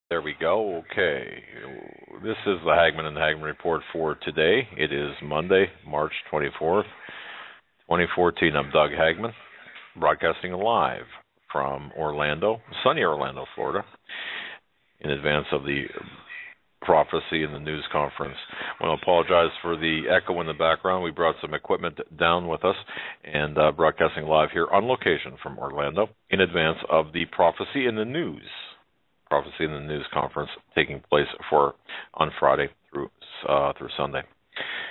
There we go. Okay. This is the Hagman and the Hagman Report for today. It is Monday, March 24th, 2014. I'm Doug Hagman, broadcasting live from Orlando, sunny Orlando, Florida, in advance of the Prophecy in the News Conference. I want to apologize for the echo in the background. We brought some equipment down with us and broadcasting live here on location from Orlando in advance of the Prophecy in the News Conference taking place on Friday through Sunday.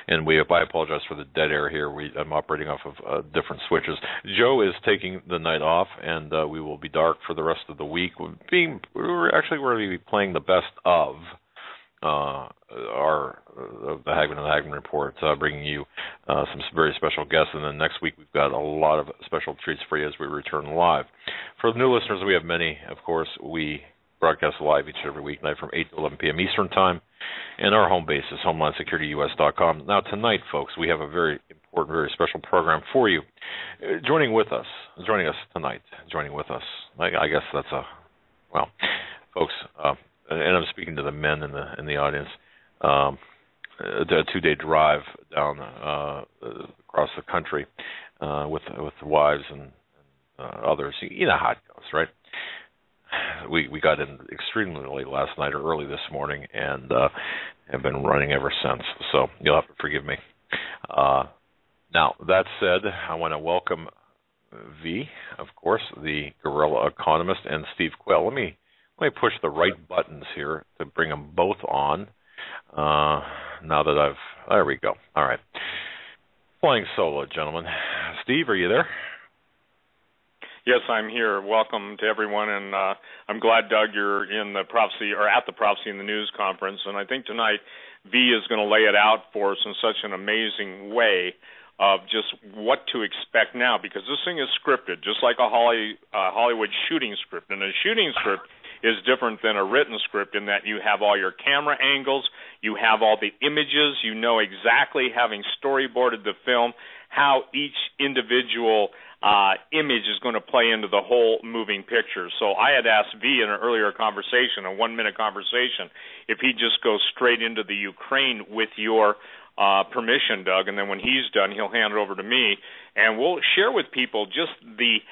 And I apologize for the dead air here. I'm operating off of different switches. Joe is taking the night off, and we will be dark for the rest of the week. We're going to be playing the best of the Hagman and the Hagman Report, bringing you some very special guests. And then next week we've got a lot of special treats for you as we return live. For the new listeners, we have many. Of course, we broadcast live each and every weeknight from 8 to 11 p.m. Eastern Time, and our home base is HomelineSecurityUS.com. Now, tonight, folks, we have a very important, very special program for you. Joining us tonight, I guess that's folks, and I'm speaking to the men in the audience, a 2-day drive down across the country with wives and others. You know how it goes, right? We got in extremely late last night or early this morning and have been running ever since. So you'll have to forgive me. Now, that said, I want to welcome V, of course, the guerrilla economist, and Steve Quayle. Let me push the right buttons here to bring them both on. Now that there we go. All right. Flying solo, gentlemen. Steve, are you there? Yes, I'm here. Welcome to everyone, and I'm glad, Doug, you're in the Prophecy or at the Prophecy in the News Conference. And I think tonight V is going to lay it out for us in such an amazing way of just what to expect now, because this thing is scripted, just like a Hollywood shooting script. And a shooting script is different than a written script in that you have all your camera angles, you have all the images, you know exactly, having storyboarded the film, how each individual image is going to play into the whole moving picture. So I had asked V in an earlier conversation, a 1-minute conversation, if he'd just go straight into the Ukraine with your permission, Doug, and then when he's done, he'll hand it over to me, and we'll share with people just the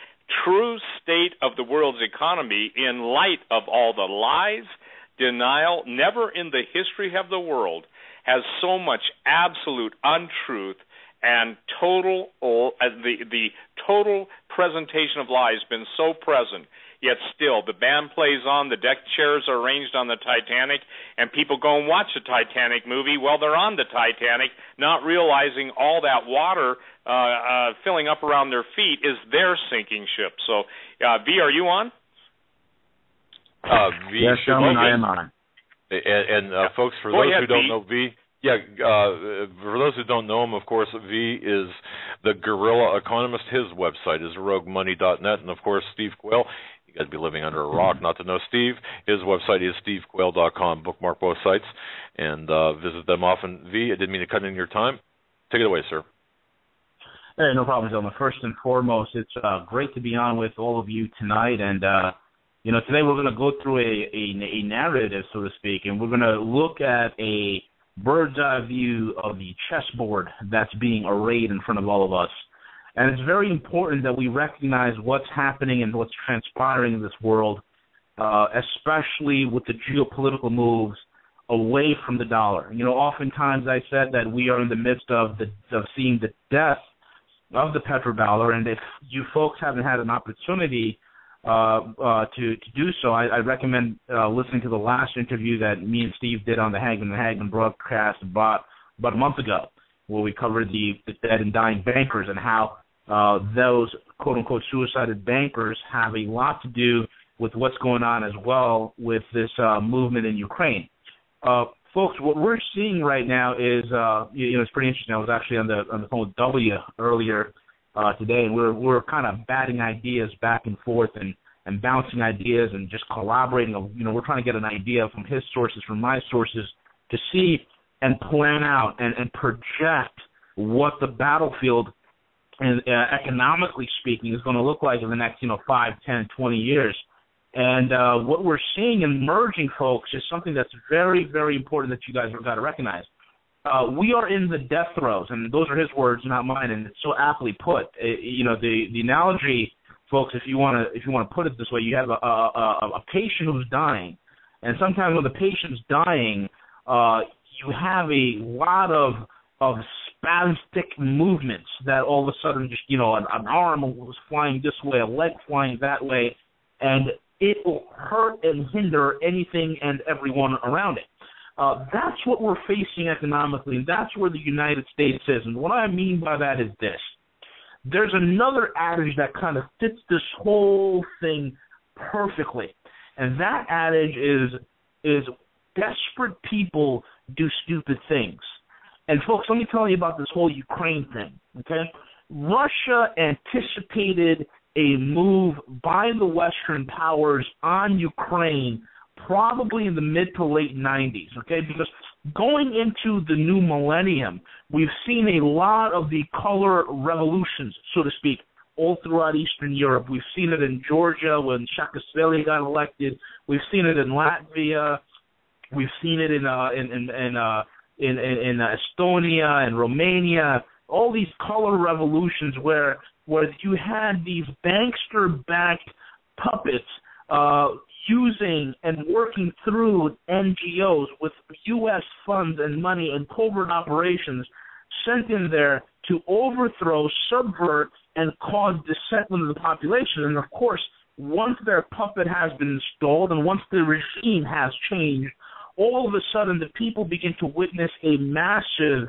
true state of the world's economy in light of all the lies, denial. Never in the history of the world has so much absolute untruth and the total presentation of lies been so present, yet still the band plays on, the deck chairs are arranged on the Titanic, and people go and watch the Titanic movie while they're on the Titanic, not realizing all that water filling up around their feet is their sinking ship. So, V, are you on? V, yes, gentlemen, I am on. And folks, for those who don't know V, for those who don't know him, of course, V is the guerrilla economist. His website is roguemoney.net. And, of course, Steve Quayle, you got to be living under a rock not to know Steve. His website is stevequayle.com. Bookmark both sites and visit them often. V, I didn't mean to cut in your time. Take it away, sir. Hey, no problem, gentlemen. First and foremost, it's great to be on with all of you tonight. And, today we're going to go through a narrative, so to speak, and we're going to look at a bird's eye view of the chessboard that's being arrayed in front of all of us. And it's very important that we recognize what's happening and what's transpiring in this world, especially with the geopolitical moves away from the dollar. Oftentimes I said that we are in the midst of seeing the death of the petrodollar, and if you folks haven't had an opportunity to do so, I recommend listening to the last interview that me and Steve did on the Hagman broadcast about a month ago, where we covered the dead and dying bankers and how those quote-unquote suicided bankers have a lot to do with what's going on as well with this movement in Ukraine. Folks, what we're seeing right now is, it's pretty interesting. I was actually on the phone with W earlier today, and we're kind of batting ideas back and forth and bouncing ideas and just collaborating. We're trying to get an idea from his sources, from my sources, to see and plan out and project what the battlefield, and economically speaking, is going to look like in the next 5, 10, 20 years. And what we're seeing emerging, folks, is something that's very, very important that you guys have got to recognize. We are in the death throes, and those are his words, not mine, and it's so aptly put. The analogy, folks, if you want to put it this way, you have a patient who's dying, and sometimes when the patient's dying, you have a lot of spastic movements that all of a sudden just, an arm was flying this way, a leg flying that way, and it will hurt and hinder anything and everyone around it. That's what we're facing economically, and that's where the United States is. And what I mean by that is this. There's another adage that kind of fits this whole thing perfectly, and that adage is desperate people do stupid things. And, folks, let me tell you about this whole Ukraine thing, okay? Russia anticipated a move by the Western powers on Ukraine probably in the mid to late 90s, okay? Because going into the new millennium, we've seen a lot of the color revolutions, so to speak, all throughout Eastern Europe. We've seen it in Georgia when Saakashvili got elected. We've seen it in Latvia. We've seen it in Estonia and Romania. All these color revolutions where you had these bankster-backed puppets using and working through NGOs with U.S. funds and money and covert operations sent in there to overthrow, subvert, and cause dissent within the population. And, of course, once their puppet has been installed and once the regime has changed, all of a sudden the people begin to witness a massive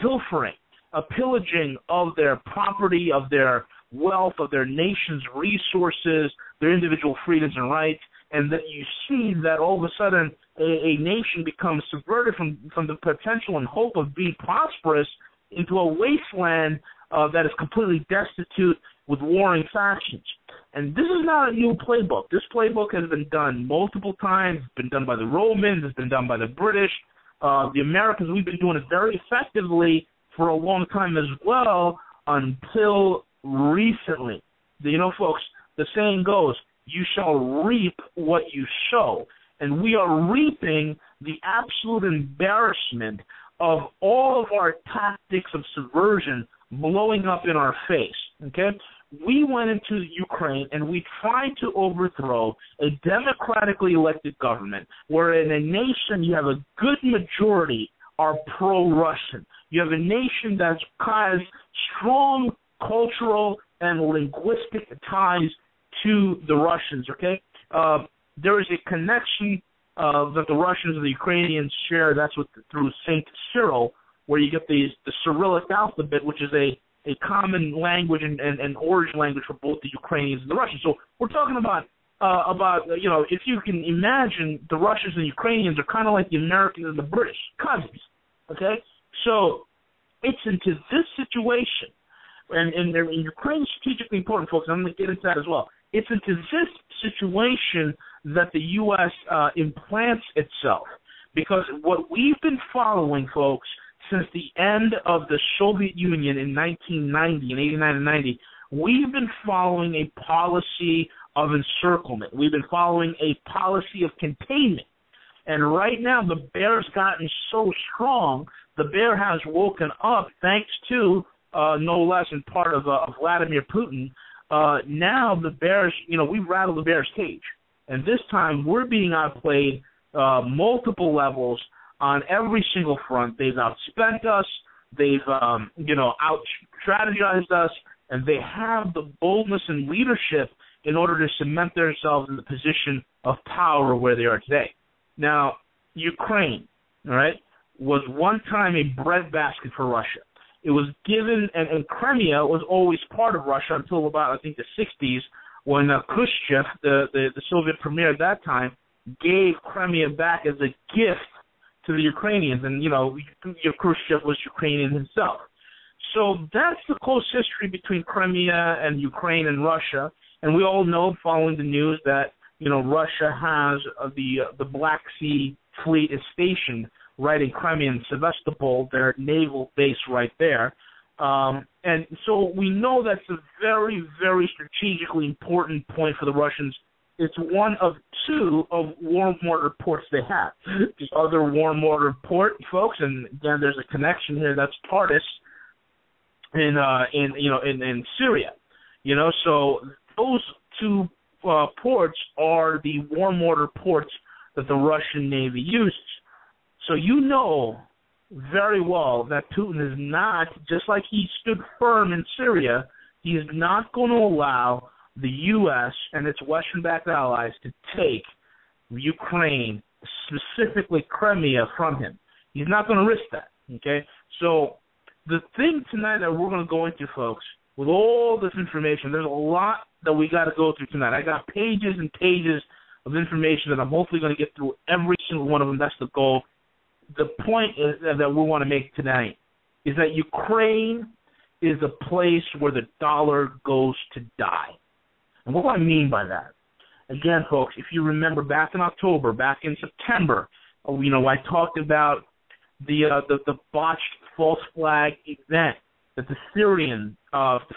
pilfering, a pillaging of their property, of their wealth, of their nation's resources, their individual freedoms and rights, and that you see that all of a sudden a nation becomes subverted from the potential and hope of being prosperous into a wasteland that is completely destitute with warring factions. And this is not a new playbook. This playbook has been done multiple times. It's been done by the Romans. It's been done by the British. The Americans, we've been doing it very effectively for a long time as well until recently. Folks, the saying goes, you shall reap what you sow. And we are reaping the absolute embarrassment of all of our tactics of subversion blowing up in our face, okay? We went into Ukraine and we tried to overthrow a democratically elected government where in a nation you have a good majority are pro-Russian. You have a nation that has strong cultural and linguistic ties to the Russians, okay? There is a connection that the Russians and the Ukrainians share. That's through St. Cyril, where you get the Cyrillic alphabet, which is a common language and origin language for both the Ukrainians and the Russians. So we're talking about if you can imagine, the Russians and the Ukrainians are kind of like the Americans and the British, cousins, okay? So it's into this situation, and Ukraine is strategically important, folks, and I'm going to get into that as well. It's into this situation that the U.S. implants itself, because what we've been following, folks, since the end of the Soviet Union in 1990, in 89 and 90, we've been following a policy of encirclement. We've been following a policy of containment. And right now, the bear's gotten so strong, the bear has woken up thanks to, no less in part of Vladimir Putin. Now the bears, we've rattled the bear's cage. And this time we're being outplayed multiple levels on every single front. They've outspent us. They've, out-strategized us. And they have the boldness and leadership in order to cement themselves in the position of power where they are today. Now, Ukraine, all right, was one time a breadbasket for Russia. It was given, and Crimea was always part of Russia until about, I think, the 60s, when Khrushchev, the Soviet premier at that time, gave Crimea back as a gift to the Ukrainians. And, Khrushchev was Ukrainian himself. So that's the close history between Crimea and Ukraine and Russia. And we all know, following the news, that, Russia has the Black Sea Fleet is stationed right in Crimea and Sevastopol, their naval base right there. And so we know that's a very, very strategically important point for the Russians It's one of two of warm water ports they have. The other warm water port, folks, and again, there's a connection here. That's Tartus in Syria. So those two ports are the warm water ports that the Russian Navy uses. So you know very well that Putin is not, just like he stood firm in Syria, he is not going to allow the U.S. and its Western-backed allies to take Ukraine, specifically Crimea, from him. He's not going to risk that, okay? So the thing tonight that we're going to go into, folks, with all this information, there's a lot that we got to go through tonight. I got pages and pages of information that I'm hopefully going to get through every single one of them. That's the goal. The point is, that we want to make tonight is that Ukraine is a place where the dollar goes to die. And what do I mean by that? Again, folks, if you remember back in October, back in September, I talked about the botched false flag event that the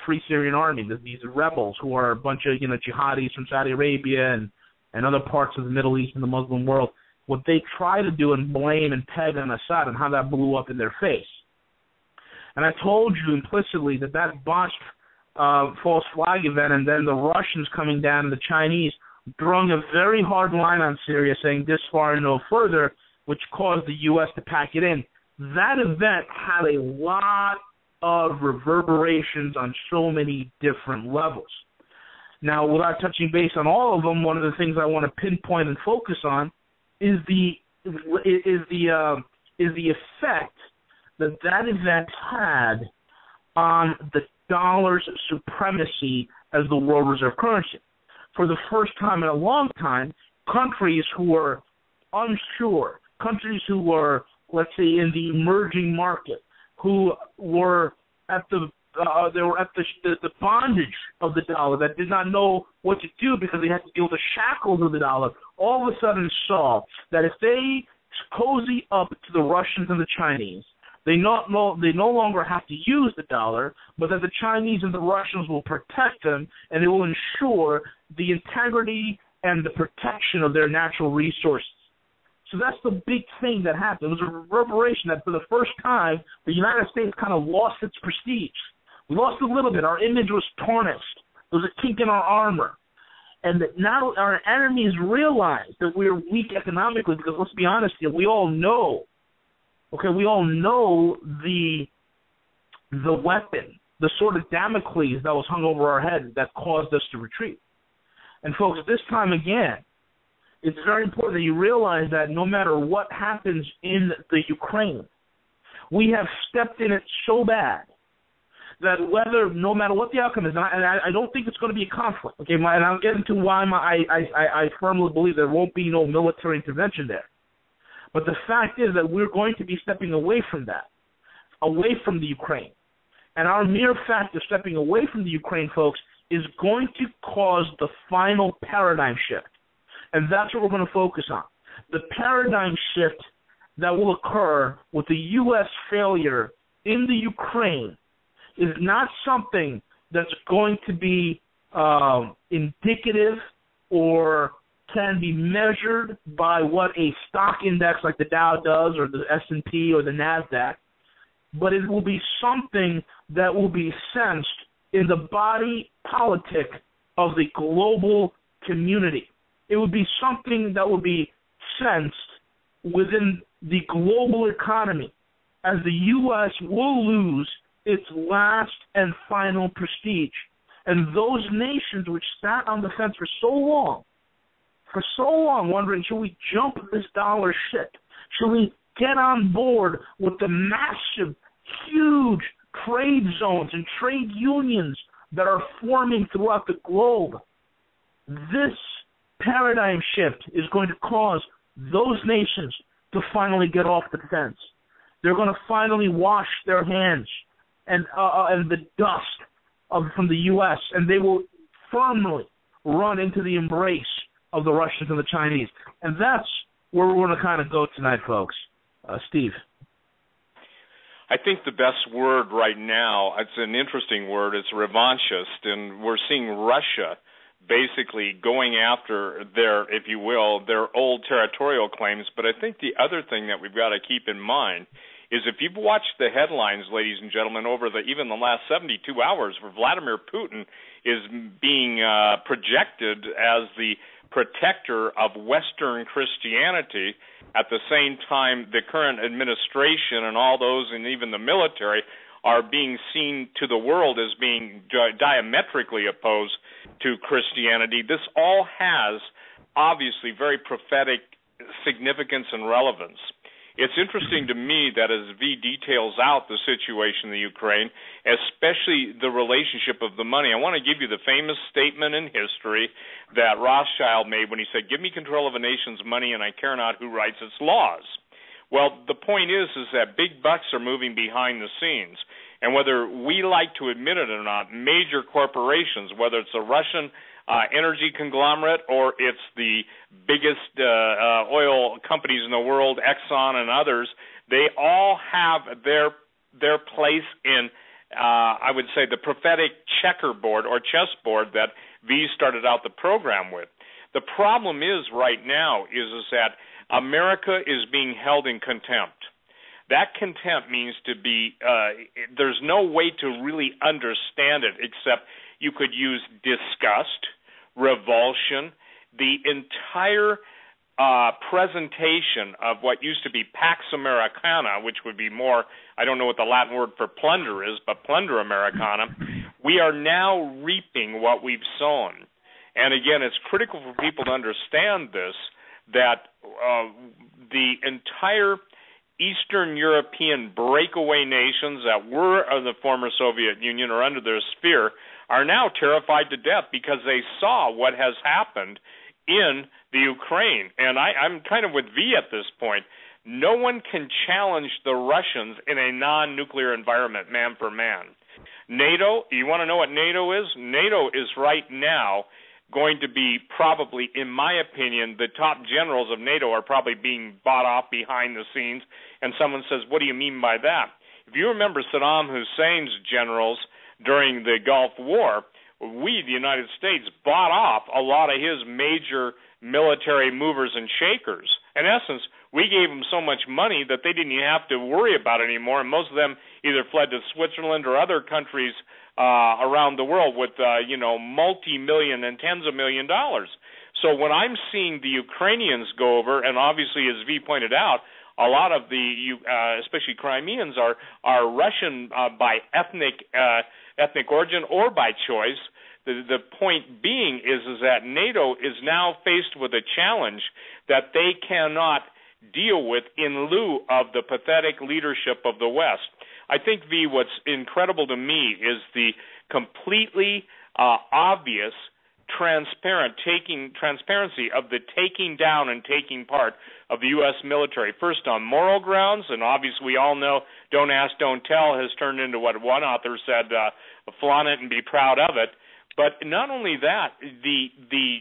Free Syrian Army, these rebels who are a bunch of jihadis from Saudi Arabia and other parts of the Middle East and the Muslim world, what they try to do and blame and peg on Assad and how that blew up in their face. And I told you implicitly that botched false flag event, and then the Russians coming down and the Chinese throwing a very hard line on Syria, saying this far and no further, which caused the U.S. to pack it in. That event had a lot of reverberations on so many different levels. Now, without touching base on all of them, one of the things I want to pinpoint and focus on is the effect that event had on the dollar's supremacy as the world reserve currency. For the first time in a long time, countries who were unsure, countries who were, let's say, in the emerging market, who were at the bondage of the dollar, that did not know what to do because they had to deal with the shackles of the dollar, all of a sudden saw that if they cozy up to the Russians and the Chinese, they no longer have to use the dollar, but that the Chinese and the Russians will protect them, and it will ensure the integrity and the protection of their natural resources. So that's the big thing that happened. It was a reverberation that for the first time, the United States kind of lost its prestige. We lost a little bit. Our image was tarnished. There was a kink in our armor. And that now our enemies realize that we're weak economically because, let's be honest here, we all know the weapon, the sword of Damocles that was hung over our head that caused us to retreat. And folks, this time again, it's very important that you realize that no matter what happens in the Ukraine, we have stepped in it so bad that no matter what the outcome is, and I don't think it's going to be a conflict, okay, and I'll get into why I firmly believe there won't be no military intervention there. But the fact is that we're going to be stepping away from that, away from the Ukraine. And our mere fact of stepping away from the Ukraine, folks, is going to cause the final paradigm shift. And that's what we're going to focus on. The paradigm shift that will occur with the U.S. failure in the Ukraine is not something that's going to be indicative or can be measured by what a stock index like the Dow does or the S&P or the NASDAQ, but it will be something that will be sensed in the body politic of the global community. It would be something that will be sensed within the global economy as the U.S. will lose its last and final prestige. And those nations which sat on the fence for so long, wondering, should we jump this dollar ship? Should we get on board with the massive, huge trade zones and trade unions that are forming throughout the globe? This paradigm shift is going to cause those nations to finally get off the fence. They're going to finally wash their hands and the dust from the U.S., and they will firmly run into the embrace of the Russians and the Chinese. And that's where we're going to kind of go tonight, folks. Steve. I think the best word right now, it's an interesting word, it's revanchist, and we're seeing Russia basically going after their, if you will, their old territorial claims. But I think the other thing that we've got to keep in mind is if you've watched the headlines, ladies and gentlemen, over even the last 72 hours, where Vladimir Putin is being projected as the protector of Western Christianity, at the same time the current administration and all those and even the military are being seen to the world as being diametrically opposed to Christianity. This all has obviously very prophetic significance and relevance. It's interesting to me that as V details out the situation in the Ukraine, especially the relationship of the money, I want to give you the famous statement in history that Rothschild made when he said, "Give me control of a nation's money and I care not who writes its laws." Well, the point is that big bucks are moving behind the scenes. And whether we like to admit it or not, major corporations, whether it's a Russian energy conglomerate or it's the biggest oil companies in the world, Exxon and others, they all have their place in, I would say, the prophetic checkerboard or chessboard that V started out the program with. The problem is right now is that America is being held in contempt. That contempt means to be, there's no way to really understand it except you could use disgust, revulsion, the entire presentation of what used to be Pax Americana, which would be more, I don't know what the Latin word for plunder is, but plunder Americana. We are now reaping what we've sown. And again, it's critical for people to understand this, that the entire Eastern European breakaway nations that were of the former Soviet Union or under their sphere are now terrified to death because they saw what has happened in the Ukraine. And I'm kind of with V at this point. No one can challenge the Russians in a non-nuclear environment, man for man. NATO, you want to know what NATO is? NATO is right now going to be probably, in my opinion, the top generals of NATO are probably being bought off behind the scenes. And someone says, what do you mean by that? If you remember Saddam Hussein's generals during the Gulf War, we, the United States, bought off a lot of his major military movers and shakers. In essence, we gave them so much money that they didn't even have to worry about it anymore, and most of them either fled to Switzerland or other countries around the world with, multi-million and tens of $1 million. So when I'm seeing the Ukrainians go over, and obviously, as V pointed out, a lot of the, especially Crimeans, are Russian by ethnic origin or by choice. The point being is that NATO is now faced with a challenge that they cannot deal with in lieu of the pathetic leadership of the West. I think, V, what's incredible to me is the completely obvious transparency of the taking down and taking part of the U.S. military, first on moral grounds, and obviously we all know don't ask, don't tell has turned into what one author said, flaunt it and be proud of it. But not only that, the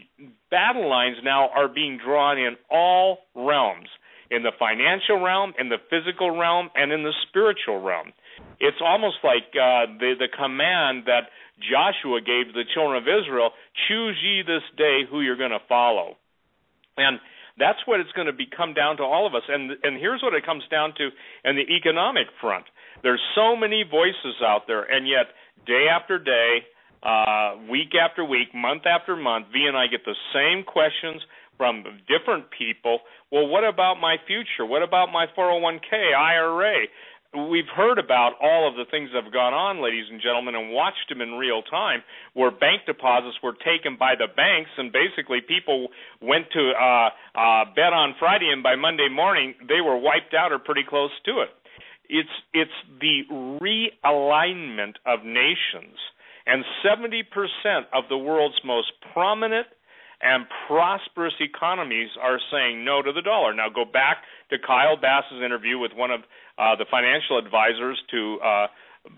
battle lines now are being drawn in all realms, in the financial realm, in the physical realm, and in the spiritual realm. It's almost like the command that Joshua gave the children of Israel, choose ye this day who you're going to follow. And that's what it's going to come down to all of us. And here's what it comes down to in the economic front. There's so many voices out there, and yet day after day, week after week, month after month, V and I get the same questions from different people. Well, what about my future? What about my 401k, IRA? We've heard about all of the things that have gone on, ladies and gentlemen, and watched them in real time, where bank deposits were taken by the banks, and basically people went to bet on Friday, and by Monday morning they were wiped out or pretty close to it. It's the realignment of nations, and 70% of the world's most prominent and prosperous economies are saying no to the dollar. Now go back to Kyle Bass's interview with one of the financial advisors to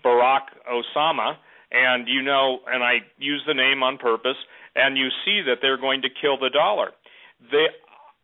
Barack Obama, and and I use the name on purpose, and you see that they're going to kill the dollar. The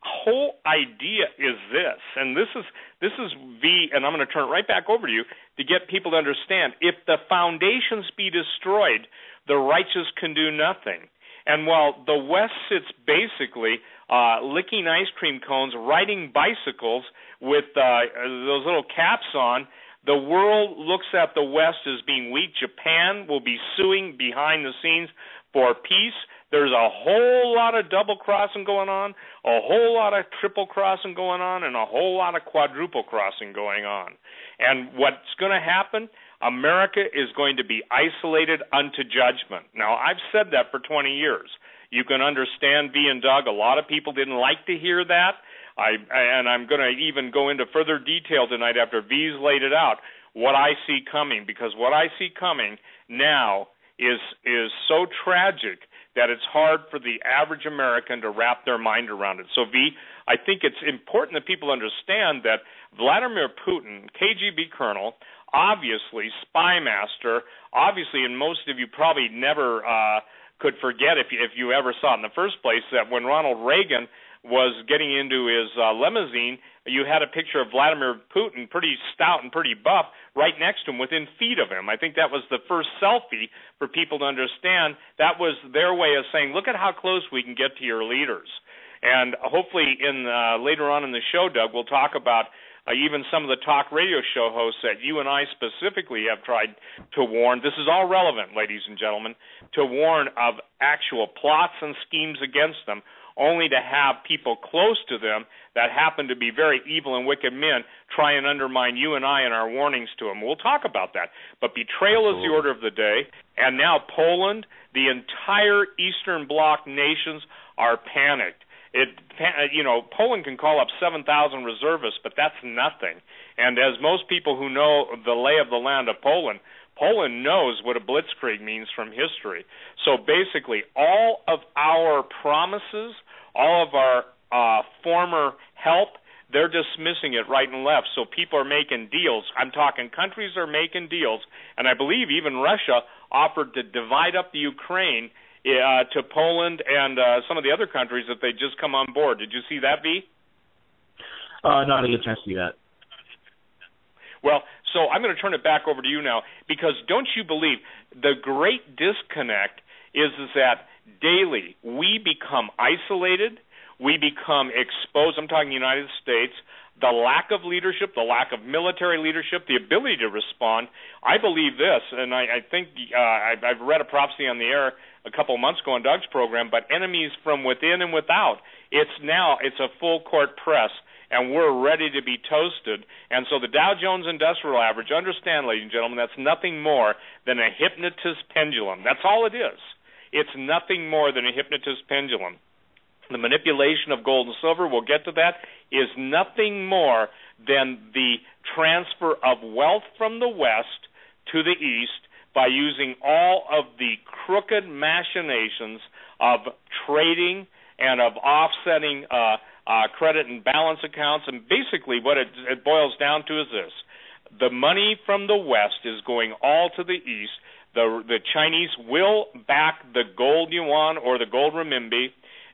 whole idea is this, and this is V, and I'm going to turn it right back over to you to get people to understand, if the foundations be destroyed, the righteous can do nothing. And while the West sits basically licking ice cream cones, riding bicycles with those little caps on, the world looks at the West as being weak. Japan will be suing behind the scenes for peace. There's a whole lot of double crossing going on, a whole lot of triple crossing going on, and a whole lot of quadruple crossing going on. And what's going to happen? America is going to be isolated unto judgment. Now, I've said that for 20 years. You can understand, V and Doug, a lot of people didn't like to hear that. And I'm going to even go into further detail tonight after V's laid it out, what I see coming, because what I see coming now is so tragic that it's hard for the average American to wrap their mind around it. So, V, I think it's important that people understand that Vladimir Putin, KGB colonel, obviously spy master, obviously, and most of you probably never could forget if you ever saw it in the first place, that when Ronald Reagan was getting into his limousine, you had a picture of Vladimir Putin, pretty stout and pretty buff, right next to him, within feet of him. I think that was the first selfie for people to understand. That was their way of saying, look at how close we can get to your leaders. And hopefully later on in the show, Doug, we'll talk about even some of the talk radio show hosts that you and I specifically have tried to warn. This is all relevant, ladies and gentlemen, to warn of actual plots and schemes against them, only to have people close to them that happen to be very evil and wicked men try and undermine you and I and our warnings to them. We'll talk about that. But betrayal is the order of the day, and now Poland, the entire Eastern Bloc nations are panicked. Poland can call up 7,000 reservists, but that's nothing. And as most people who know the lay of the land of Poland knows what a blitzkrieg means from history. So basically, all of our promises, all of our former help, they're dismissing it right and left. So people are making deals. I'm talking countries are making deals, and I believe even Russia offered to divide up the Ukraine to Poland and some of the other countries that they just come on board. Did you see that, V? No, I didn't get a chance to see that. Well, so I'm going to turn it back over to you now, because don't you believe the great disconnect is that daily we become isolated, we become exposed. I'm talking United States. The lack of leadership, the lack of military leadership, the ability to respond. I believe this, and I think I've read a prophecy on the air a couple of months ago on Doug's program, but enemies from within and without. It's a full court press, and we're ready to be toasted. And so the Dow Jones Industrial Average, understand, ladies and gentlemen, that's nothing more than a hypnotist pendulum. That's all it is. It's nothing more than a hypnotist pendulum. The manipulation of gold and silver, we'll get to that, is nothing more than the transfer of wealth from the West to the East by using all of the crooked machinations of trading and of offsetting credit and balance accounts. And basically what it boils down to is this. The money from the West is going all to the East. The Chinese will back the gold yuan or the gold renminbi,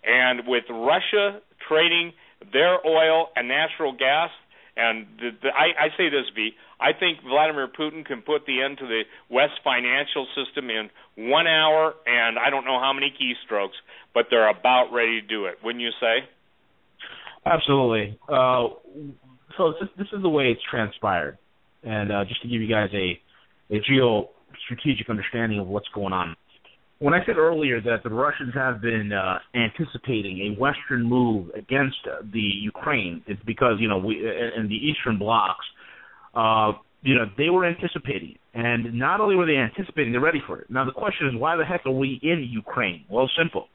and with Russia trading their oil and natural gas, and I say this, V, I think Vladimir Putin can put the end to the West financial system in 1 hour and I don't know how many keystrokes, but they're about ready to do it. Wouldn't you say? Absolutely. So this is the way it's transpired. And just to give you guys a geostrategic understanding of what's going on. When I said earlier that the Russians have been anticipating a Western move against the Ukraine, it's because, we in the Eastern blocs, they were anticipating. And not only were they anticipating, they're ready for it. Now, the question is, why the heck are we in Ukraine? Well, simple.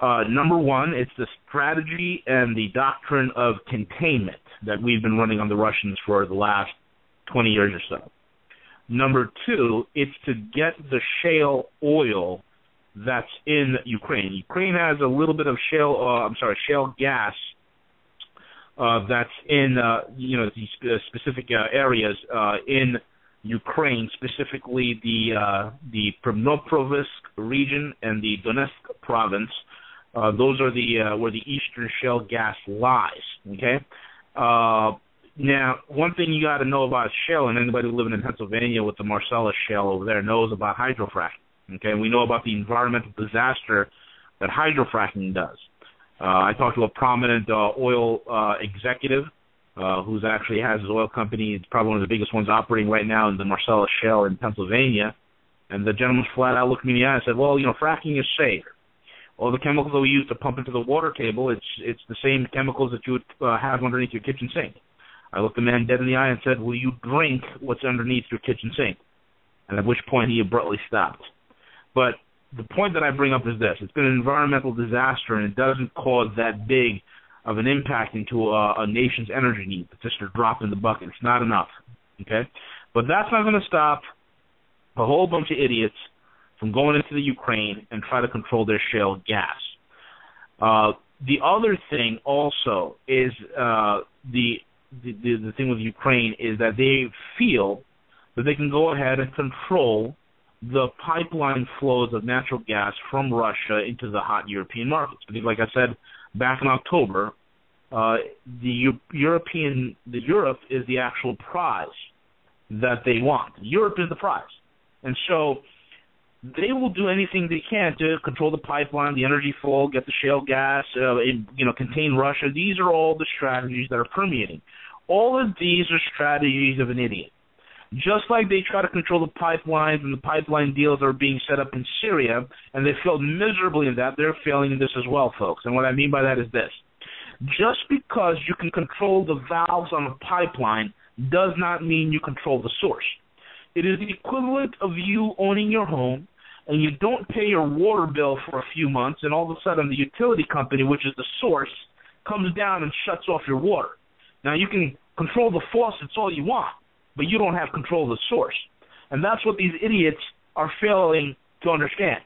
Number one, it's the strategy and the doctrine of containment that we've been running on the Russians for the last 20 years or so. Number two, it's to get the shale oil that's in Ukraine. Ukraine has a little bit of shale gas that's in these specific areas in Ukraine, specifically the Primorovsk region and the Donetsk province. Those are where the eastern shale gas lies. Okay. Now, one thing you got to know about shale, and anybody living in Pennsylvania with the Marcellus shale over there knows about hydrofracking. Okay, we know about the environmental disaster that hydrofracking does. I talked to a prominent oil executive who actually has his oil company. It's probably one of the biggest ones operating right now in the Marcellus Shale in Pennsylvania. And the gentleman flat out looked me in the eye and said, well, fracking is safe. All the chemicals that we use to pump into the water table, it's the same chemicals that you would have underneath your kitchen sink. I looked the man dead in the eye and said, will you drink what's underneath your kitchen sink? And at which point he abruptly stopped. But the point that I bring up is this. It's been an environmental disaster, and it doesn't cause that big of an impact into a nation's energy needs. It's just a drop in the bucket. It's not enough, okay? But that's not going to stop a whole bunch of idiots from going into the Ukraine and try to control their shale gas. The other thing also is the thing with Ukraine is that they feel that they can go ahead and control the pipeline flows of natural gas from Russia into the hot European markets. Because, like I said back in October, Europe is the actual prize that they want. Europe is the prize. And so they will do anything they can to control the pipeline, the energy flow, get the shale gas, contain Russia. These are all the strategies that are permeating. All of these are strategies of an idiot. Just like they try to control the pipelines and the pipeline deals that are being set up in Syria, and they failed miserably in that, they're failing in this as well, folks. And what I mean by that is this. Just because you can control the valves on a pipeline does not mean you control the source. It is the equivalent of you owning your home, and you don't pay your water bill for a few months, and all of a sudden the utility company, which is the source, comes down and shuts off your water. Now, you can control the faucets all you want, but you don't have control of the source. And that's what these idiots are failing to understand.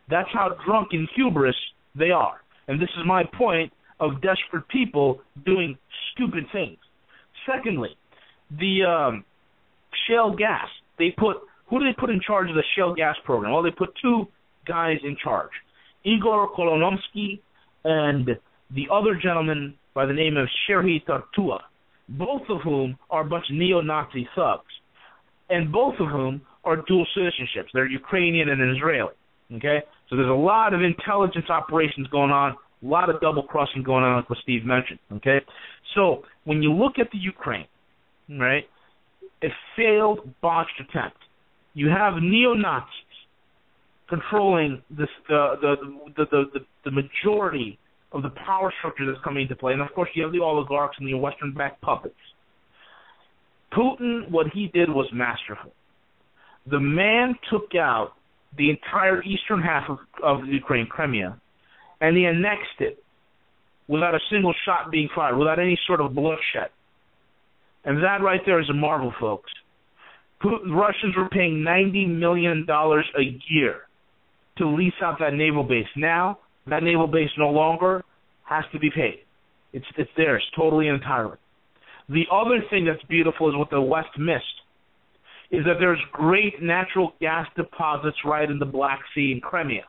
That's how drunk and hubris they are. And this is my point of desperate people doing stupid things. Secondly, the shale gas. Who do they put in charge of the shale gas program? Well, they put two guys in charge, Igor Kolonomsky and the other gentleman by the name of Serhiy Tartua, both of whom are a bunch of neo-Nazi thugs, and both of whom are dual citizenships. They're Ukrainian and Israeli, okay? So there's a lot of intelligence operations going on, a lot of double-crossing going on, like what Steve mentioned, okay? So when you look at the Ukraine, right, a failed, botched attempt. You have neo-Nazis controlling this, the majority of the power structure that's coming into play, and of course you have the oligarchs and the Western-backed puppets. Putin, what he did was masterful. The man took out the entire eastern half of Ukraine, Crimea, and he annexed it without a single shot being fired, without any sort of bloodshed. And that right there is a marvel, folks. Russians were paying $90 million a year to lease out that naval base. Now, that naval base no longer has to be paid. It's theirs, totally and entirely. The other thing that's beautiful is what the West missed, is that there's great natural gas deposits right in the Black Sea in Crimea.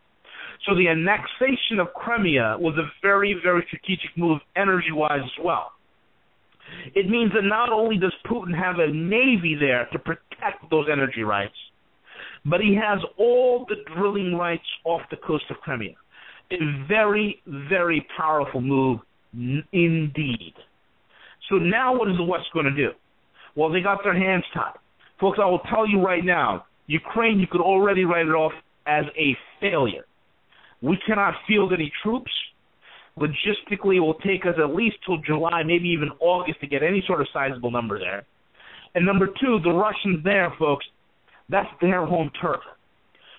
So the annexation of Crimea was a very, very strategic move energy-wise as well. It means that not only does Putin have a navy there to protect those energy rights, but he has all the drilling rights off the coast of Crimea. A very, very powerful move indeed. So now what is the West going to do? Well, they got their hands tied. Folks, I will tell you right now, Ukraine, you could already write it off as a failure. We cannot field any troops. Logistically, it will take us at least till July, maybe even August to get any sort of sizable number there. And number two, the Russians there, folks, that's their home turf.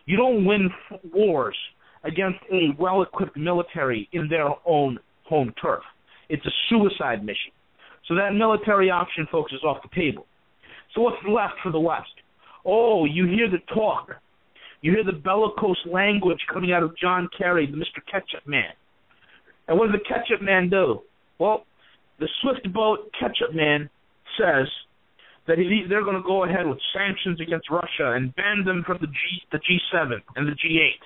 You don't win wars against a well-equipped military in their own home turf. It's a suicide mission. So that military option, folks, is off the table. So what's left for the West? Oh, you hear the talk. You hear the bellicose language coming out of John Kerry, the Mr. Ketchup Man. And what does the Ketchup Man do? Well, the swift boat Ketchup Man says that they're going to go ahead with sanctions against Russia and ban them from the G7 and the G8.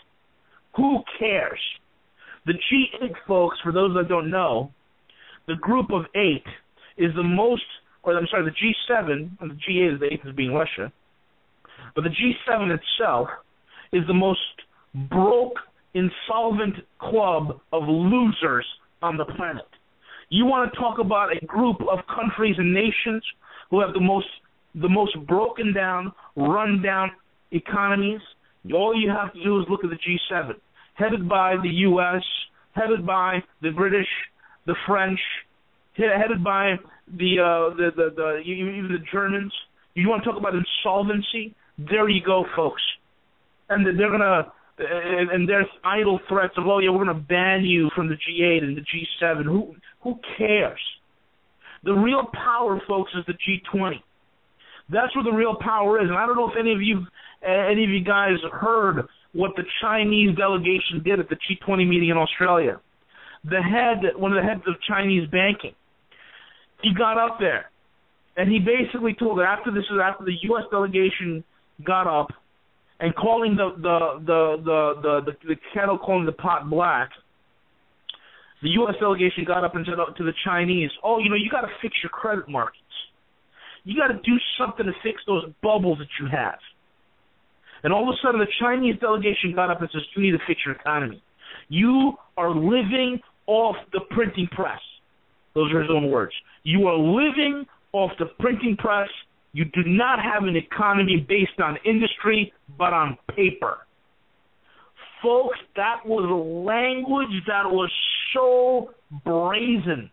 Who cares? The G8, folks, for those that don't know, the group of 8 is the most, or I'm sorry, the G7, and the G8 is the 8th as being Russia, but the G7 itself is the most broke insolvent club of losers on the planet. You want to talk about a group of countries and nations who have the most broken down, run down economies? All you have to do is look at the G7, headed by the U.S., headed by the British, the French, headed by even the Germans. You want to talk about insolvency? There you go, folks. And they're gonna, and there's idle threats of, oh yeah, we're gonna ban you from the G8 and the G7. Who cares? The real power, folks, is the G20. That's where the real power is. And I don't know if any of you guys heard what the Chinese delegation did at the G20 meeting in Australia. One of the heads of Chinese banking, he got up there, and he basically told that after the U.S. delegation got up and calling the kettle calling the pot black, the U.S. delegation got up and said to the Chinese, oh, you got to fix your credit markets. You got to do something to fix those bubbles that you have. And all of a sudden, the Chinese delegation got up and says, you need to fix your economy. You are living off the printing press. Those are his own words. You are living off the printing press. You do not have an economy based on industry, but on paper. Folks, that was a language that was so brazen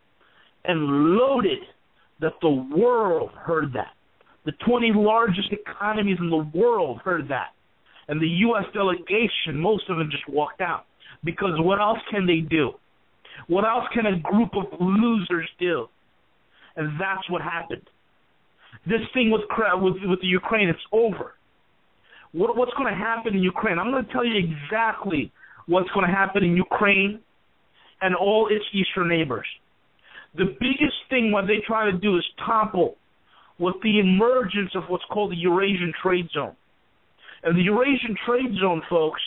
and loaded that the world heard that. The 20 largest economies in the world heard that. And the U.S. delegation, most of them just walked out. Because what else can they do? What else can a group of losers do? And that's what happened. This thing with the Ukraine, it's over. What's going to happen in Ukraine? I'm going to tell you exactly what's going to happen in Ukraine and all its eastern neighbors. The biggest thing what they try to do is topple with the emergence of what's called the Eurasian Trade Zone. And the Eurasian Trade Zone, folks,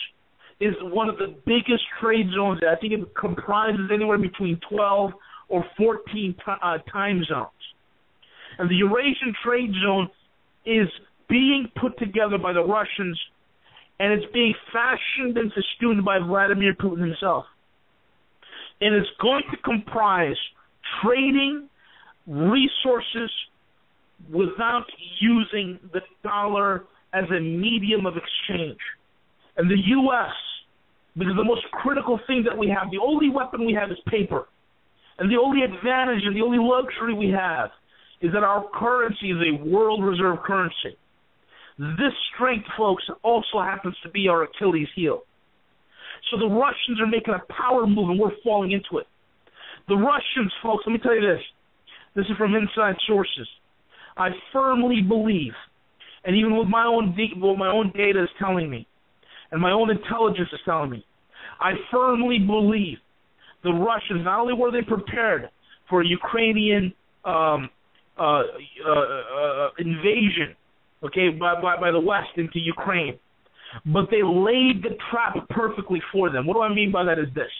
is one of the biggest trade zones. I think it comprises anywhere between 12 or 14 time zones. And the Eurasian Trade Zone is being put together by the Russians, and it's being fashioned and festooned by Vladimir Putin himself. And it's going to comprise trading resources without using the dollar as a medium of exchange. And the U.S., because the most critical thing that we have, the only weapon we have is paper. And the only advantage and the only luxury we have is that our currency is a world reserve currency. This strength, folks, also happens to be our Achilles heel. So the Russians are making a power move, and we're falling into it. The Russians, folks, let me tell you this. This is from inside sources. I firmly believe, and even with my own data is telling me, and my own intelligence is telling me, I firmly believe the Russians, not only were they prepared for a Ukrainian invasion, okay, by the West into Ukraine, but they laid the trap perfectly for them. What do I mean by that is this.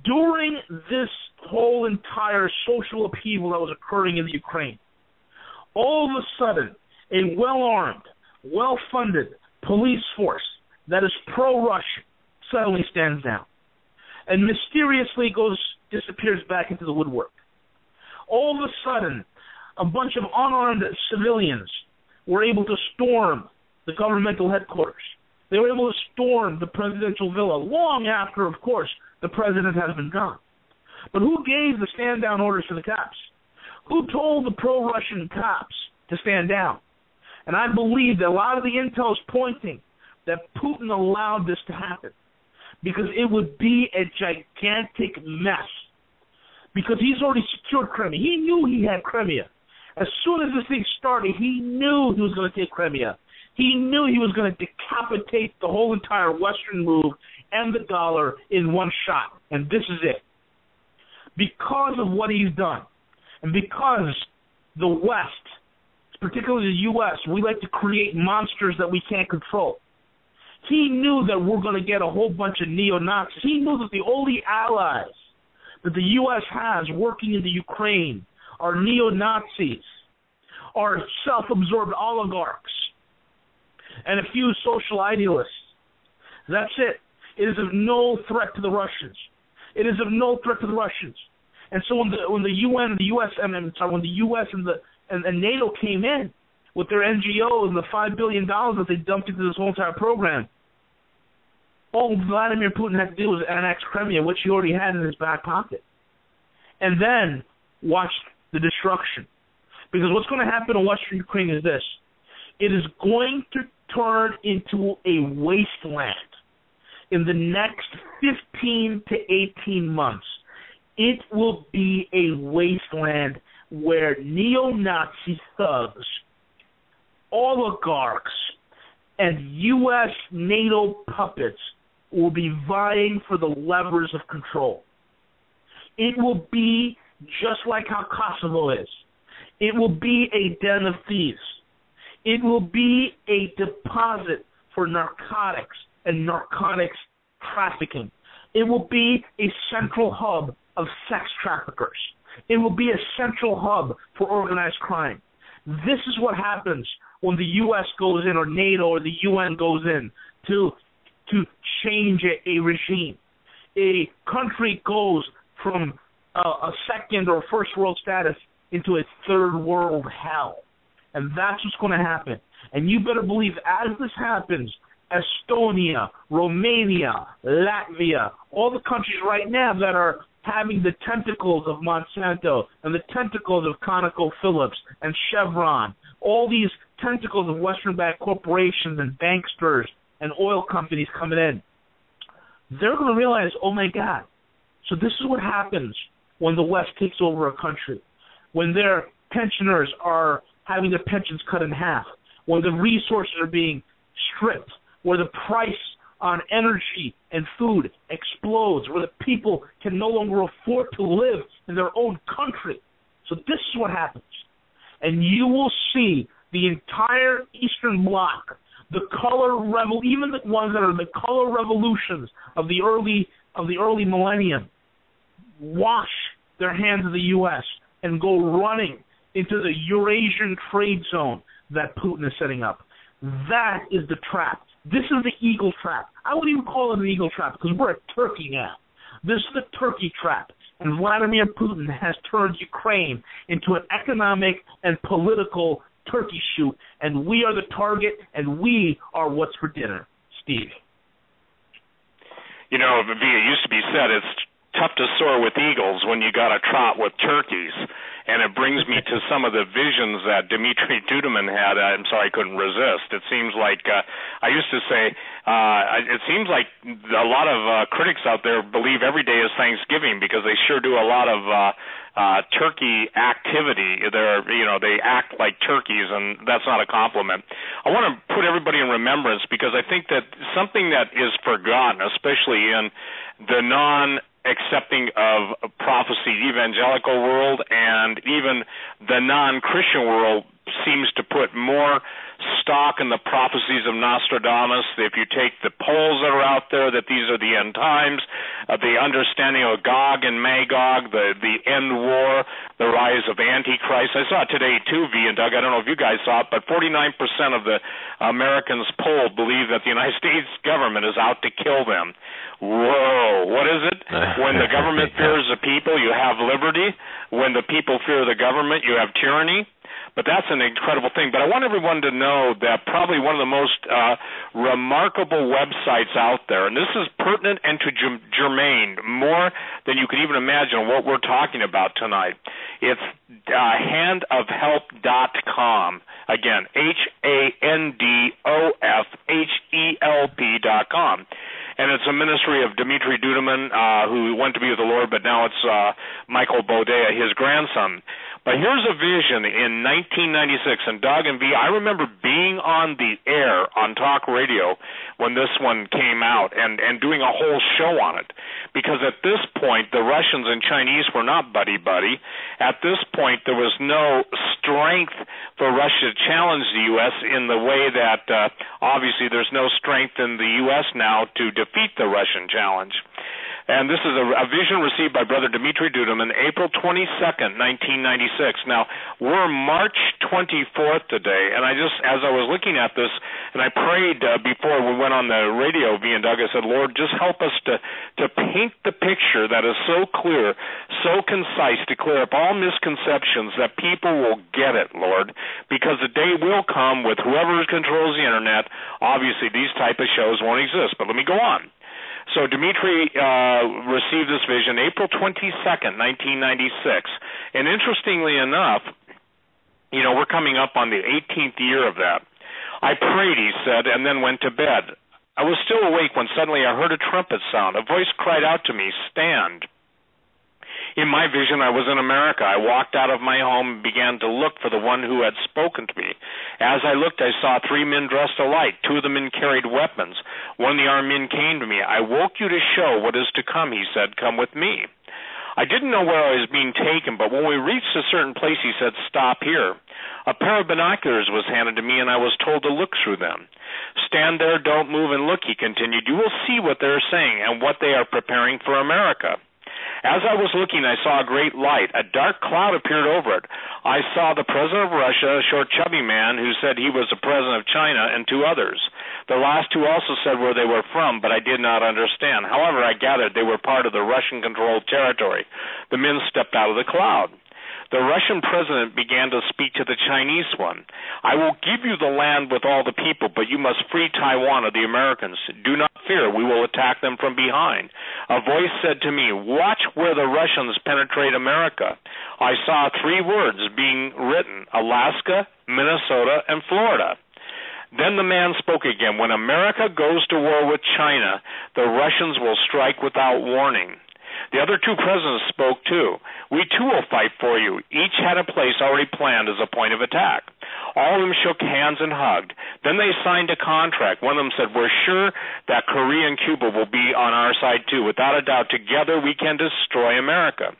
During this whole entire social upheaval that was occurring in the Ukraine, all of a sudden, a well-armed, well-funded police force that is pro-Russian suddenly stands down and mysteriously disappears back into the woodwork. All of a sudden, a bunch of unarmed civilians were able to storm the governmental headquarters. They were able to storm the presidential villa long after, of course, the president has been gone. But who gave the stand-down orders to the cops? Who told the pro-Russian cops to stand down? And I believe that a lot of the intel is pointing that Putin allowed this to happen because it would be a gigantic mess. Because he's already secured Crimea. He knew he had Crimea. As soon as this thing started, he knew he was going to take Crimea. He knew he was going to decapitate the whole entire Western move and the dollar in one shot. And this is it. Because of what he's done, and because the West, particularly the U.S., we like to create monsters that we can't control. He knew that we're going to get a whole bunch of neo-Nazis. He knew that the only allies that the U.S. has working in the Ukraine are neo-Nazis, are self-absorbed oligarchs, and a few social idealists. That's it. It is of no threat to the Russians. It is of no threat to the Russians. And so when the UN, the U.S. when the U.S. and NATO came in with their NGOs and the $5 billion that they dumped into this whole entire program, all Vladimir Putin had to do was annex Crimea, which he already had in his back pocket, and then watch the destruction. Because what's going to happen in Western Ukraine is this: it is going to turn into a wasteland in the next 15 to 18 months. It will be a wasteland where neo-Nazi thugs, oligarchs, and U.S. NATO puppets will be vying for the levers of control. It will be just like how Kosovo is. It will be a den of thieves. It will be a deposit for narcotics and narcotics trafficking. It will be a central hub of sex traffickers. It will be a central hub for organized crime. This is what happens when the U.S. goes in, or NATO or the UN goes in to change a regime. A country goes from a second or first world status into a third world hell. And that's what's going to happen. And you better believe, as this happens, Estonia, Romania, Latvia, all the countries right now that are having the tentacles of Monsanto and the tentacles of ConocoPhillips and Chevron, all these tentacles of Western-backed corporations and banksters and oil companies coming in, they're going to realize, oh my God, so this is what happens when the West takes over a country, when their pensioners are having their pensions cut in half, when the resources are being stripped, where the price on energy and food explodes, where the people can no longer afford to live in their own country. So this is what happens. And you will see the entire Eastern Bloc, the even the ones that are the color revolutions of the early millennium, wash their hands of the U.S. and go running into the Eurasian trade zone that Putin is setting up. That is the trap. This is the eagle trap. I wouldn't even call it an eagle trap because we're a turkey now. This is the turkey trap. And Vladimir Putin has turned Ukraine into an economic and political turkey shoot, and we are the target, and we are what's for dinner. Steve. You know, it used to be said it's tough to soar with eagles when you got to trot with turkeys. And it brings me to some of the visions that Dmitry Duduman had. I'm sorry, I couldn't resist. It seems like, I used to say, it seems like a lot of critics out there believe every day is Thanksgiving because they sure do a lot of turkey activity. They act like turkeys, and that's not a compliment. I want to put everybody in remembrance because I think that something that is forgotten, especially in the accepting of prophecy evangelical world and even the non-Christian world seems to put more stock in the prophecies of Nostradamus. If you take the polls that are out there that these are the end times, the understanding of Gog and Magog, the end war, the rise of Antichrist. I saw it today too, V and Doug. I don't know if you guys saw it, but 49% of the Americans polled believe that the United States government is out to kill them. Whoa, what is it? When the government fears the people, you have liberty. When the people fear the government, you have tyranny. But that's an incredible thing. But I want everyone to know that probably one of the most remarkable websites out there, and this is pertinent and to germane, more than you could even imagine what we're talking about tonight. It's handofhelp.com. Again, handofhelp.com. And it's a ministry of Dmitry Duduman, who went to be with the Lord, but now it's Michael Bodea, his grandson. But here's a vision in 1996, and Doug and V, I remember being on the air on talk radio when this one came out and doing a whole show on it. Because at this point, the Russians and Chinese were not buddy-buddy. At this point, there was no strength for Russia to challenge the U.S. in the way that obviously there's no strength in the U.S. now to defeat the Russian challenge. And this is a vision received by Brother Dmitry Duduman, April 22nd, 1996. Now, we're March 24th today, and as I was looking at this, And I prayed before we went on the radio, V and Doug, I said, Lord, just help us to paint the picture that is so clear, so concise, to clear up all misconceptions that people will get it, Lord, because the day will come with whoever controls the Internet. Obviously, these type of shows won't exist, but let me go on. So Dmitry received this vision April 22nd, 1996. And interestingly enough, you know, we're coming up on the 18th year of that. I prayed, he said, and then went to bed. I was still awake when suddenly I heard a trumpet sound. A voice cried out to me, "Stand." In my vision, I was in America. I walked out of my home and began to look for the one who had spoken to me. As I looked, I saw 3 men dressed alike. 2 of the men carried weapons. One of the armed men came to me. "I woke you to show what is to come," he said. "Come with me." I didn't know where I was being taken, but when we reached a certain place, he said, "Stop here." A pair of binoculars was handed to me, and I was told to look through them. "Stand there, don't move, and look," he continued. "You will see what they are saying and what they are preparing for America." As I was looking, I saw a great light. A dark cloud appeared over it. I saw the president of Russia, a short, chubby man who said he was the president of China, and 2 others. The last 2 also said where they were from, but I did not understand. However, I gathered they were part of the Russian-controlled territory. The men stepped out of the cloud. The Russian president began to speak to the Chinese one. "I will give you the land with all the people, but you must free Taiwan of the Americans. Do not fear, we will attack them from behind." A voice said to me, "Watch where the Russians penetrate America." I saw 3 words being written, Alaska, Minnesota, and Florida. Then the man spoke again, "When America goes to war with China, the Russians will strike without warning." The other 2 presidents spoke too. "We too will fight for you." Each had a place already planned as a point of attack. All of them shook hands and hugged. Then they signed a contract. One of them said, "We're sure that Korea and Cuba will be on our side too. Without a doubt, together we can destroy America."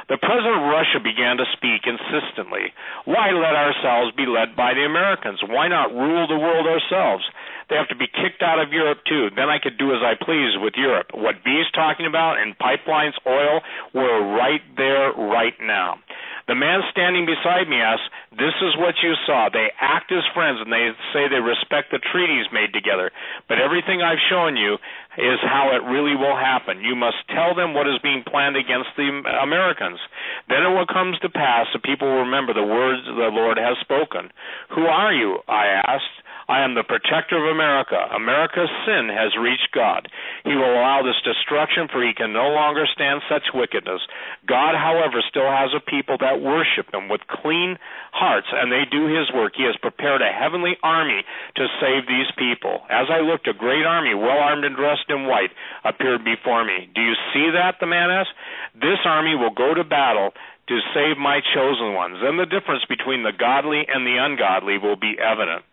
The president of Russia began to speak insistently. "Why let ourselves be led by the Americans? Why not rule the world ourselves? They have to be kicked out of Europe, too. Then I could do as I please with Europe. What B's talking about in pipelines, oil, we're right there right now." The man standing beside me asked, "This is what you saw. They act as friends, and they say they respect the treaties made together. But everything I've shown you is how it really will happen. You must tell them what is being planned against the Americans. Then it will come to pass that people will remember the words the Lord has spoken." "Who are you?" I asked. "I am the protector of America. America's sin has reached God. He will allow this destruction, for he can no longer stand such wickedness. God, however, still has a people that worship him with clean hearts, and they do his work. He has prepared a heavenly army to save these people." As I looked, a great army, well armed and dressed in white, appeared before me. "Do you see that?" the man asked. "This army will go to battle to save my chosen ones. Then the difference between the godly and the ungodly will be evident."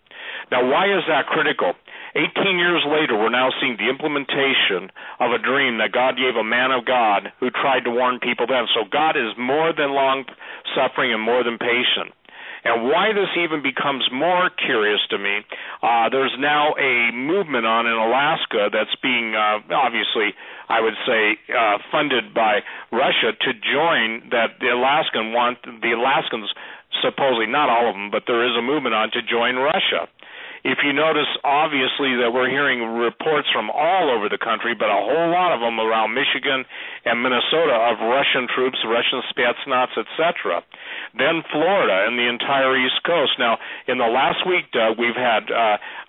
Now, why is that critical? 18 years later, we're now seeing the implementation of a dream that God gave a man of God who tried to warn people then. So God is more than long-suffering and more than patient. And why this even becomes more curious to me, there's now a movement on in Alaska that's being, obviously, I would say, funded by Russia to join that the Alaskans, supposedly, not all of them, but there is a movement on to join Russia. If you notice, obviously, that we're hearing reports from all over the country, but a whole lot of them around Michigan and Minnesota of Russian troops, Russian Spetsnaz, etc. Then Florida and the entire East Coast. Now, in the last week, Doug, we've had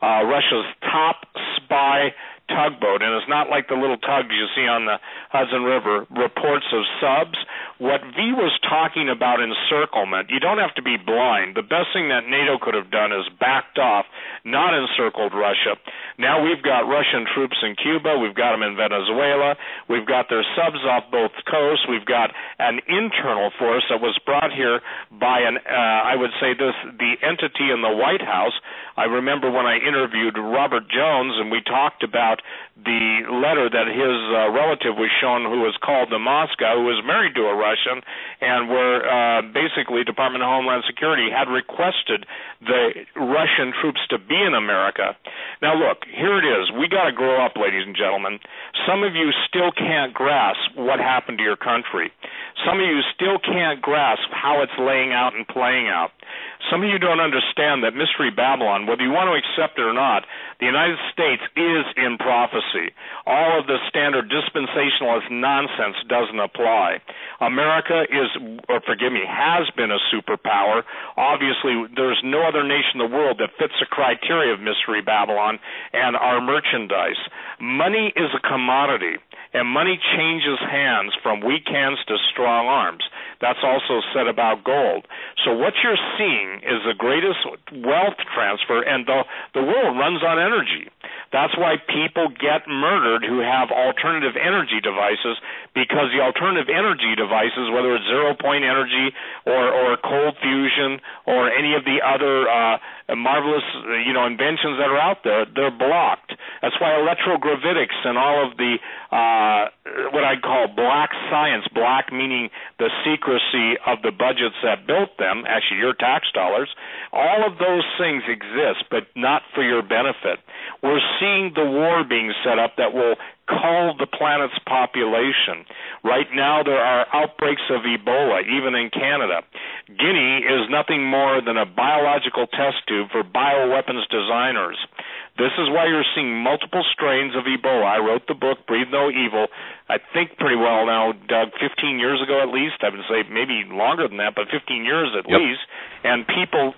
Russia's top spy tugboat, and it's not like the little tugs you see on the Hudson River, reports of subs. What V was talking about encirclement, you don't have to be blind. The best thing that NATO could have done is backed off, not encircled Russia. Now we've got Russian troops in Cuba, we've got them in Venezuela, we've got their subs off both coasts, we've got an internal force that was brought here by I would say the entity in the White House. I remember when I interviewed Robert Jones and we talked about the letter that his relative was shown who was called to Moscow, who was married to a Russian, and where basically Department of Homeland Security had requested the Russian troops to be in America. Now look, here it is. We got to grow up, ladies and gentlemen. Some of you still can't grasp what happened to your country. Some of you still can't grasp how it's laying out and playing out. some of you don't understand that Mystery Babylon, whether you want to accept it or not, the United States is in prophecy. All of the standard dispensationalist nonsense doesn't apply. America has been a superpower. Obviously, there's no other nation in the world that fits the criteria of Mystery Babylon and our merchandise. Money is a commodity, and money changes hands from weak hands to strong arms. That's also said about gold. So what you're seeing is the greatest wealth transfer, and the world runs on energy. That's why people get murdered who have alternative energy devices, because the alternative energy devices, whether it's zero-point energy or cold fusion or any of the other marvelous inventions that are out there, they're blocked. That's why electrogravitics and all of the what I call black science, black meaning the secrecy of the budgets that built them, actually your tax dollars, all of those things exist, but not for your benefit. We're seeing the war being set up that will cull the planet's population. Right now there are outbreaks of Ebola, even in Canada. Guinea is nothing more than a biological test tube for bioweapons designers. This is why you're seeing multiple strains of Ebola. I wrote the book, Breathe No Evil, I think pretty well now, Doug, 15 years ago at least. I would say maybe longer than that, but 15 years at least. And people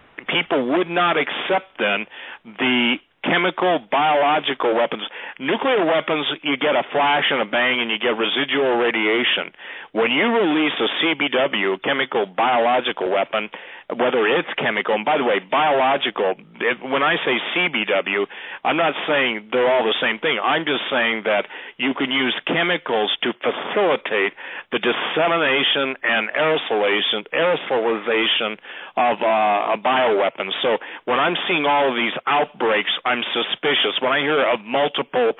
would not accept then the chemical, biological weapons. Nuclear weapons, you get a flash and a bang and you get residual radiation. When you release a CBW, chemical biological weapon, whether it's chemical, and by the way, biological, when I say CBW, I'm not saying they're all the same thing. I'm just saying that you can use chemicals to facilitate the dissemination and aerosolization of bioweapons. So when I'm seeing all of these outbreaks, I'm suspicious. When I hear of multiple,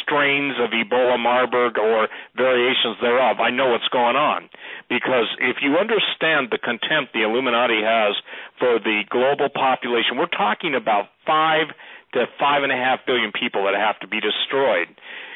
strains of Ebola, Marburg, or variations thereof, I know what's going on. Because if you understand the contempt the Illuminati has for the global population, we're talking about 5 to 5.5 billion people that have to be destroyed.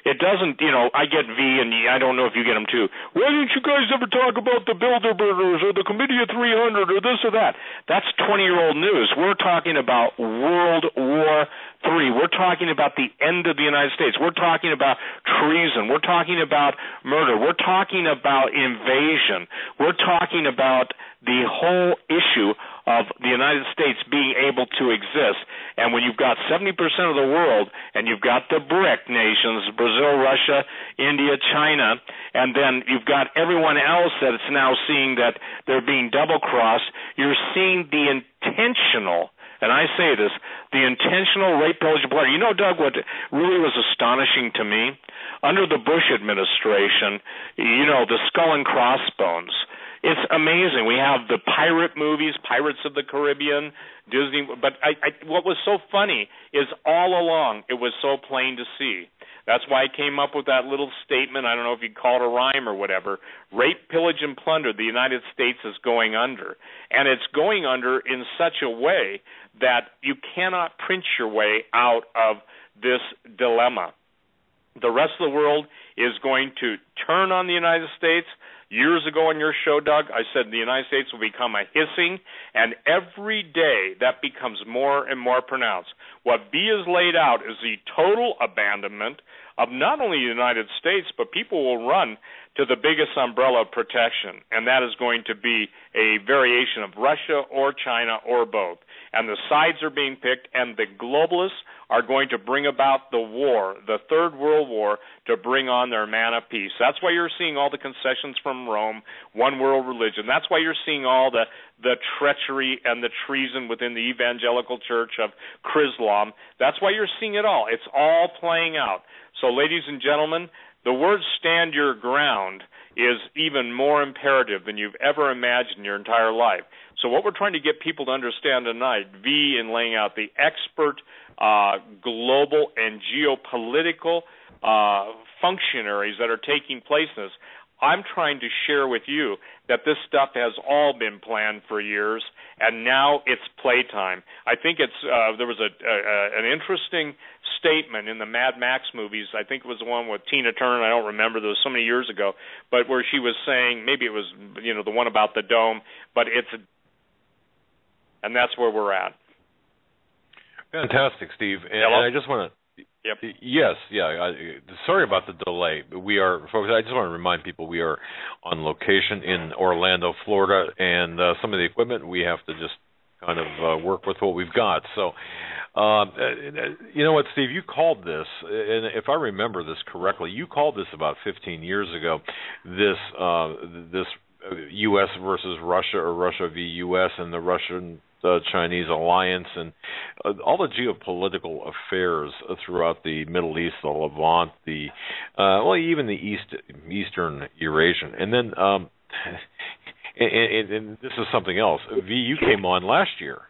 It doesn't, I get V, and I don't know if you get them too. Why didn't you guys ever talk about the Bilderbergers or the Committee of 300 or this or that? That's 20-year-old news. We're talking about World War III. We're talking about the end of the United States. We're talking about treason. We're talking about murder. We're talking about invasion. We're talking about the whole issue of the United States being able to exist. And when you've got 70% of the world and you've got the BRIC nations, Brazil, Russia, India, China, and then you've got everyone else that's now seeing that they're being double-crossed, you're seeing the intentional, and I say this, the intentional rape, pillage, and plunder. You know, Doug, what really was astonishing to me? Under the Bush administration, the skull and crossbones. It's amazing. We have the pirate movies, Pirates of the Caribbean, Disney. But what was so funny is all along it was so plain to see. That's why I came up with that little statement. I don't know if you'd call it a rhyme or whatever. Rape, pillage, and plunder. The United States is going under. And it's going under in such a way that you cannot print your way out of this dilemma. The rest of the world is going to turn on the United States. Years ago on your show, Doug, I said the United States will become a hissing, and every day that becomes more and more pronounced. What B is laid out is the total abandonment of not only the United States, but people will run to the biggest umbrella of protection, and that is going to be a variation of Russia or China or both. And the sides are being picked, and the globalists are going to bring about the war, the Third World War, to bring on their man of peace. That's why you're seeing all the concessions from Rome, one world religion. That's why you're seeing all the treachery and the treason within the evangelical church of Chrislam. That's why you're seeing it all. It's all playing out. So, ladies and gentlemen, the word stand your ground is even more imperative than you've ever imagined in your entire life. So what we're trying to get people to understand tonight, V in laying out the expert global and geopolitical functionaries that are taking place in this, I'm trying to share with you that this stuff has all been planned for years, and now it's playtime. I think it's there was an interesting statement in the Mad Max movies. I think it was the one with Tina Turner. I don't remember. There was so many years ago, but where she was saying, maybe it was the one about the dome, but it's And that's where we're at. Fantastic, Steve. And I just want to. Yep. Yes, yeah. Sorry about the delay. We are, folks. I just want to remind people we are on location in Orlando, Florida, and some of the equipment we have to just kind of work with what we've got. So, you know what, Steve? You called this, and if I remember this correctly, you called this about 15 years ago. This U.S. versus Russia, or Russia v. U.S. and the Russian-Chinese alliance, and all the geopolitical affairs throughout the Middle East, the Levant, even the Eastern Eurasian. And then, and this is something else. V, you came on last year,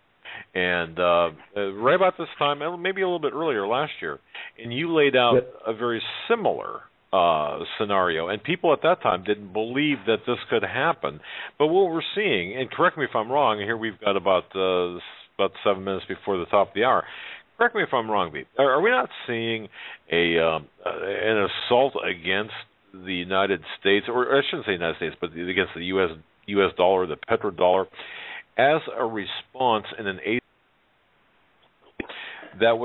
and right about this time, maybe a little bit earlier last year, and you laid out a very similar scenario, and people at that time didn't believe that this could happen. But what we're seeing, and correct me if I'm wrong, here we've got about 7 minutes before the top of the hour. Correct me if I'm wrong, B. Are we not seeing an assault against the United States, or I shouldn't say United States, but against the U.S. dollar, the petrodollar, as a response in an a war that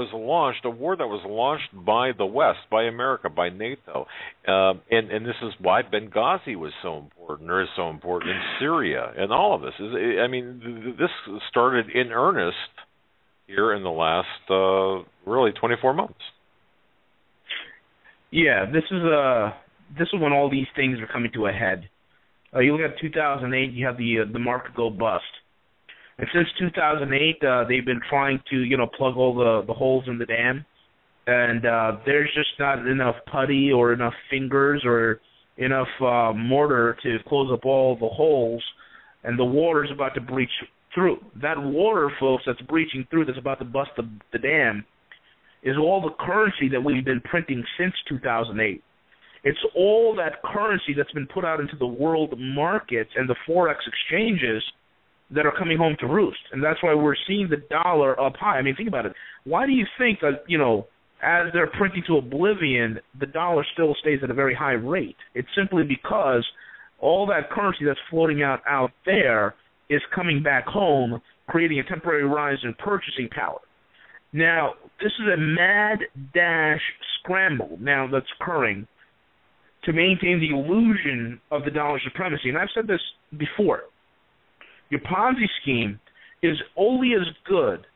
was launched by the West, by America, by NATO, and this is why Benghazi was so important, or is so important in Syria, and all of this. This started in earnest here in the last, really 24 months. Yeah, this is when all these things are coming to a head. You look at 2008, you have the market go bust. And since 2008, they've been trying to, plug all the holes in the dam, and there's just not enough putty or enough fingers or enough mortar to close up all the holes, and the water's about to breach through. That water, folks, that's breaching through, that's about to bust the dam, is all the currency that we've been printing since 2008. It's all that currency that's been put out into the world markets and the forex exchanges that are coming home to roost. And that's why we're seeing the dollar up high. I mean, think about it. Why do you think that, as they're printing to oblivion, the dollar still stays at a very high rate? It's simply because all that currency that's floating out there is coming back home, creating a temporary rise in purchasing power. Now, this is a mad dash scramble now that's occurring to maintain the illusion of the dollar supremacy. And I've said this before. Your Ponzi scheme is only as good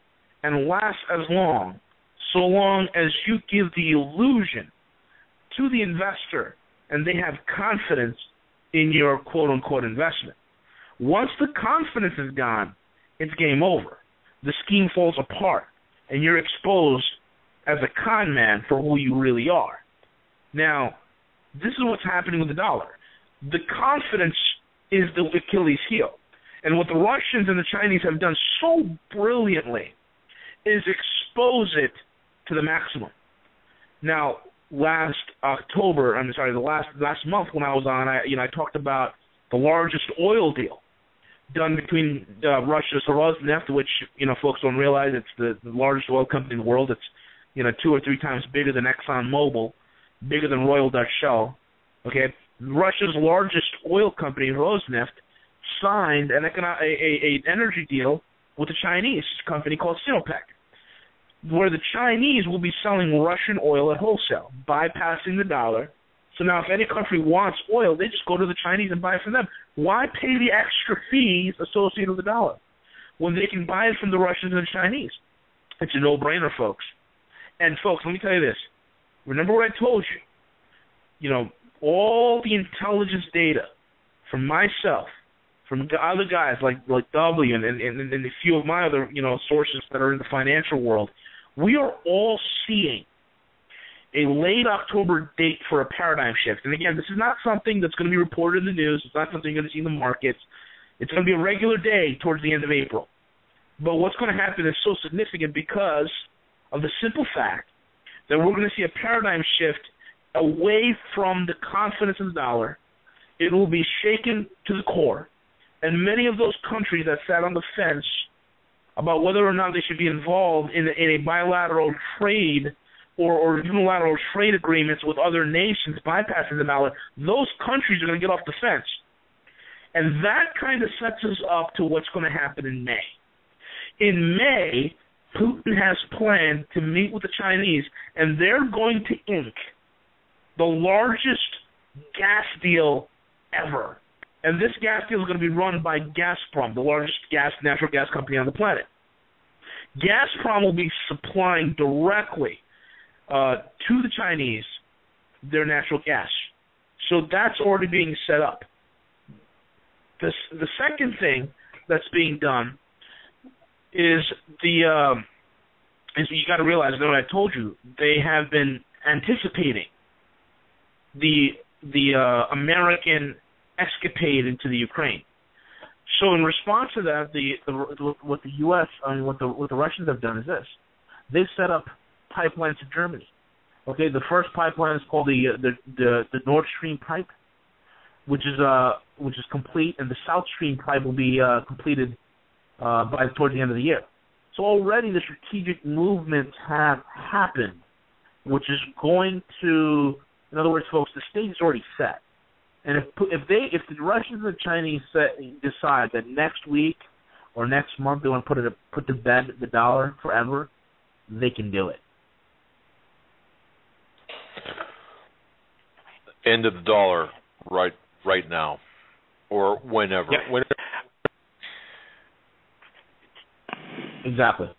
and lasts as long so long as you give the illusion to the investor and they have confidence in your quote-unquote investment. Once the confidence is gone, it's game over. The scheme falls apart, and you're exposed as a con man for who you really are. Now, this is what's happening with the dollar. The confidence is the Achilles heel. And what the Russians and the Chinese have done so brilliantly is expose it to the maximum. Now, last month when I was on, I talked about the largest oil deal done between Russia's Rosneft, which folks don't realize it's the largest oil company in the world. It's 2 or 3 times bigger than ExxonMobil, bigger than Royal Dutch Shell. Okay, Russia's largest oil company, Rosneft, signed an energy deal with a Chinese company called Sinopec, where the Chinese will be selling Russian oil at wholesale, bypassing the dollar. So now if any country wants oil, they just go to the Chinese and buy it from them. Why pay the extra fees associated with the dollar when they can buy it from the Russians and the Chinese? It's a no-brainer, folks. And, folks, let me tell you this. Remember what I told you. All the intelligence data from myself, from the other guys like W and a few of my other sources that are in the financial world, we are all seeing a late October date for a paradigm shift. And again, this is not something that's going to be reported in the news. It's not something you're going to see in the markets. It's going to be a regular day towards the end of April. But what's going to happen is so significant because of the simple fact that we're going to see a paradigm shift away from the confidence in the dollar. It will be shaken to the core. And many of those countries that sat on the fence about whether or not they should be involved in a bilateral trade or unilateral trade agreements with other nations bypassing the dollar, those countries are going to get off the fence. And that kind of sets us up to what's going to happen in May. In May, Putin has planned to meet with the Chinese, and they're going to ink the largest gas deal ever. And this gas deal is going to be run by Gazprom, the largest natural gas company on the planet. Gazprom will be supplying directly to the Chinese their natural gas. So that's already being set up. The second thing that's being done is you got to realize that what I told you, they have been anticipating the American escapade into the Ukraine. So in response to that, what the U.S. what the Russians have done is this: they've set up pipelines to Germany. Okay, the first pipeline is called the Nord Stream pipe, which is complete, and the South Stream pipe will be completed towards the end of the year. So already the strategic movements have happened, which is going to, in other words, folks, the stage is already set. And if the Russians and the Chinese decide that next week or next month they want to put to bed the dollar forever, they can do it. End of the dollar right now, or whenever. Yep. Whenever. Exactly.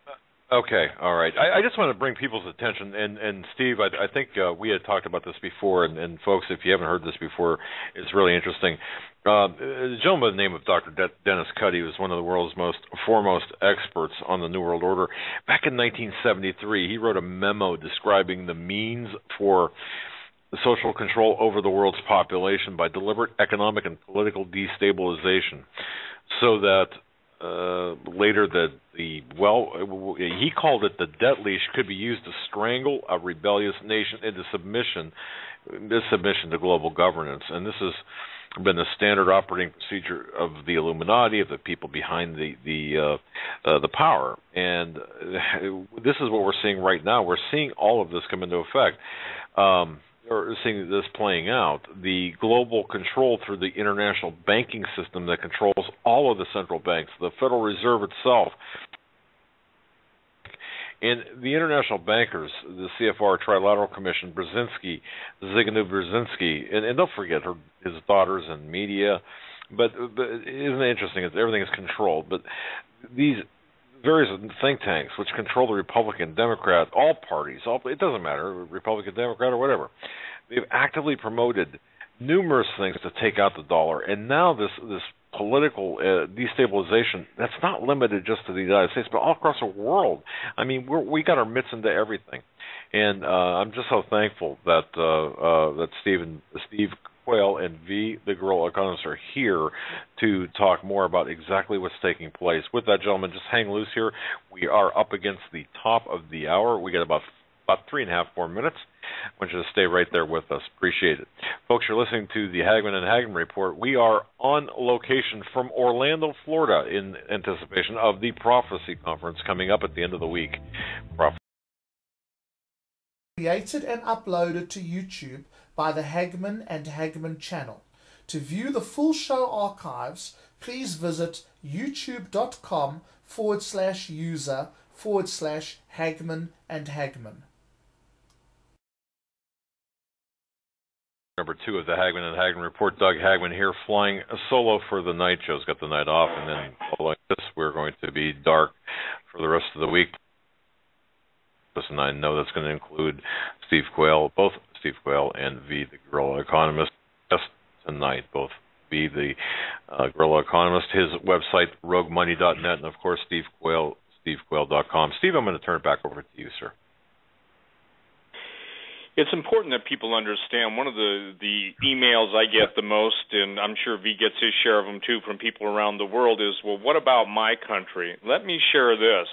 Okay, all right. I just want to bring people's attention, and Steve, I think we had talked about this before, and folks, if you haven't heard this before, it's really interesting. A gentleman by the name of Dr. Dennis Cuddy was one of the world's foremost experts on the New World Order. Back in 1973, he wrote a memo describing the means for social control over the world's population by deliberate economic and political destabilization, so that later he called it the debt leash could be used to strangle a rebellious nation into submission to global governance. And this has been the standard operating procedure of the Illuminati, of the people behind the power. And this is what we're seeing right now. We're seeing all of this come into effect. Or seeing this playing out, the global control through the international banking system that controls all of the central banks, the Federal Reserve itself, and the international bankers, the CFR Trilateral Commission, Zygmunt Brzezinski, and don't forget his daughters and media. But isn't it interesting? Everything is controlled. But these various think tanks which control the Republican, Democrat, all parties, it doesn't matter, Republican, Democrat, or whatever, they've actively promoted numerous things to take out the dollar. And now this political destabilization, that's not limited just to the United States, but all across the world. I mean, we got our mitts into everything. And I'm just so thankful that Steve Quayle and V, the Guerrilla Economist, are here to talk more about exactly what's taking place. With that, gentlemen, just hang loose here. We are up against the top of the hour. We got about 3.5 more minutes. I want you to stay right there with us. Appreciate it. Folks, you're listening to the Hagman and Hagman Report. We are on location from Orlando, Florida, in anticipation of the Prophecy Conference coming up at the end of the week. Created and uploaded to YouTube by the Hagman and Hagman channel. To view the full show archives, please visit youtube.com/user/Hagman and Hagman. Number 2 of the Hagman and Hagman Report. Doug Hagman here, flying solo for the night. Joe's got the night off, and then following this, we're going to be dark for the rest of the week. And I know that's going to include Steve Quayle, both Steve Quayle and V, the Guerrilla Economist, just tonight. Both V, the Guerrilla Economist, his website, roguemoney.net, and, of course, Steve Quayle, stevequayle.com. Steve, I'm going to turn it back over to you, sir. It's important that people understand. One of the emails I get the most, and I'm sure V gets his share of them too from people around the world, is, well, what about my country? Let me share this.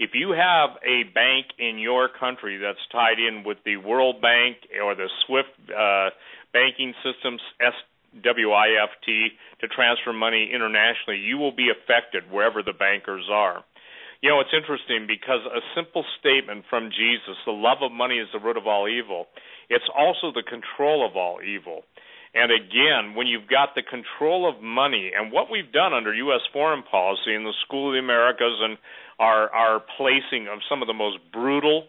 If you have a bank in your country that's tied in with the World Bank or the SWIFT banking systems, SWIFT, to transfer money internationally, you will be affected wherever the bankers are. You know, it's interesting because a simple statement from Jesus, the love of money is the root of all evil, it's also the control of all evil. And again, when you've got the control of money and what we've done under U.S. foreign policy in the School of the Americas and our placing of some of the most brutal,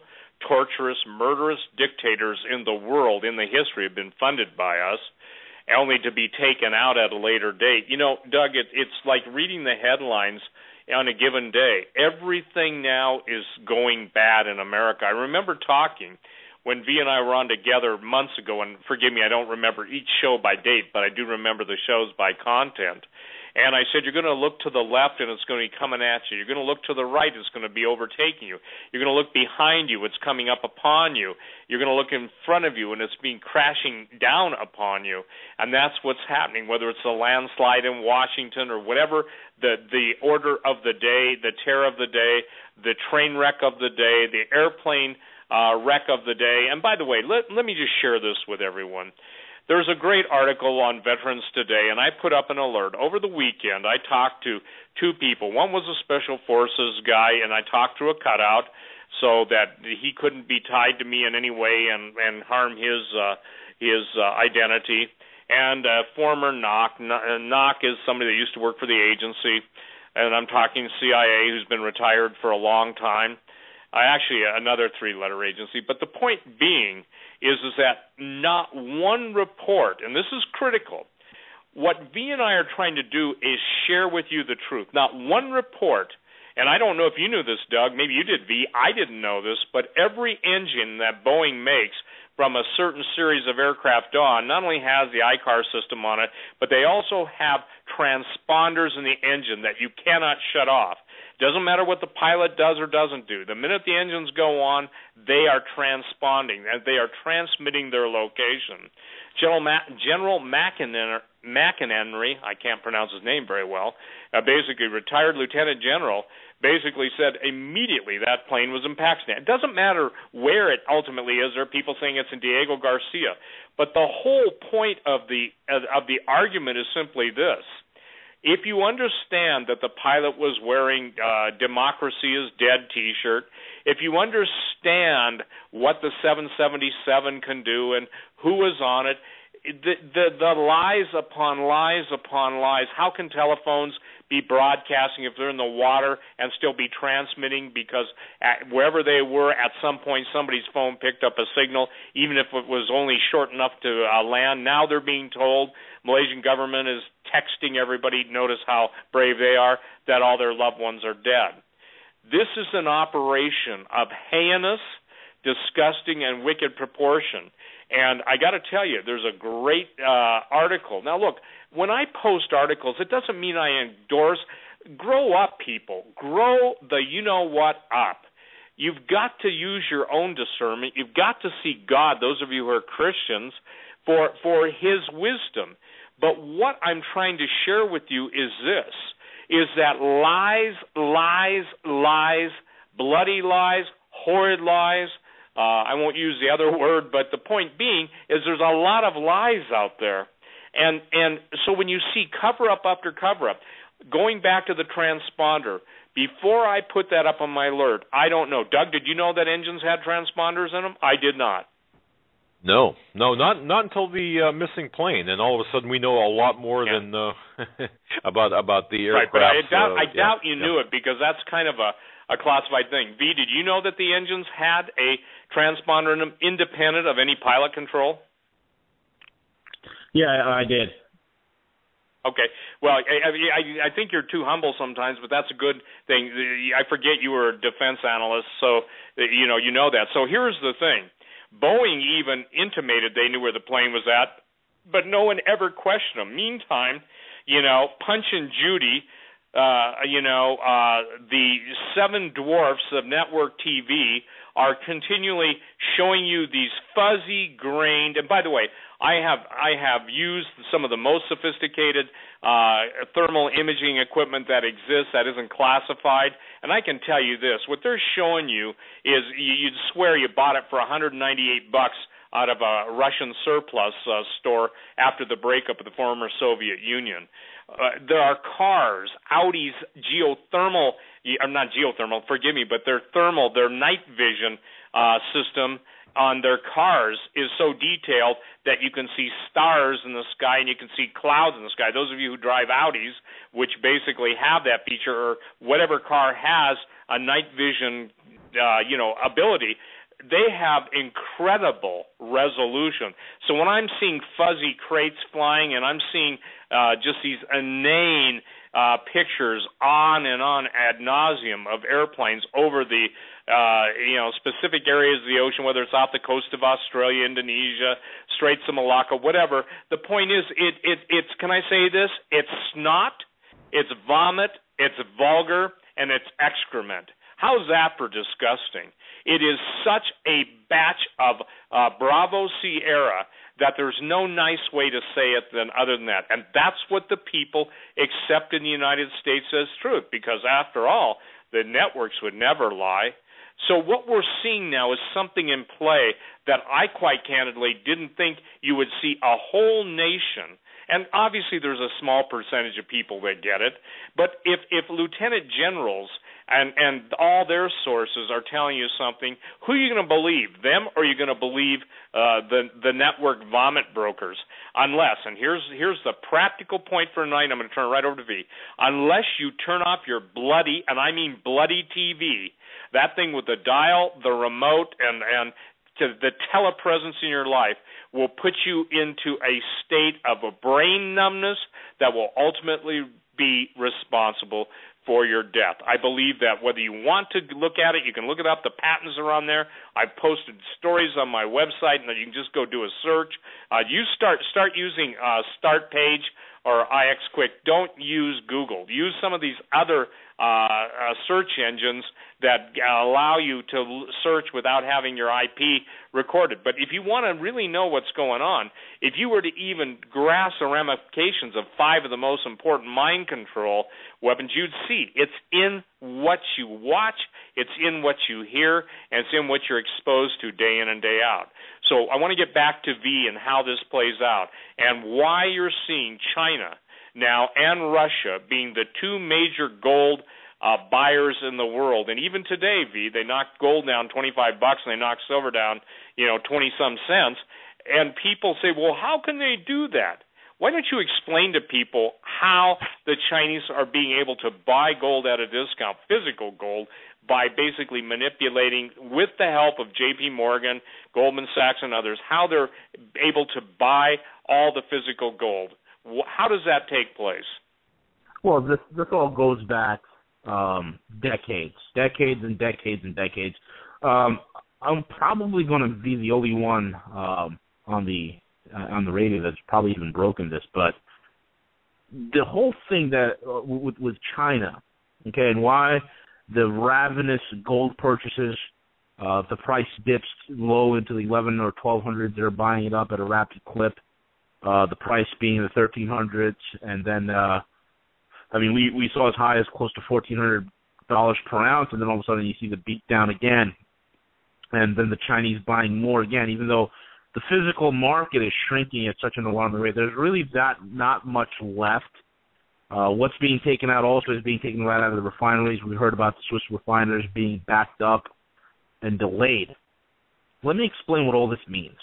torturous, murderous dictators in the world in the history have been funded by us, only to be taken out at a later date. You know, Doug, it's like reading the headlines on a given day. Everything now is going bad in America. I remember talking when V and I were on together months ago, and forgive me, I don't remember each show by date, but I do remember the shows by content. And I said, you're going to look to the left and it's going to be coming at you. You're going to look to the right, it's going to be overtaking you. You're going to look behind you, it's coming up upon you. You're going to look in front of you and it's being crashing down upon you. And that's what's happening, whether it's a landslide in Washington or whatever the order of the day, the terror of the day, the train wreck of the day, the airplane wreck of the day. And by the way, let me just share this with everyone. There's a great article on Veterans Today, and I put up an alert. Over the weekend, I talked to two people. One was a Special Forces guy, and I talked through a cutout so that he couldn't be tied to me in any way and harm his identity. And former NOC. NOC is somebody that used to work for the agency, and I'm talking CIA who's been retired for a long time. Actually, another three-letter agency. But the point being is that not one report, and this is critical, what V and I are trying to do is share with you the truth. Not one report, and I don't know if you knew this, Doug, maybe you did, V, I didn't know this, but every engine that Boeing makes from a certain series of aircraft on not only has the ICAR system on it, but they also have transponders in the engine that you cannot shut off. Doesn't matter what the pilot does or doesn't do. The minute the engines go on, they are transponding, and they are transmitting their location. General McInerney, I can't pronounce his name very well, basically retired lieutenant general, basically said immediately that plane was in Pakistan. It doesn't matter where it ultimately is. There are people saying it's in Diego Garcia. But the whole point of the argument is simply this. If you understand that the pilot was wearing Democracy is Dead T-shirt, if you understand what the 777 can do and who was on it, the lies upon lies upon lies. How can telephones be broadcasting if they're in the water and still be transmitting because wherever they were, at some point somebody's phone picked up a signal, even if it was only short enough to land? Now they're being told, Malaysian government is texting everybody, notice how brave they are, that all their loved ones are dead. This is an operation of heinous, disgusting, and wicked proportion. And I got to tell you, there's a great article. Now, look, when I post articles, it doesn't mean I endorse. Grow up, people. Grow the you-know-what up. You've got to use your own discernment. You've got to seek God, those of you who are Christians, for His wisdom. But what I'm trying to share with you is this, is that lies, lies, lies, bloody lies, horrid lies, I won't use the other word, but the point being is there's a lot of lies out there. And so when you see cover-up after cover-up, going back to the transponder, before I put that up on my alert, I don't know. Doug, did you know that engines had transponders in them? I did not. No, not until the missing plane, and all of a sudden we know a lot more than about the aircraft. Right, but I doubt you knew it, because that's kind of a classified thing. V, did you know that the engines had a transponder in them independent of any pilot control? Yeah, I did. Okay. Well, I think you're too humble sometimes, but that's a good thing. I forget you were a defense analyst, so you know that. So here's the thing. Boeing even intimated they knew where the plane was at, but no one ever questioned them. Meantime, Punch and Judy, the seven dwarfs of network TV are continually showing you these fuzzy-grained, and by the way, I have used some of the most sophisticated thermal imaging equipment that exists that isn't classified, and I can tell you this, what they're showing you is you'd swear you bought it for $198 out of a Russian surplus store after the breakup of the former Soviet Union. There are cars, Audi's not geothermal, forgive me, but their night vision system on their cars is so detailed that you can see stars in the sky and you can see clouds in the sky. Those of you who drive Audis, which basically have that feature, or whatever car has a night vision, ability, they have incredible resolution. So when I'm seeing fuzzy crates flying and I'm seeing just these inane pictures on and on ad nauseum of airplanes over the specific areas of the ocean, whether it's off the coast of Australia, Indonesia, Straits of Malacca, whatever. The point is, it's can I say this? It's snot, it's vomit, it's vulgar, and it's excrement. How's that for disgusting? It is such a batch of Bravo Sierra that there's no nice way to say it other than that. And that's what the people accept in the United States as truth, because after all, the networks would never lie. So what we're seeing now is something in play that I quite candidly didn't think you would see a whole nation. And obviously there's a small percentage of people that get it, but if lieutenant generals and all their sources are telling you something, who are you going to believe, them, or are you going to believe the network vomit brokers? Unless, and here's the practical point for tonight, I'm going to turn it right over to V, unless you turn off your bloody, and I mean bloody TV, that thing with the dial, the remote, and the telepresence in your life will put you into a state of a brain numbness that will ultimately be responsible for your death. I believe that whether you want to look at it, you can look it up. The patents are on there. I've posted stories on my website, and you can just go do a search. You start using Start Page or IXQuick. Don't use Google. Use some of these other search engines that allow you to search without having your IP recorded. But if you want to really know what's going on, if you were to even grasp the ramifications of 5 of the most important mind control weapons, you'd see it's in what you watch, it's in what you hear, and it's in what you're exposed to day in and day out. So I want to get back to V and how this plays out and why you're seeing China now and Russia being the 2 major gold buyers in the world. And even today, V, they knocked gold down $25 and they knocked silver down, 20-some cents. And people say, well, how can they do that? Why don't you explain to people how the Chinese are being able to buy gold at a discount, physical gold, by basically manipulating, with the help of J.P. Morgan, Goldman Sachs, and others, how they're able to buy all the physical gold. How does that take place? Well, this all goes back decades and decades and decades. I'm probably going to be the only one on the radio that's probably even broken this, but the whole thing that with China, okay, and why the ravenous gold purchases, the price dips low into the 11 or 1200s, they're buying it up at a rapid clip. The price being in the 1300s, and then we saw as high as close to $1,400 per ounce, and then all of a sudden you see the beat down again, and then the Chinese buying more again, even though the physical market is shrinking at such an alarming rate. There's really not much left. What's being taken out also is being taken right out of the refineries. We heard about the Swiss refiners being backed up and delayed. Let me explain what all this means.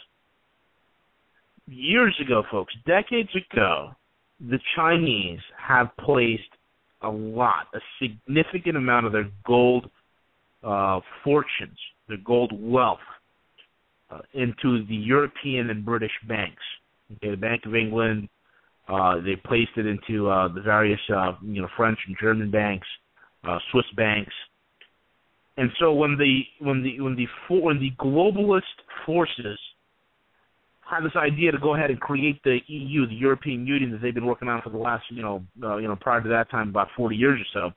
Years ago, folks, decades ago, the Chinese have placed a significant amount of their gold fortunes, their gold wealth, into the European and British banks. Okay, the Bank of England, they placed it into the various French and German banks, Swiss banks. And so when the globalist forces had this idea to go ahead and create the EU, the European Union, that they've been working on for the last, prior to that time, about 40 years or so,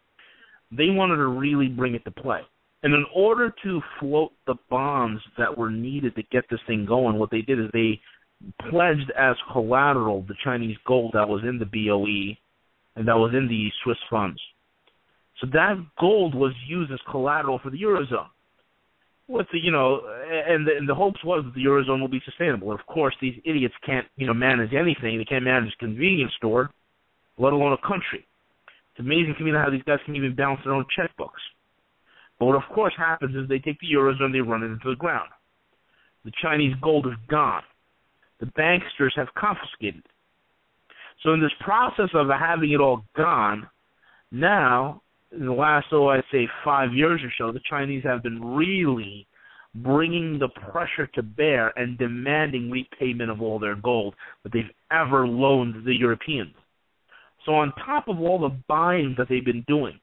they wanted to really bring it to play. And in order to float the bonds that were needed to get this thing going, what they did is they pledged as collateral the Chinese gold that was in the BOE and that was in the Swiss funds. So that gold was used as collateral for the Eurozone. With and the hopes was that the Eurozone will be sustainable. And of course, these idiots can't, manage anything. They can't manage a convenience store, let alone a country. It's amazing to me how these guys can even balance their own checkbooks. But what, of course, happens is they take the Eurozone, they run it into the ground. The Chinese gold is gone. The banksters have confiscated it. So in this process of having it all gone, now, in the last, I'd say 5 years or so, the Chinese have been really bringing the pressure to bear and demanding repayment of all their gold that they've ever loaned the Europeans. So on top of all the buying that they've been doing,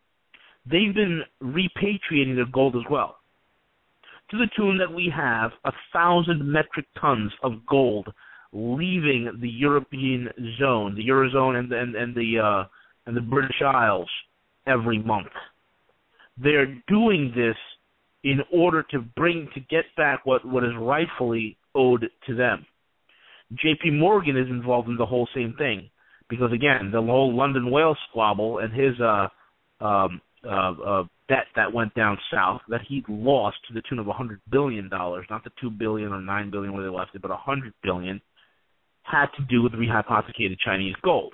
they've been repatriating their gold as well, to the tune that we have 1,000 metric tons of gold leaving the European zone, the Eurozone, and the British Isles every month. They're doing this in order to get back what is rightfully owed to them. J.P. Morgan is involved in the whole same thing because, again, the whole London whale squabble and his debt that went down south that he lost to the tune of $100 billion, not the $2 billion or $9 billion where they left it, but $100 billion, had to do with rehypothecated Chinese gold.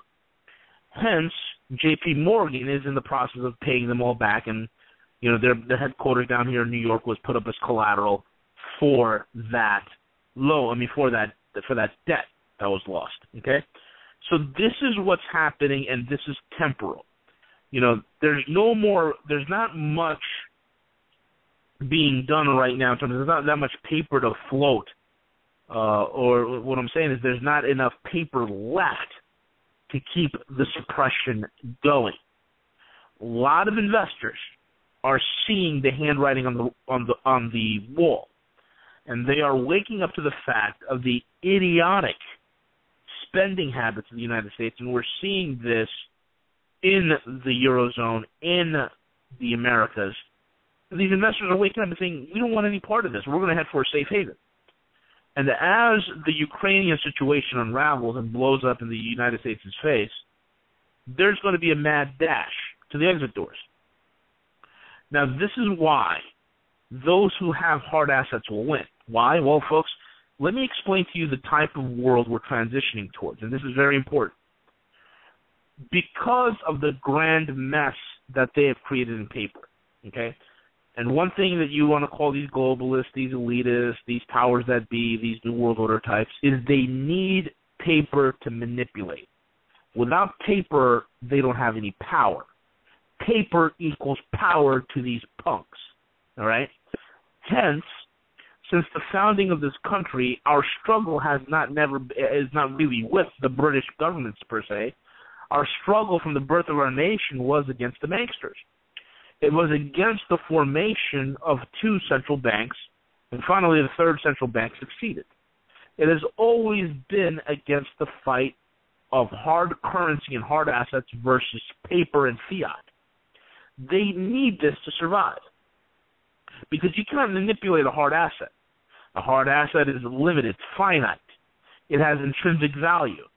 Hence, J.P. Morgan is in the process of paying them all back, and their headquarters down here in New York was put up as collateral for that for that debt that was lost. Okay, so this is what's happening, and this is temporal. There's not much being done right now in terms of there's not that much paper to float, or what I'm saying is there's not enough paper left to keep the suppression going. A lot of investors are seeing the handwriting on the wall, and they are waking up to the fact of the idiotic spending habits of the United States, and we're seeing this in the Eurozone, in the Americas. And these investors are waking up and saying, we don't want any part of this. We're going to head for a safe haven. And as the Ukrainian situation unravels and blows up in the United States' face, there's going to be a mad dash to the exit doors. Now, this is why those who have hard assets will win. Why? Well, folks, let me explain to you the type of world we're transitioning towards, and this is very important. Because of the grand mess that they have created in paper, okay? And one thing that you want to call these globalists, these elitists, these powers that be, these New World Order types, is they need paper to manipulate. Without paper, they don't have any power. Paper equals power to these punks, all right? Hence, since the founding of this country, our struggle is not really with the British governments per se. Our struggle from the birth of our nation was against the banksters. It was against the formation of two central banks, and finally the third central bank succeeded. It has always been against the fight of hard currency and hard assets versus paper and fiat. They need this to survive because you cannot manipulate a hard asset. A hard asset is limited, it's finite. It has intrinsic value.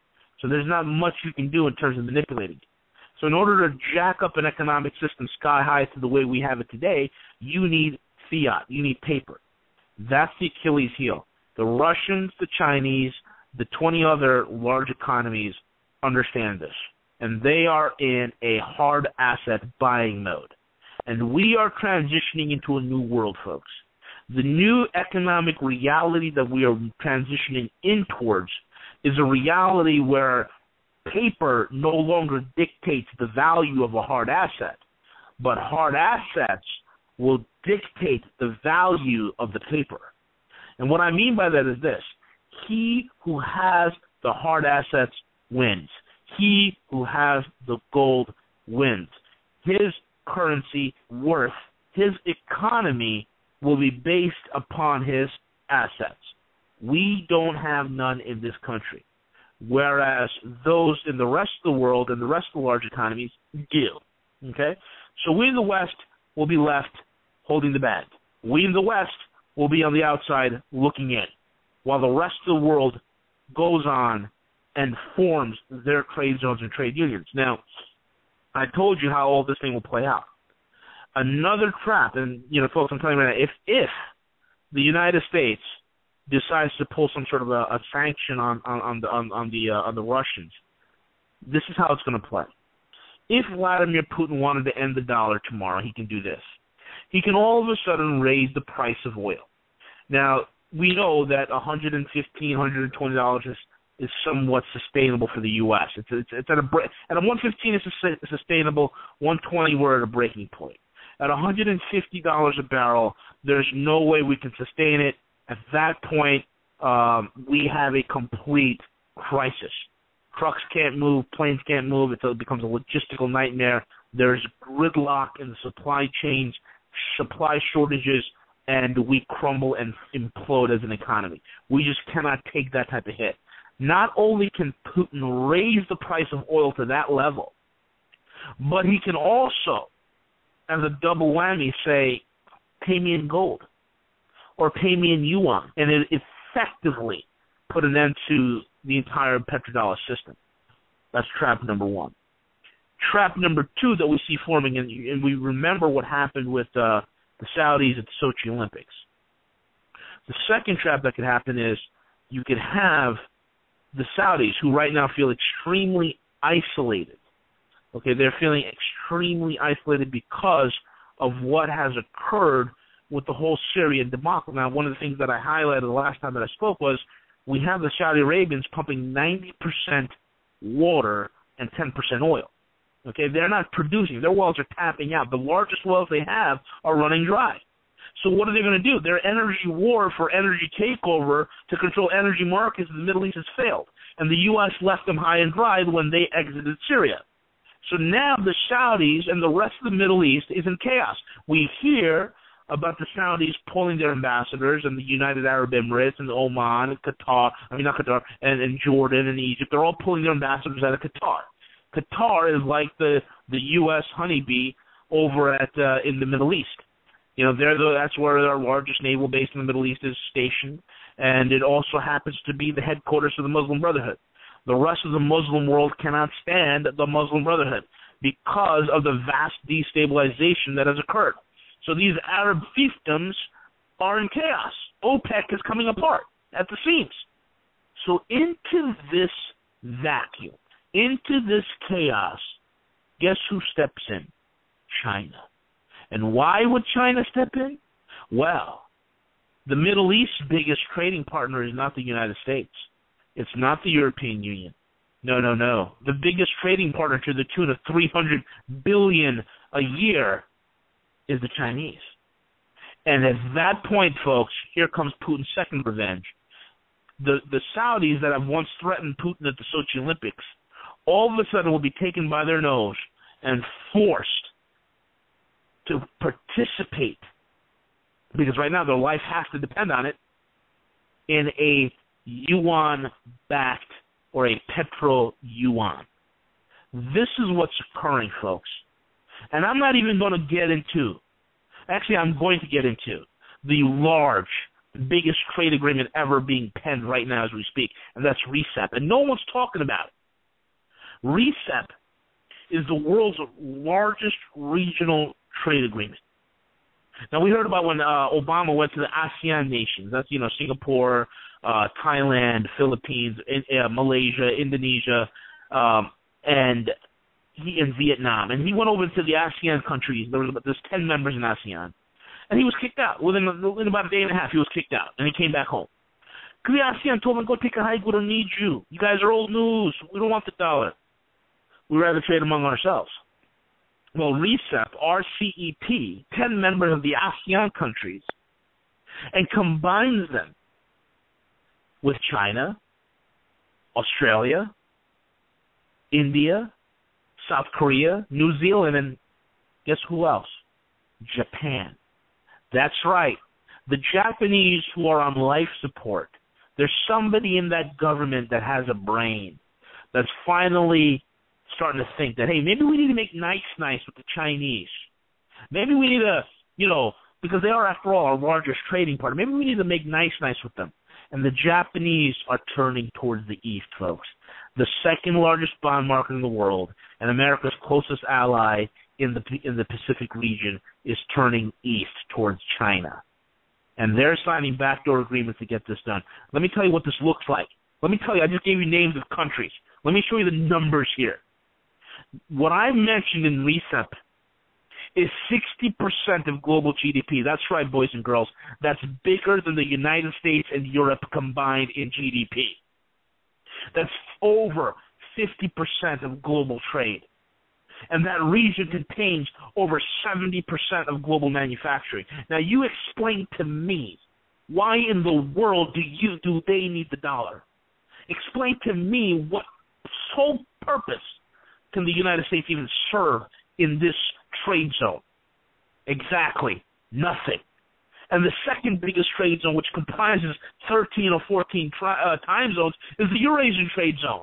So there's not much you can do in terms of manipulating it. So in order to jack up an economic system sky high to the way we have it today, you need fiat, you need paper. That's the Achilles heel. The Russians, the Chinese, the 20 other large economies understand this. And they are in a hard asset buying mode. And we are transitioning into a new world, folks. The new economic reality that we are transitioning in towards is a reality where paper no longer dictates the value of a hard asset, but hard assets will dictate the value of the paper. And what I mean by that is this: he who has the hard assets wins. He who has the gold wins. His currency worth, his economy will be based upon his assets. We don't have none in this country, whereas those in the rest of the world and the rest of the large economies do. Okay? So we in the West will be left holding the bag. We in the West will be on the outside looking in, while the rest of the world goes on and forms their trade zones and trade unions. Now, I told you how all this thing will play out. Another trap, and folks, I'm telling you right now, if the United States decides to pull some sort of a sanction on the Russians, this is how it's going to play. If Vladimir Putin wanted to end the dollar tomorrow, he can do this. He can all of a sudden raise the price of oil. Now, we know that $115, $120 is somewhat sustainable for the U.S. It's at a 115 is sustainable. 120 we're at a breaking point. At $150 a barrel, there's no way we can sustain it. At that point, we have a complete crisis. Trucks can't move, planes can't move. It becomes a logistical nightmare. There's gridlock in the supply chains, supply shortages, and we crumble and implode as an economy. We just cannot take that type of hit. Not only can Putin raise the price of oil to that level, but he can also, as a double whammy, say, pay me in gold or pay me in yuan, and it effectively put an end to the entire petrodollar system. That's trap number one. Trap number two that we see forming, and we remember what happened with the Saudis at the Sochi Olympics. The second trap that could happen is you could have the Saudis, who right now feel extremely isolated. Okay, they're feeling extremely isolated because of what has occurred with the whole Syrian debacle. Now, one of the things that I highlighted the last time that I spoke was we have the Saudi Arabians pumping 90% water and 10% oil. Okay, they're not producing. Their wells are tapping out. The largest wells they have are running dry. So what are they going to do? Their energy war for energy takeover to control energy markets in the Middle East has failed. And the U.S. left them high and dry when they exited Syria. So now the Saudis and the rest of the Middle East is in chaos. We hear about the Saudis pulling their ambassadors and the United Arab Emirates and Oman and Qatar, and Jordan and Egypt. They're all pulling their ambassadors out of Qatar. Qatar is like the U.S. honeybee over at in the Middle East. You know, that's where our largest naval base in the Middle East is stationed, and it also happens to be the headquarters of the Muslim Brotherhood. The rest of the Muslim world cannot stand the Muslim Brotherhood because of the vast destabilization that has occurred. So these Arab fiefdoms are in chaos. OPEC is coming apart at the seams. So into this vacuum, into this chaos, guess who steps in? China. And why would China step in? Well, the Middle East's biggest trading partner is not the United States. It's not the European Union. No. The biggest trading partner, to the tune of $300 billion a year, is the Chinese. And at that point, folks, here comes Putin's second revenge. The Saudis that have once threatened Putin at the Sochi Olympics, all of a sudden will be taken by their nose and forced to participate, because right now their life has to depend on it, in a yuan-backed or a petro-yuan. This is what's occurring, folks. And I'm not even going to get into, actually I'm going to get into the biggest trade agreement ever being penned right now as we speak, and that's RCEP. And no one's talking about it. RCEP is the world's largest regional trade agreement. Now, we heard about when Obama went to the ASEAN nations. That's, Singapore, Thailand, Philippines, Malaysia, Indonesia, and Vietnam. And he went over to the ASEAN countries. There's 10 members in ASEAN. And he was kicked out. Within about a day and a half, he was kicked out. And he came back home. Because the ASEAN told him, go take a hike. We don't need you. You guys are old news. We don't want the dollar. We'd rather trade among ourselves. Well, RCEP, RCEP, 10 members of the ASEAN countries, and combines them with China, Australia, India, South Korea, New Zealand, and guess who else? Japan. That's right. The Japanese who are on life support, there's somebody in that government that has a brain that's finally starting to think that, hey, maybe we need to make nice with the Chinese. Maybe we need to, because they are, after all, our largest trading partner, maybe we need to make nice with them. And the Japanese are turning towards the east, folks. The second largest bond market in the world, and America's closest ally in the Pacific region, is turning east towards China. And they're signing backdoor agreements to get this done. Let me tell you what this looks like. I just gave you names of countries. Let me show you the numbers here. What I mentioned in RCEP is 60% of global GDP. That's right, boys and girls. That's bigger than the United States and Europe combined in GDP. That's over 50% of global trade. And that region contains over 70% of global manufacturing. Now, you explain to me, why in the world do they need the dollar? Explain to me what sole purpose can the United States even serve in this trade zone? Exactly nothing. And the second biggest trade zone, which comprises 13 or 14 time zones, is the Eurasian trade zone.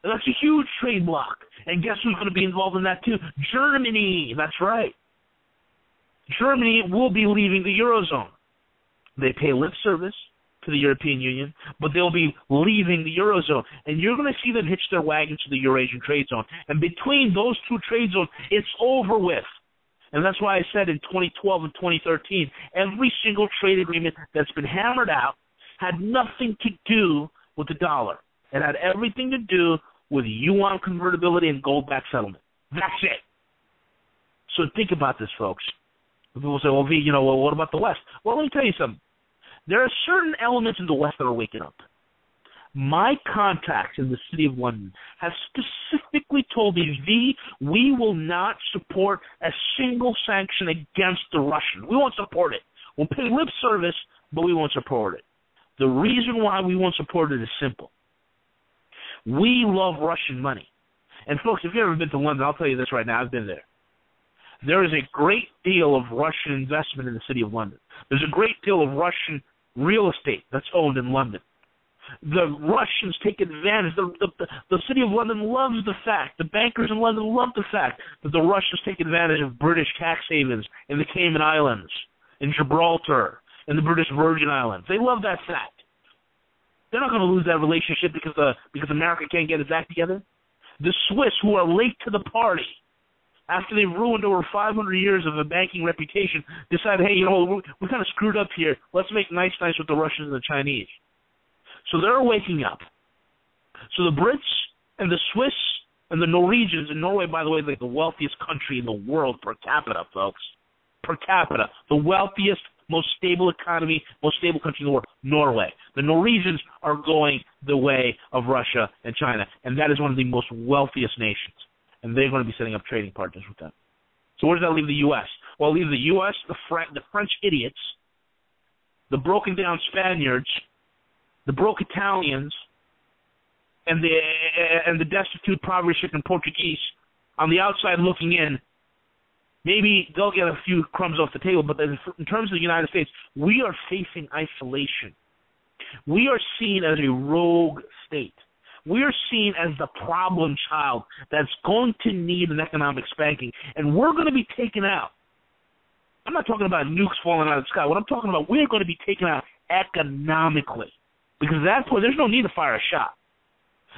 And that's a huge trade block. And guess who's going to be involved in that too? Germany. That's right. Germany will be leaving the Eurozone. They pay lip service to the European Union, but they'll be leaving the Eurozone. And you're going to see them hitch their wagons to the Eurasian trade zone. And between those two trade zones, it's over with. And that's why I said in 2012 and 2013, every single trade agreement that's been hammered out had nothing to do with the dollar. It had everything to do with yuan convertibility and gold-backed settlement. That's it. So think about this, folks. People say, well, V, what about the West? Well, let me tell you something. There are certain elements in the West that are waking up. My contacts in the city of London have specifically told me, V, we will not support a single sanction against the Russians. We won't support it. We'll pay lip service, but we won't support it. The reason why we won't support it is simple. We love Russian money. And, folks, if you've ever been to London, I'll tell you this right now. I've been there. There is a great deal of Russian investment in the city of London. There's a great deal of Russian real estate that's owned in London. The Russians take advantage. The city of London loves the fact, the bankers in London love the fact that the Russians take advantage of British tax havens in the Cayman Islands, in Gibraltar, in the British Virgin Islands. They love that fact. They're not going to lose that relationship because America can't get its act together. The Swiss, who are late to the party, after they've ruined over 500 years of a banking reputation, decide, hey, we're kind of screwed up here. Let's make nice with the Russians and the Chinese. So they're waking up. So the Brits and the Swiss and the Norwegians, and Norway, by the way, is like the wealthiest country in the world per capita, folks. Per capita. The wealthiest, most stable economy, most stable country in the world, Norway. The Norwegians are going the way of Russia and China, and that is one of the most wealthiest nations. And they're going to be setting up trading partners with them. So where does that leave the U.S.? Well, it leaves the U.S., the French idiots, the broken-down Spaniards, the broke Italians, and the destitute, poverty-stricken Portuguese on the outside looking in. Maybe they'll get a few crumbs off the table, but in terms of the United States, we are facing isolation. We are seen as a rogue state. We are seen as the problem child that's going to need an economic spanking, and we're going to be taken out. I'm not talking about nukes falling out of the sky. What I'm talking about, we're going to be taken out economically, because at that point, there's no need to fire a shot.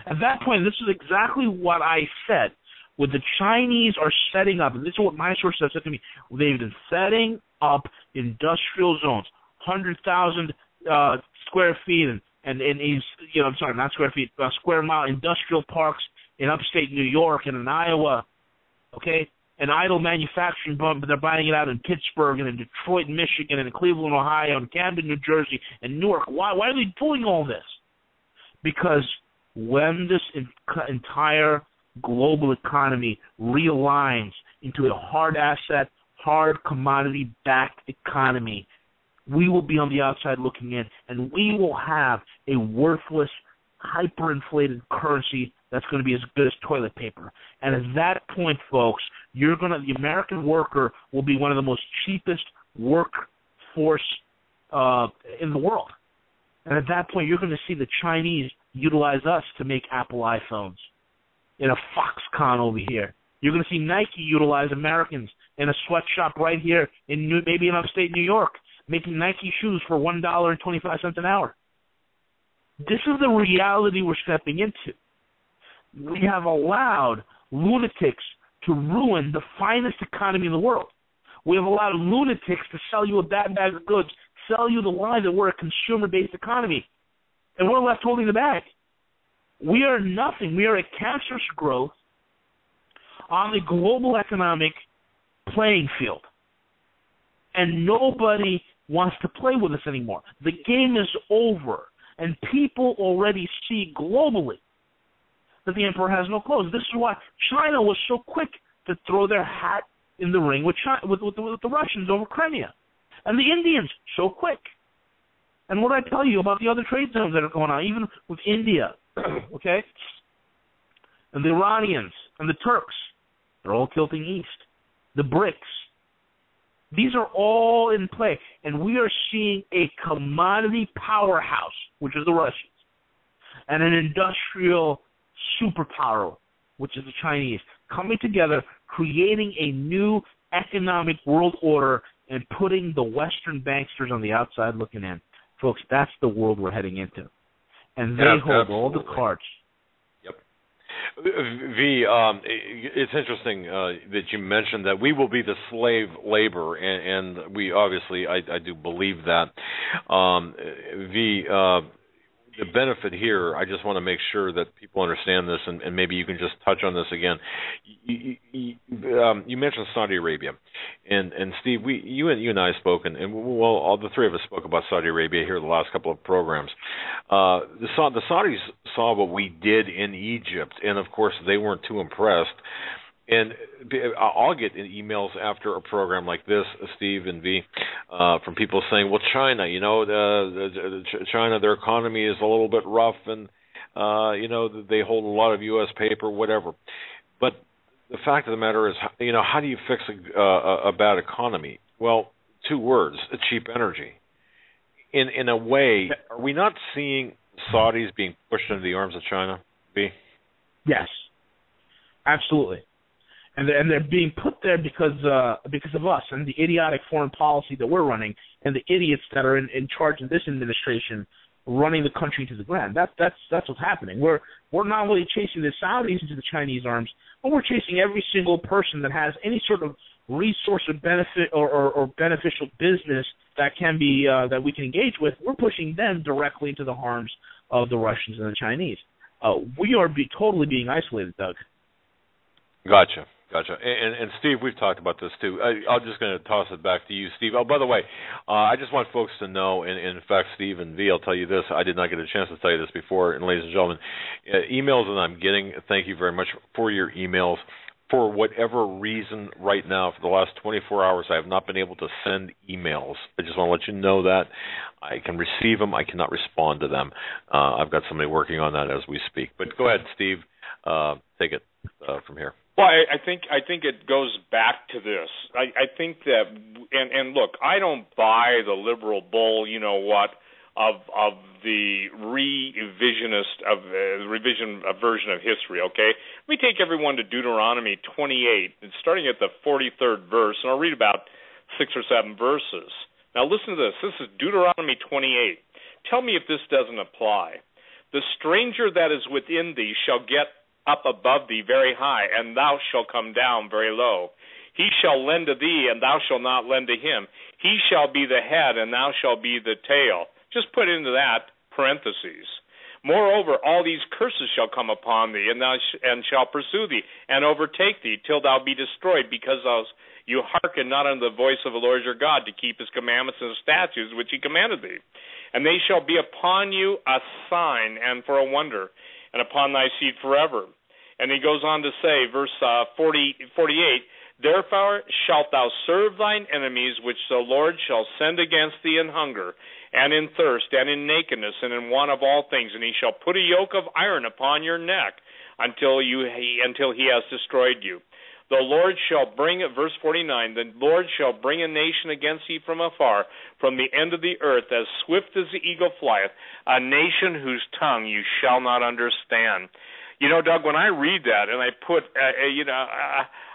At that point, this is exactly what I said. What the Chinese are setting up, and this is what my sources have said to me, they've been setting up industrial zones, 100,000 square feet, square mile industrial parks in upstate New York and in Iowa, okay? An idle manufacturing bump, but they're buying it out in Pittsburgh and in Detroit, Michigan, and in Cleveland, Ohio, and Camden, New Jersey, and Newark. Why are they doing all this? Because when this entire global economy realigns into a hard asset, hard commodity-backed economy, we will be on the outside looking in, and we will have a worthless, hyperinflated currency that's going to be as good as toilet paper. And at that point, folks, the American worker will be one of the most cheapest workforce in the world. And at that point, you're going to see the Chinese utilize us to make Apple iPhones in a Foxconn over here. You're going to see Nike utilize Americans in a sweatshop right here maybe in upstate New York, making Nike shoes for $1.25 an hour. This is the reality we're stepping into. We have allowed lunatics to ruin the finest economy in the world. We have allowed lunatics to sell you a bad bag of goods, sell you the lie that we're a consumer-based economy, and we're left holding the bag. We are nothing. We are a cancerous growth on the global economic playing field. And nobody wants to play with us anymore. The game is over. And people already see globally that the emperor has no clothes. This is why China was so quick to throw their hat in the ring with the Russians over Crimea. And the Indians, so quick. And what I tell you about the other trade zones that are going on, even with India, okay? And the Iranians and the Turks, they're all tilting east. The BRICS, these are all in play. And we are seeing a commodity powerhouse, which is the Russians, and an industrial superpower, which is the Chinese, coming together, creating a new economic world order and putting the Western banksters on the outside looking in. Folks, that's the world we're heading into. And they hold all the cards. Yep. V, it's interesting that you mentioned that we will be the slave labor, and we obviously, I do believe that. V, the benefit here, I just want to make sure that people understand this, and maybe you can just touch on this again. You mentioned Saudi Arabia, and Steve, you and I spoke, and well, all the three of us spoke about Saudi Arabia here the last couple of programs. The Saudis saw what we did in Egypt, and of course they weren't too impressed. And I'll get emails after a program like this, Steve and V, from people saying, well, China, China, their economy is a little bit rough, and, they hold a lot of U.S. paper, whatever. But the fact of the matter is, how do you fix a bad economy? Well, two words, cheap energy. In a way, are we not seeing Saudis being pushed into the arms of China, V? Yes, absolutely. And they're being put there because of us and the idiotic foreign policy that we're running, and the idiots that are in charge of this administration running the country to the ground. That's what's happening. We're not only chasing the Saudis into the Chinese arms, but we're chasing every single person that has any sort of resource or benefit or beneficial business that can be that we can engage with. We're pushing them directly into the arms of the Russians and the Chinese. We are totally being isolated, Doug. Gotcha. And Steve, we've talked about this too. I'm just going to toss it back to you, Steve. Oh, by the way, I just want folks to know, and in fact, Steve and V, I'll tell you this. I did not get a chance to tell you this before, and ladies and gentlemen, emails that I'm getting, thank you very much for your emails. For whatever reason right now, for the last 24 hours, I have not been able to send emails. I just want to let you know that. I can receive them. I cannot respond to them. I've got somebody working on that as we speak. But go ahead, Steve. Take it from here. Well, I think it goes back to this. I think that, and look, I don't buy the liberal bull, of the revision version of history. Okay, let me take everyone to Deuteronomy 28, and starting at the 43rd verse, and I'll read about 6 or 7 verses. Now, listen to this. This is Deuteronomy 28. Tell me if this doesn't apply. The stranger that is within thee shall get up above thee very high, and thou shalt come down very low. He shall lend to thee, and thou shalt not lend to him. He shall be the head, and thou shalt be the tail. Just put into that parentheses. Moreover, all these curses shall come upon thee, and shall pursue thee, and overtake thee, till thou be destroyed, because you hearken not unto the voice of the Lord your God, to keep his commandments and statutes which he commanded thee. And they shall be upon you a sign and for a wonder, and upon thy seed forever. And he goes on to say, verse 48, therefore shalt thou serve thine enemies, which the Lord shall send against thee in hunger, and in thirst, and in nakedness, and in want of all things. And he shall put a yoke of iron upon your neck until he has destroyed you. The Lord shall bring, verse 49, the Lord shall bring a nation against thee from afar, from the end of the earth, as swift as the eagle flieth, a nation whose tongue you shall not understand. Doug, when I read that, and I put,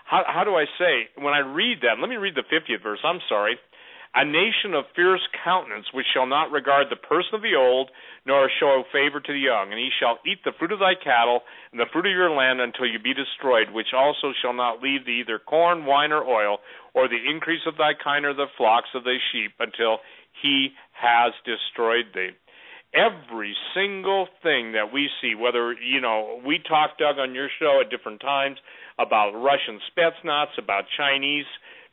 how do I say, when I read that, let me read the 50th verse, I'm sorry. A nation of fierce countenance, which shall not regard the person of the old, nor show favor to the young. And he shall eat the fruit of thy cattle, and the fruit of your land, until you be destroyed, which also shall not leave thee either corn, wine, or oil, or the increase of thy kine, or the flocks of thy sheep, until he has destroyed thee. Every single thing that we see, whether, we talk, Doug, on your show at different times about Russian Spetsnaz, about Chinese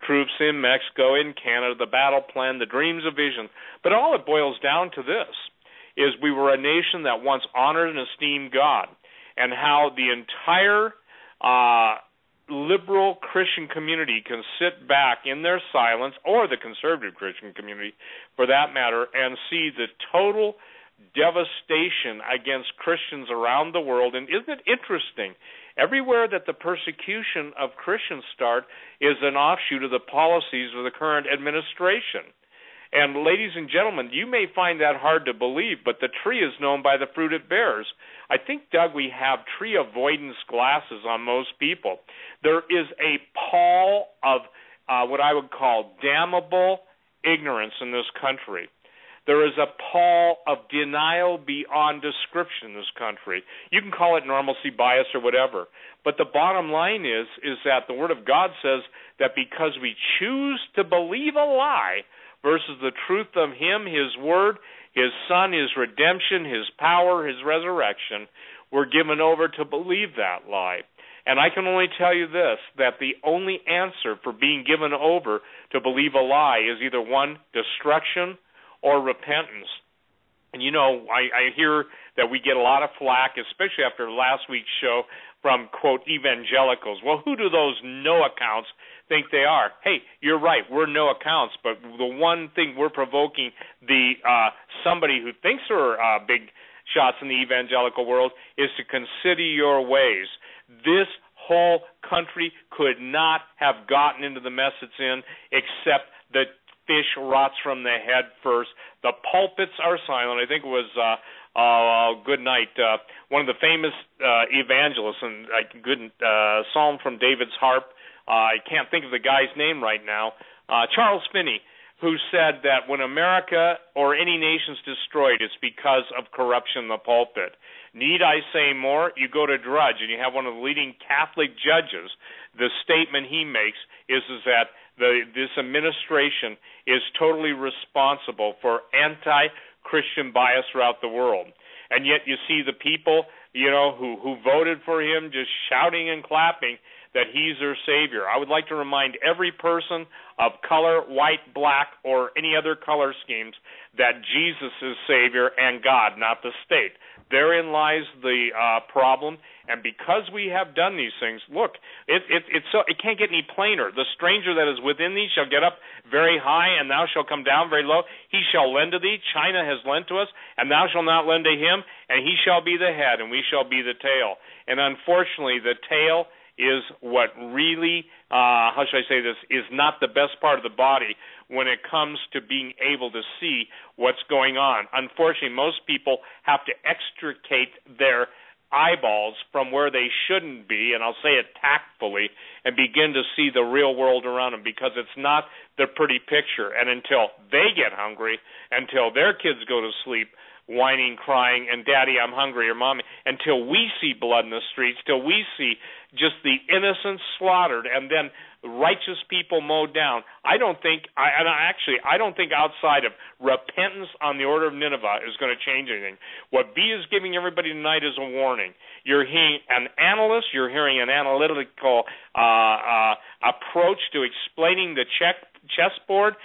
troops in Mexico, in Canada, the battle plan, the dreams of vision. But all it boils down to this, is we were a nation that once honored and esteemed God, and how the entire liberal Christian community can sit back in their silence, or the conservative Christian community for that matter, and see the total devastation against Christians around the world. And isn't it interesting? Everywhere that the persecution of Christians start is an offshoot of the policies of the current administration. And ladies and gentlemen, you may find that hard to believe, but the tree is known by the fruit it bears. I think, Doug, we have tree avoidance glasses on most people. There is a pall of what I would call damnable ignorance in this country. There is a pall of denial beyond description in this country. You can call it normalcy bias or whatever. But the bottom line is that the Word of God says that because we choose to believe a lie versus the truth of Him, His Word, His Son, His redemption, His power, His resurrection, we're given over to believe that lie. And I can only tell you this, that the only answer for being given over to believe a lie is either one, destruction, or repentance. And you know, I hear that we get a lot of flack, especially after last week's show, from, quote, evangelicals. Well, who do those no accounts think they are? Hey, you're right, we're no accounts, but the one thing we're provoking somebody who thinks they're big shots in the evangelical world is to consider your ways. This whole country could not have gotten into the mess it's in except the fish rots from the head first. The pulpits are silent. I think it was good night. One of the famous evangelists, and I couldn't psalm from David's harp. I can't think of the guy's name right now. Charles Finney, who said that when America or any nation's destroyed, it's because of corruption in the pulpit. Need I say more? You go to Drudge, and you have one of the leading Catholic judges. The statement he makes is that this administration is totally responsible for anti-Christian bias throughout the world. And yet you see the people, you know, who voted for him just shouting and clapping that he's their savior. I would like to remind every person of color, white, black, or any other color schemes that Jesus is savior and God, not the state. Therein lies the problem. And because we have done these things, look, it can't get any plainer. The stranger that is within thee shall get up very high, and thou shalt come down very low. He shall lend to thee. China has lent to us, and thou shalt not lend to him. And he shall be the head, and we shall be the tail. And unfortunately, the tail is what really, how should I say this, is not the best part of the body when it comes to being able to see what's going on. Unfortunately, most people have to extricate their eyeballs from where they shouldn't be, and I'll say it tactfully, and begin to see the real world around them, because it's not the pretty picture. And until they get hungry, until their kids go to sleep whining, crying, and Daddy, I'm hungry, or Mommy, until we see blood in the streets, till we see just the innocents slaughtered and then righteous people mowed down, I don't think outside of repentance on the order of Nineveh is going to change anything. What B is giving everybody tonight is a warning. You're hearing an analyst, you're hearing an analytical approach to explaining the chessboard,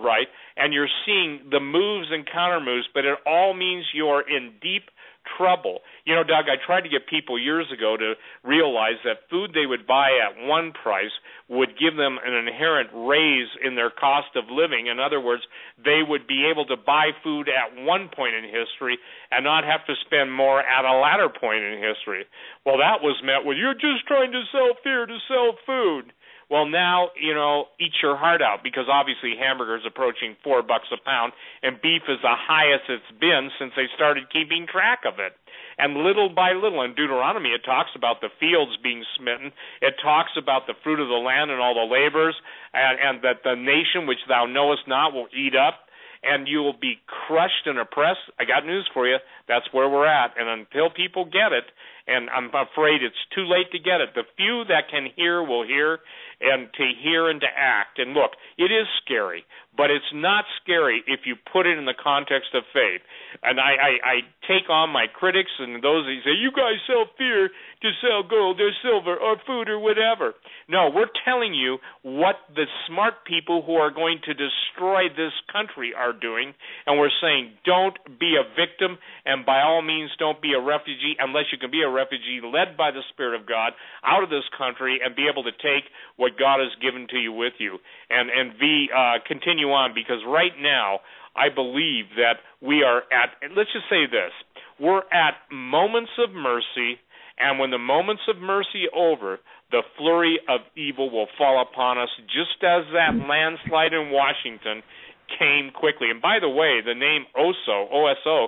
right? And you're seeing the moves and counter moves, but it all means you're in deep trouble. You know, Doug, I tried to get people years ago to realize that food they would buy at one price would give them an inherent raise in their cost of living. In other words, they would be able to buy food at one point in history and not have to spend more at a latter point in history. Well, that was met with, you're just trying to sell fear to sell food. Well, now, you know, eat your heart out, because obviously hamburgers approaching $4 a pound, and beef is the highest it's been since they started keeping track of it. And little by little, in Deuteronomy, it talks about the fields being smitten. It talks about the fruit of the land and all the labors, and that the nation which thou knowest not will eat up, and you will be crushed and oppressed. I got news for you. That's where we're at. And until people get it, and I'm afraid it's too late to get it, the few that can hear will hear, and to hear and to act. And look, it is scary. but it's not scary if you put it in the context of faith. And I take on my critics and those who say, you guys sell fear to sell gold or silver or food or whatever. No, we're telling you what the smart people who are going to destroy this country are doing, and we're saying don't be a victim, and by all means don't be a refugee unless you can be a refugee led by the Spirit of God out of this country and be able to take what God has given to you with you. And continue on, because right now I believe that we are at, let's just say this, we're at moments of mercy, and when the moments of mercy are over, the flurry of evil will fall upon us, just as that landslide in Washington came quickly. And by the way, the name OSO, O-S-O,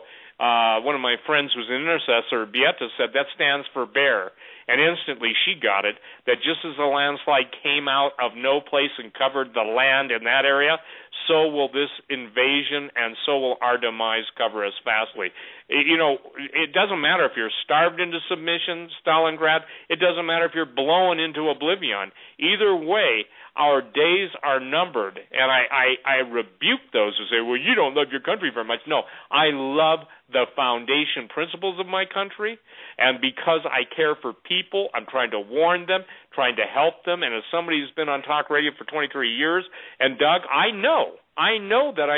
one of my friends who's an intercessor, Beata, said that stands for bear. And instantly she got it, that just as the landslide came out of no place and covered the land in that area, so will this invasion and so will our demise cover us fastly. You know, it doesn't matter if you're starved into submission, Stalingrad. It doesn't matter if you're blown into oblivion. Either way, our days are numbered. And I rebuke those who say, well, you don't love your country very much. No, I love the foundation principles of my country, and because I care for people, I'm trying to warn them, trying to help them. And as somebody who's been on talk radio for 23 years, and Doug, I know that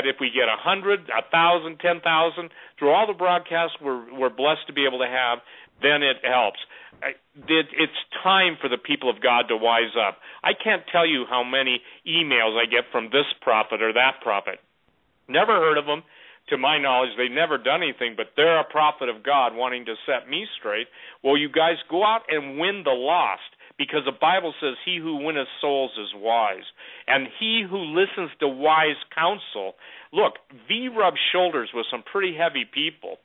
if we get 100, 1,000, 10,000 through all the broadcasts we're blessed to be able to have, then it helps. It's time for the people of God to wise up. I can't tell you how many emails I get from this prophet or that prophet. Never heard of them. To my knowledge, they've never done anything, but they're a prophet of God wanting to set me straight. Well, you guys go out and win the lost, because the Bible says he who winneth souls is wise. And he who listens to wise counsel, look, V rubs shoulders with some pretty heavy people.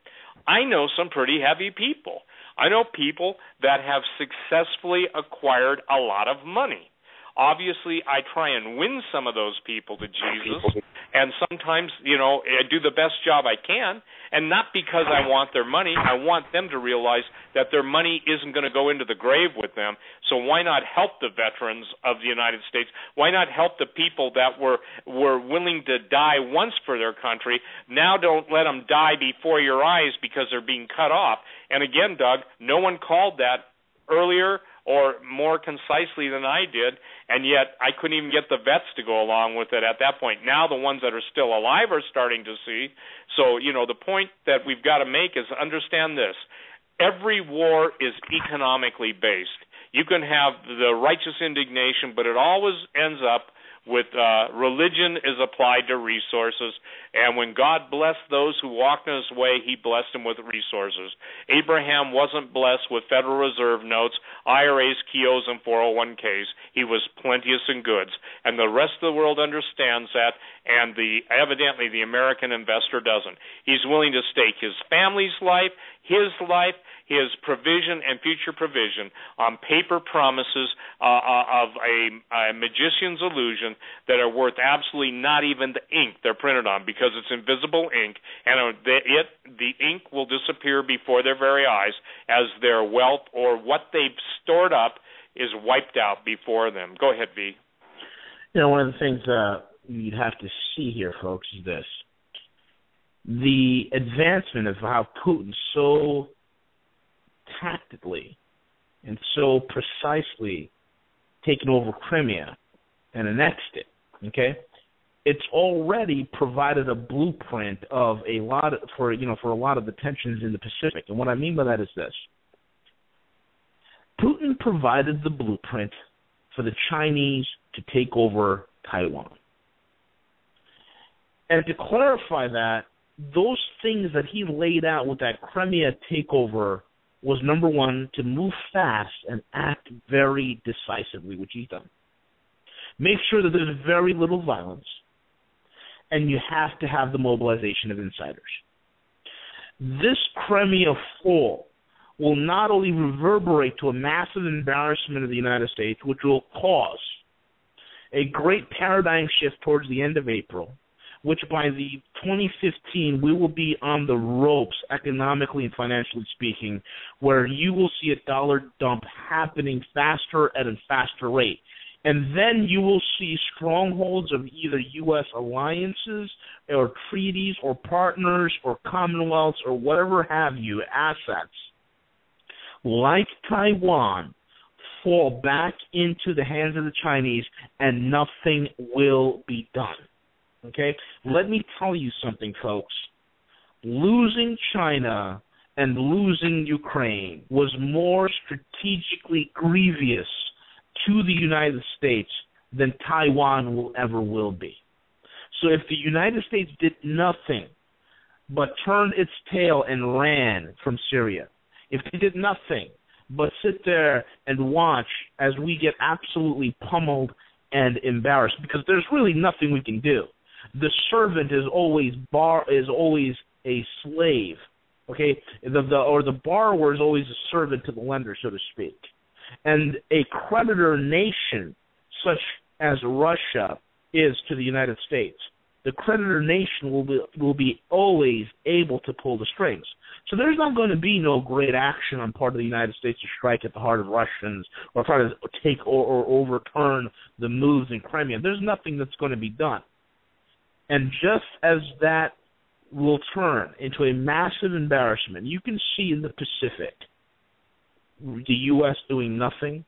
I know some pretty heavy people. I know people that have successfully acquired a lot of money. Obviously, I try and win some of those people to Jesus, and sometimes, you know, I do the best job I can, and not because I want their money. I want them to realize that their money isn't going to go into the grave with them, so why not help the veterans of the United States? Why not help the people that were willing to die once for their country? Now don't let them die before your eyes because they're being cut off. And again, Doug, no one called that earlier or more concisely than I did, and yet I couldn't even get the vets to go along with it at that point. Now the ones that are still alive are starting to see. So, you know, the point that we've got to make is understand this. Every war is economically based. You can have the righteous indignation, but it always ends up with religion is applied to resources, and when God blessed those who walked in his way, he blessed them with resources. Abraham wasn't blessed with Federal Reserve notes, IRAs, Kios, and 401ks. He was plenteous in goods, and the rest of the world understands that, and evidently the American investor doesn't. He's willing to stake his family's life, his provision and future provision on paper promises of a magician's illusion that are worth absolutely not even the ink they're printed on, because it's invisible ink, and the ink will disappear before their very eyes as their wealth or what they've stored up is wiped out before them. Go ahead, V. You know, one of the things you'd have to see here, folks, is this. The advancement of how Putin so tactically and so precisely taken over Crimea and annexed it, okay? It's already provided a blueprint of for a lot of the tensions in the Pacific. And what I mean by that is this. Putin provided the blueprint for the Chinese to take over Taiwan. And to clarify that, those things that he laid out with that Crimea takeover was, number one, to move fast and act very decisively, which he's done. Make sure that there's very little violence, and you have to have the mobilization of insiders. This Crimea fall will not only reverberate to a massive embarrassment of the United States, which will cause a great paradigm shift towards the end of April, which by the 2015 we will be on the ropes economically and financially speaking, where you will see a dollar dump happening faster at a faster rate. And then you will see strongholds of either U.S. alliances or treaties or partners or commonwealths or whatever have you, assets, like Taiwan, fall back into the hands of the Chinese, and nothing will be done. Okay? Let me tell you something, folks. Losing China and losing Ukraine was more strategically grievous to the United States than Taiwan will be. So if the United States did nothing but turned its tail and ran from Syria, if they did nothing but sit there and watch as we get absolutely pummeled and embarrassed, because there's really nothing we can do. The servant is always a slave, okay? The borrower is always a servant to the lender, so to speak. And a creditor nation such as Russia is to the United States, the creditor nation will be always able to pull the strings. So there's not going to be no great action on part of the United States to strike at the heart of Russians or try to take or overturn the moves in Crimea. There's nothing that's going to be done. And just as that will turn into a massive embarrassment, you can see in the Pacific the U.S. doing nothing.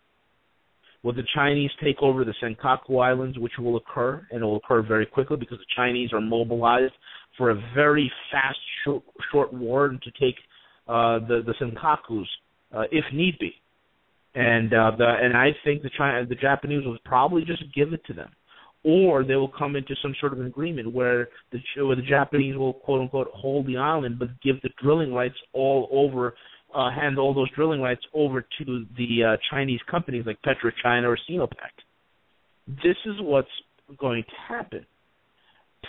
Will the Chinese take over the Senkaku Islands, which will occur, and it will occur very quickly because the Chinese are mobilized for a very fast, short war to take the Senkakus if need be. And I think the Japanese will probably just give it to them, or they will come into some sort of an agreement where the Japanese will quote unquote hold the island, but give the drilling rights all over. Hand all those drilling rights over to the Chinese companies like PetroChina or Sinopec. This is what's going to happen.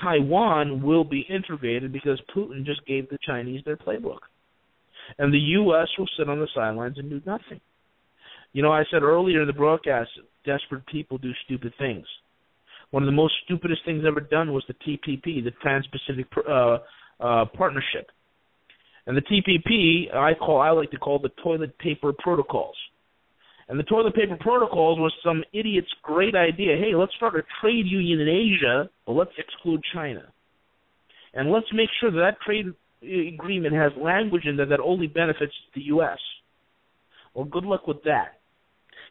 Taiwan will be integrated because Putin just gave the Chinese their playbook. And the U.S. will sit on the sidelines and do nothing. You know, I said earlier in the broadcast, desperate people do stupid things. One of the most stupidest things ever done was the TPP, the Trans-Pacific Partnership. And the TPP, I like to call the toilet paper protocols. And the toilet paper protocols was some idiot's great idea. Hey, let's start a trade union in Asia, but let's exclude China. And let's make sure that trade agreement has language in there that only benefits the U.S. Well, good luck with that.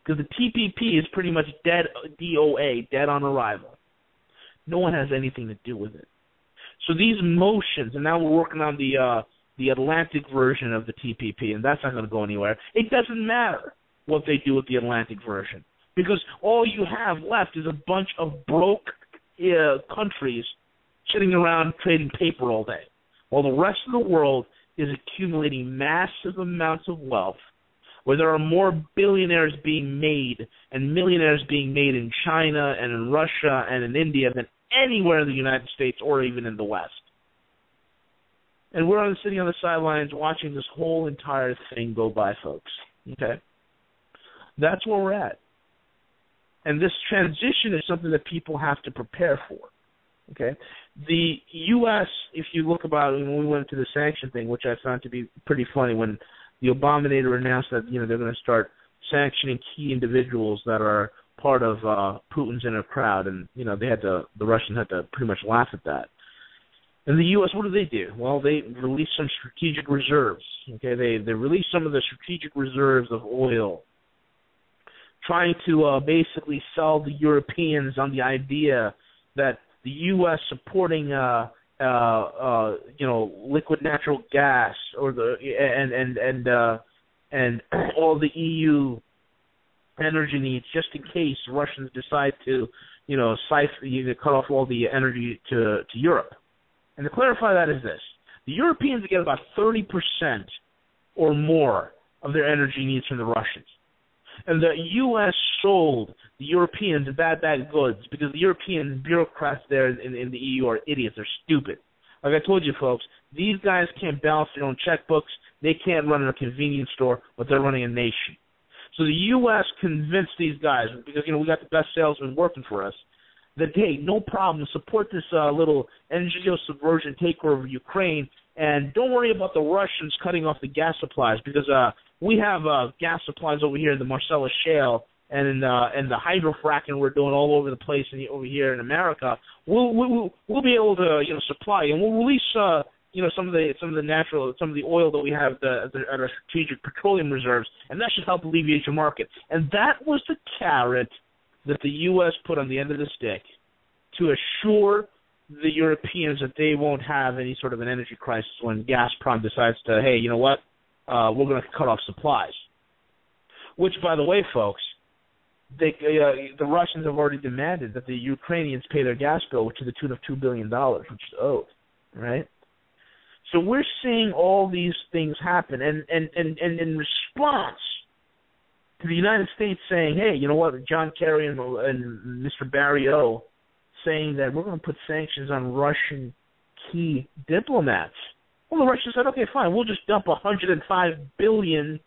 Because the TPP is pretty much dead, DOA, dead on arrival. No one has anything to do with it. So these motions, and now we're working on the Atlantic version of the TPP, and that's not going to go anywhere. It doesn't matter what they do with the Atlantic version, because all you have left is a bunch of broke countries sitting around trading paper all day, while the rest of the world is accumulating massive amounts of wealth, where there are more billionaires being made and millionaires being made in China and in Russia and in India than anywhere in the United States or even in the West. And we're sitting on the sidelines watching this whole entire thing go by, folks. Okay? That's where we're at. And this transition is something that people have to prepare for. Okay? The U.S., if you look about it, when we went into the sanction thing, which I found to be pretty funny, when the Obama announced that, they're going to start sanctioning key individuals that are part of Putin's inner crowd, and, the Russians had to pretty much laugh at that. And the U.S., what do? Well, they released some strategic reserves. Okay, they released some of the strategic reserves of oil, trying to basically sell the Europeans on the idea that the U.S. supporting liquid natural gas or and all the EU energy needs, just in case Russians decide to cut off all the energy to Europe. And to clarify that is this: the Europeans get about 30% or more of their energy needs from the Russians. And the U.S. sold the Europeans bad goods because the European bureaucrats there in the EU are idiots. They're stupid. Like I told you, folks, these guys can't balance their own checkbooks. They can't run a convenience store, but they're running a nation. So the U.S. convinced these guys, because, we got the best salesmen working for us, that, hey, no problem, support this little NGO subversion takeover of Ukraine, and don't worry about the Russians cutting off the gas supplies, because we have gas supplies over here in the Marcellus Shale and the hydrofracking we're doing all over the place over here in America, we'll be able to supply, and we'll release some of the oil that we have at our strategic petroleum reserves, and that should help alleviate your market. And that was the carrot that the U.S. put on the end of the stick to assure the Europeans that they won't have any sort of an energy crisis when Gazprom decides to, hey, you know what, we're going to cut off supplies. Which, by the way, folks, the Russians have already demanded that the Ukrainians pay their gas bill, which is to the tune of $2 billion, which is owed, right? So we're seeing all these things happen, and in response to the United States saying, hey, you know what, John Kerry and Mr. Barry O saying that we're going to put sanctions on Russian key diplomats. Well, the Russians said, okay, fine, we'll just dump $105 billion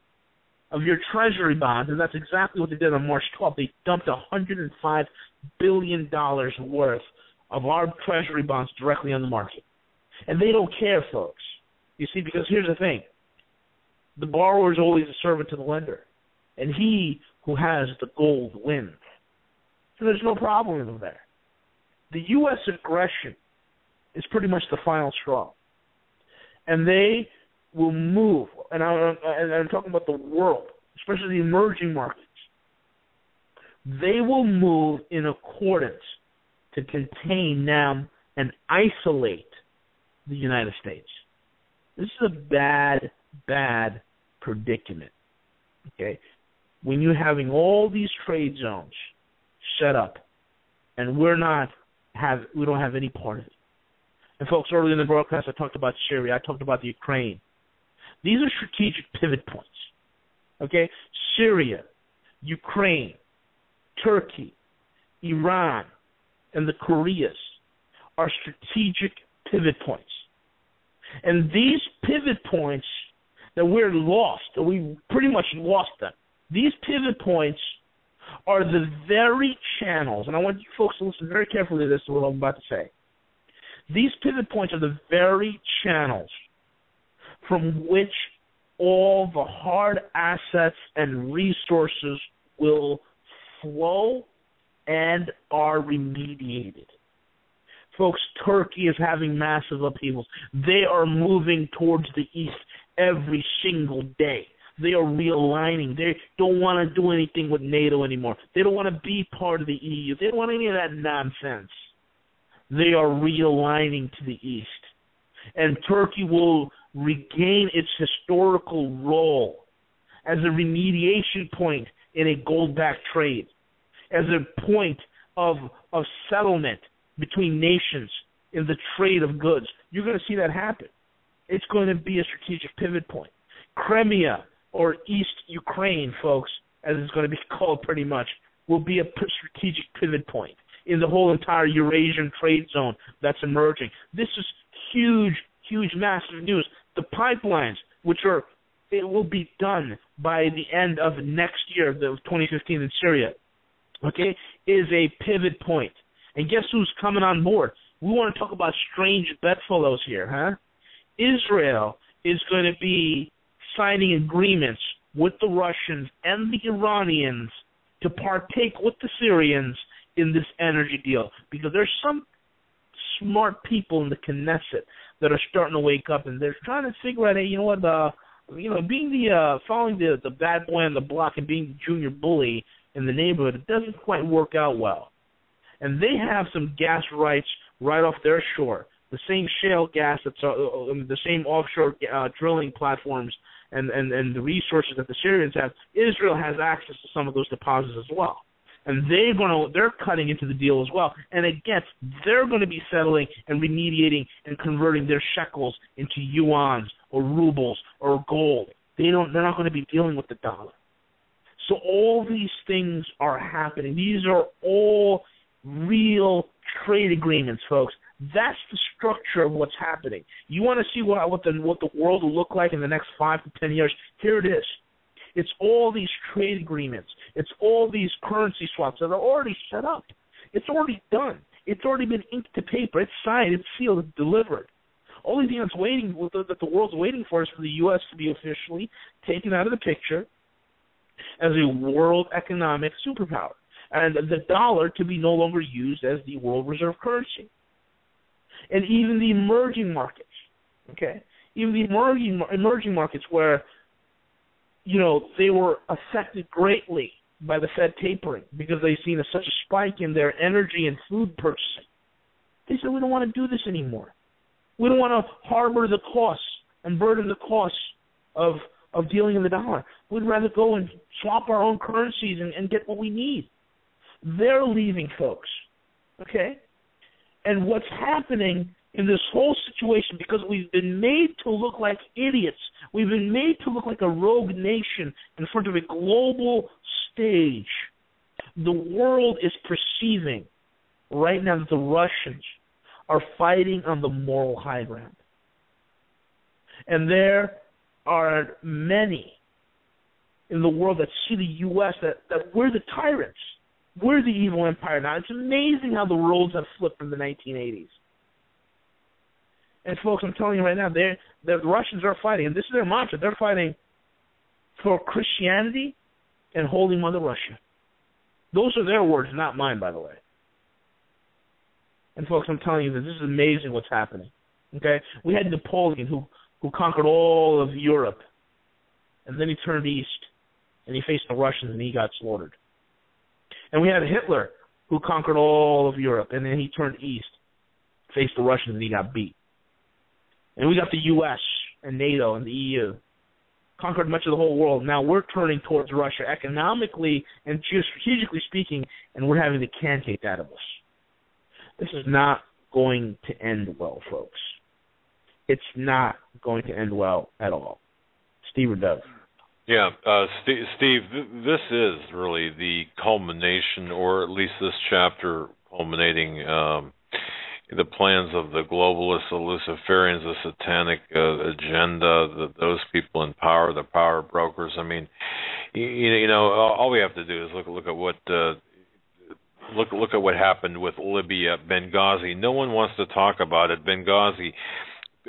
of your treasury bonds, and that's exactly what they did on March 12th. They dumped $105 billion worth of our treasury bonds directly on the market. And they don't care, folks. You see, because here's the thing. The borrower is always a servant to the lender, and he who has the gold wins. So there's no problem there. The U.S. aggression is pretty much the final straw. And they will move, and I'm talking about the world, especially the emerging markets. They will move in accordance to contain now and isolate the United States. This is a bad, bad predicament. Okay? When you're having all these trade zones set up, and we don't have any part of it. And folks, earlier in the broadcast, I talked about Syria. I talked about the Ukraine. These are strategic pivot points. Okay? Syria, Ukraine, Turkey, Iran, and the Koreas are strategic pivot points. And these pivot points that we're lost, or we pretty much lost them, these pivot points are the very channels, and I want you folks to listen very carefully to this, what I'm about to say. These pivot points are the very channels from which all the hard assets and resources will flow and are remediated. Folks, Turkey is having massive upheavals. They are moving towards the east every single day. They are realigning. They don't want to do anything with NATO anymore. They don't want to be part of the EU. They don't want any of that nonsense. They are realigning to the east. And Turkey will regain its historical role as a remediation point in a gold-backed trade, as a point of settlement between nations in the trade of goods. You're going to see that happen. It's going to be a strategic pivot point. Crimea, or East Ukraine, folks, as it's going to be called pretty much, will be a strategic pivot point in the whole entire Eurasian trade zone that's emerging. This is huge, huge, massive news. The pipelines, it will be done by the end of next year, the 2015 in Syria, okay, is a pivot point. And guess who's coming on board? We want to talk about strange bedfellows here, huh? Israel is going to be signing agreements with the Russians and the Iranians to partake with the Syrians in this energy deal, because there's some smart people in the Knesset that are starting to wake up, and they're trying to figure out, hey, you know what, being following the bad boy on the block and being the junior bully in the neighborhood, it doesn't quite work out well. And they have some gas rights right off their shore, the same shale gas, that's the same offshore drilling platforms and the resources that the Syrians have. Israel has access to some of those deposits as well. And they're cutting into the deal as well. And again, they're going to be settling and remediating and converting their shekels into yuans or rubles or gold. They're not going to be dealing with the dollar. So all these things are happening. These are all real trade agreements, folks. That's the structure of what's happening. You want to see what the world will look like in the next 5 to 10 years? Here it is. It's all these trade agreements. It's all these currency swaps that are already set up. It's already done. It's already been inked to paper. It's signed. It's sealed. It's delivered. Only thing that the world's waiting for is for the U.S. to be officially taken out of the picture as a world economic superpower, and the dollar to be no longer used as the world reserve currency. And even the emerging markets, okay, even the emerging markets where, they were affected greatly by the Fed tapering because they've seen such a spike in their energy and food purchasing. They said, we don't want to do this anymore. We don't want to harbor the costs and burden the costs of dealing in the dollar. We'd rather go and swap our own currencies and get what we need. They're leaving, folks, okay? And what's happening in this whole situation, because we've been made to look like idiots, we've been made to look like a rogue nation in front of a global stage, the world is perceiving right now that the Russians are fighting on the moral high ground. And there are many in the world that see the U.S. that we're the tyrants. We're the evil empire now. It's amazing how the roles have flipped from the 1980s. And folks, I'm telling you right now, the Russians are fighting, and this is their mantra. They're fighting for Christianity and Holy Mother Russia. Those are their words, not mine, by the way. And folks, I'm telling you that this is amazing what's happening. Okay, we had Napoleon who conquered all of Europe, and then he turned east, and he faced the Russians, and he got slaughtered. And we had Hitler who conquered all of Europe, and then he turned east, faced the Russians, and he got beat. And we got the U.S. and NATO and the EU, conquered much of the whole world. Now we're turning towards Russia economically and geostrategically speaking, and we're having the can kicked out of us. This is not going to end well, folks. It's not going to end well at all. Steve or Doug? Yeah, Steve, this is really the culmination, or at least this chapter culminating the plans of the globalists, the Luciferians, the satanic agenda, those people in power, the power brokers. I mean, all we have to do is look at what look at what happened with Libya, Benghazi. No one wants to talk about it. Benghazi.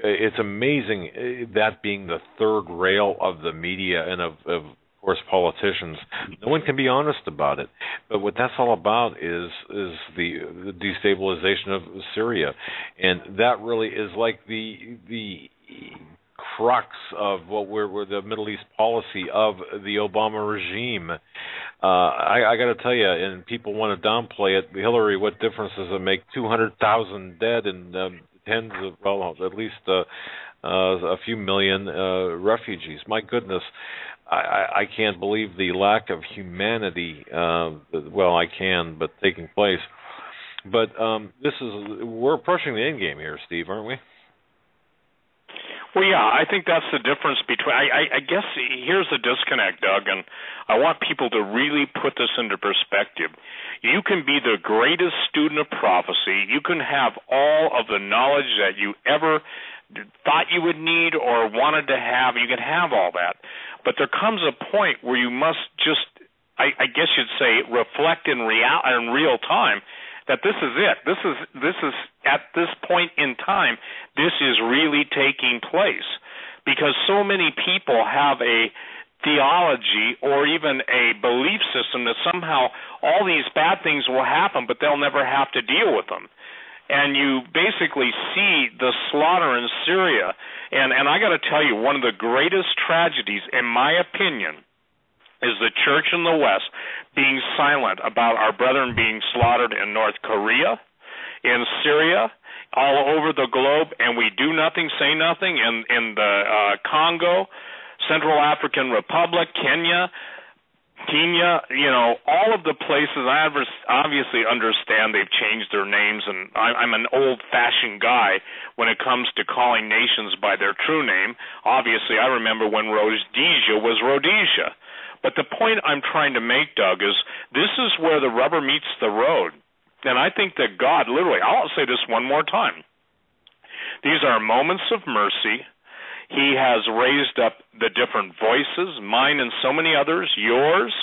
It's amazing that being the third rail of the media and of course politicians. No one can be honest about it. But what that's all about is the destabilization of Syria, and that really is like the crux of what we're the Middle East policy of the Obama regime. I got to tell you, and people want to downplay it. Hillary, what difference does it make? 200,000 dead and tens of, well, at least a few million refugees. My goodness, I can't believe the lack of humanity. Well, I can, but taking place. But we're approaching the end game here, Steve, aren't we? Well, yeah, I think that's the difference between. I guess here's the disconnect, Doug, and I want people to really put this into perspective. You can be the greatest student of prophecy. You can have all of the knowledge that you ever thought you would need or wanted to have. You can have all that. But there comes a point where you must just, I guess you'd say, reflect in real time that this is it. This is at this point in time, this is really taking place, because so many people have a theology or even a belief system that somehow all these bad things will happen, but they'll never have to deal with them. And you basically see the slaughter in Syria. And I got to tell you, one of the greatest tragedies, in my opinion, is the church in the West being silent about our brethren being slaughtered in North Korea, in Syria, all over the globe, and we do nothing, say nothing, in the Congo, Central African Republic, Kenya, all of the places. I obviously understand they've changed their names, and I'm an old-fashioned guy when it comes to calling nations by their true name. Obviously, I remember when Rhodesia was Rhodesia. But the point I'm trying to make, Doug, is this is where the rubber meets the road. And I think that God, literally, I'll say this one more time. These are moments of mercy. He has raised up the different voices, mine and so many others, yours.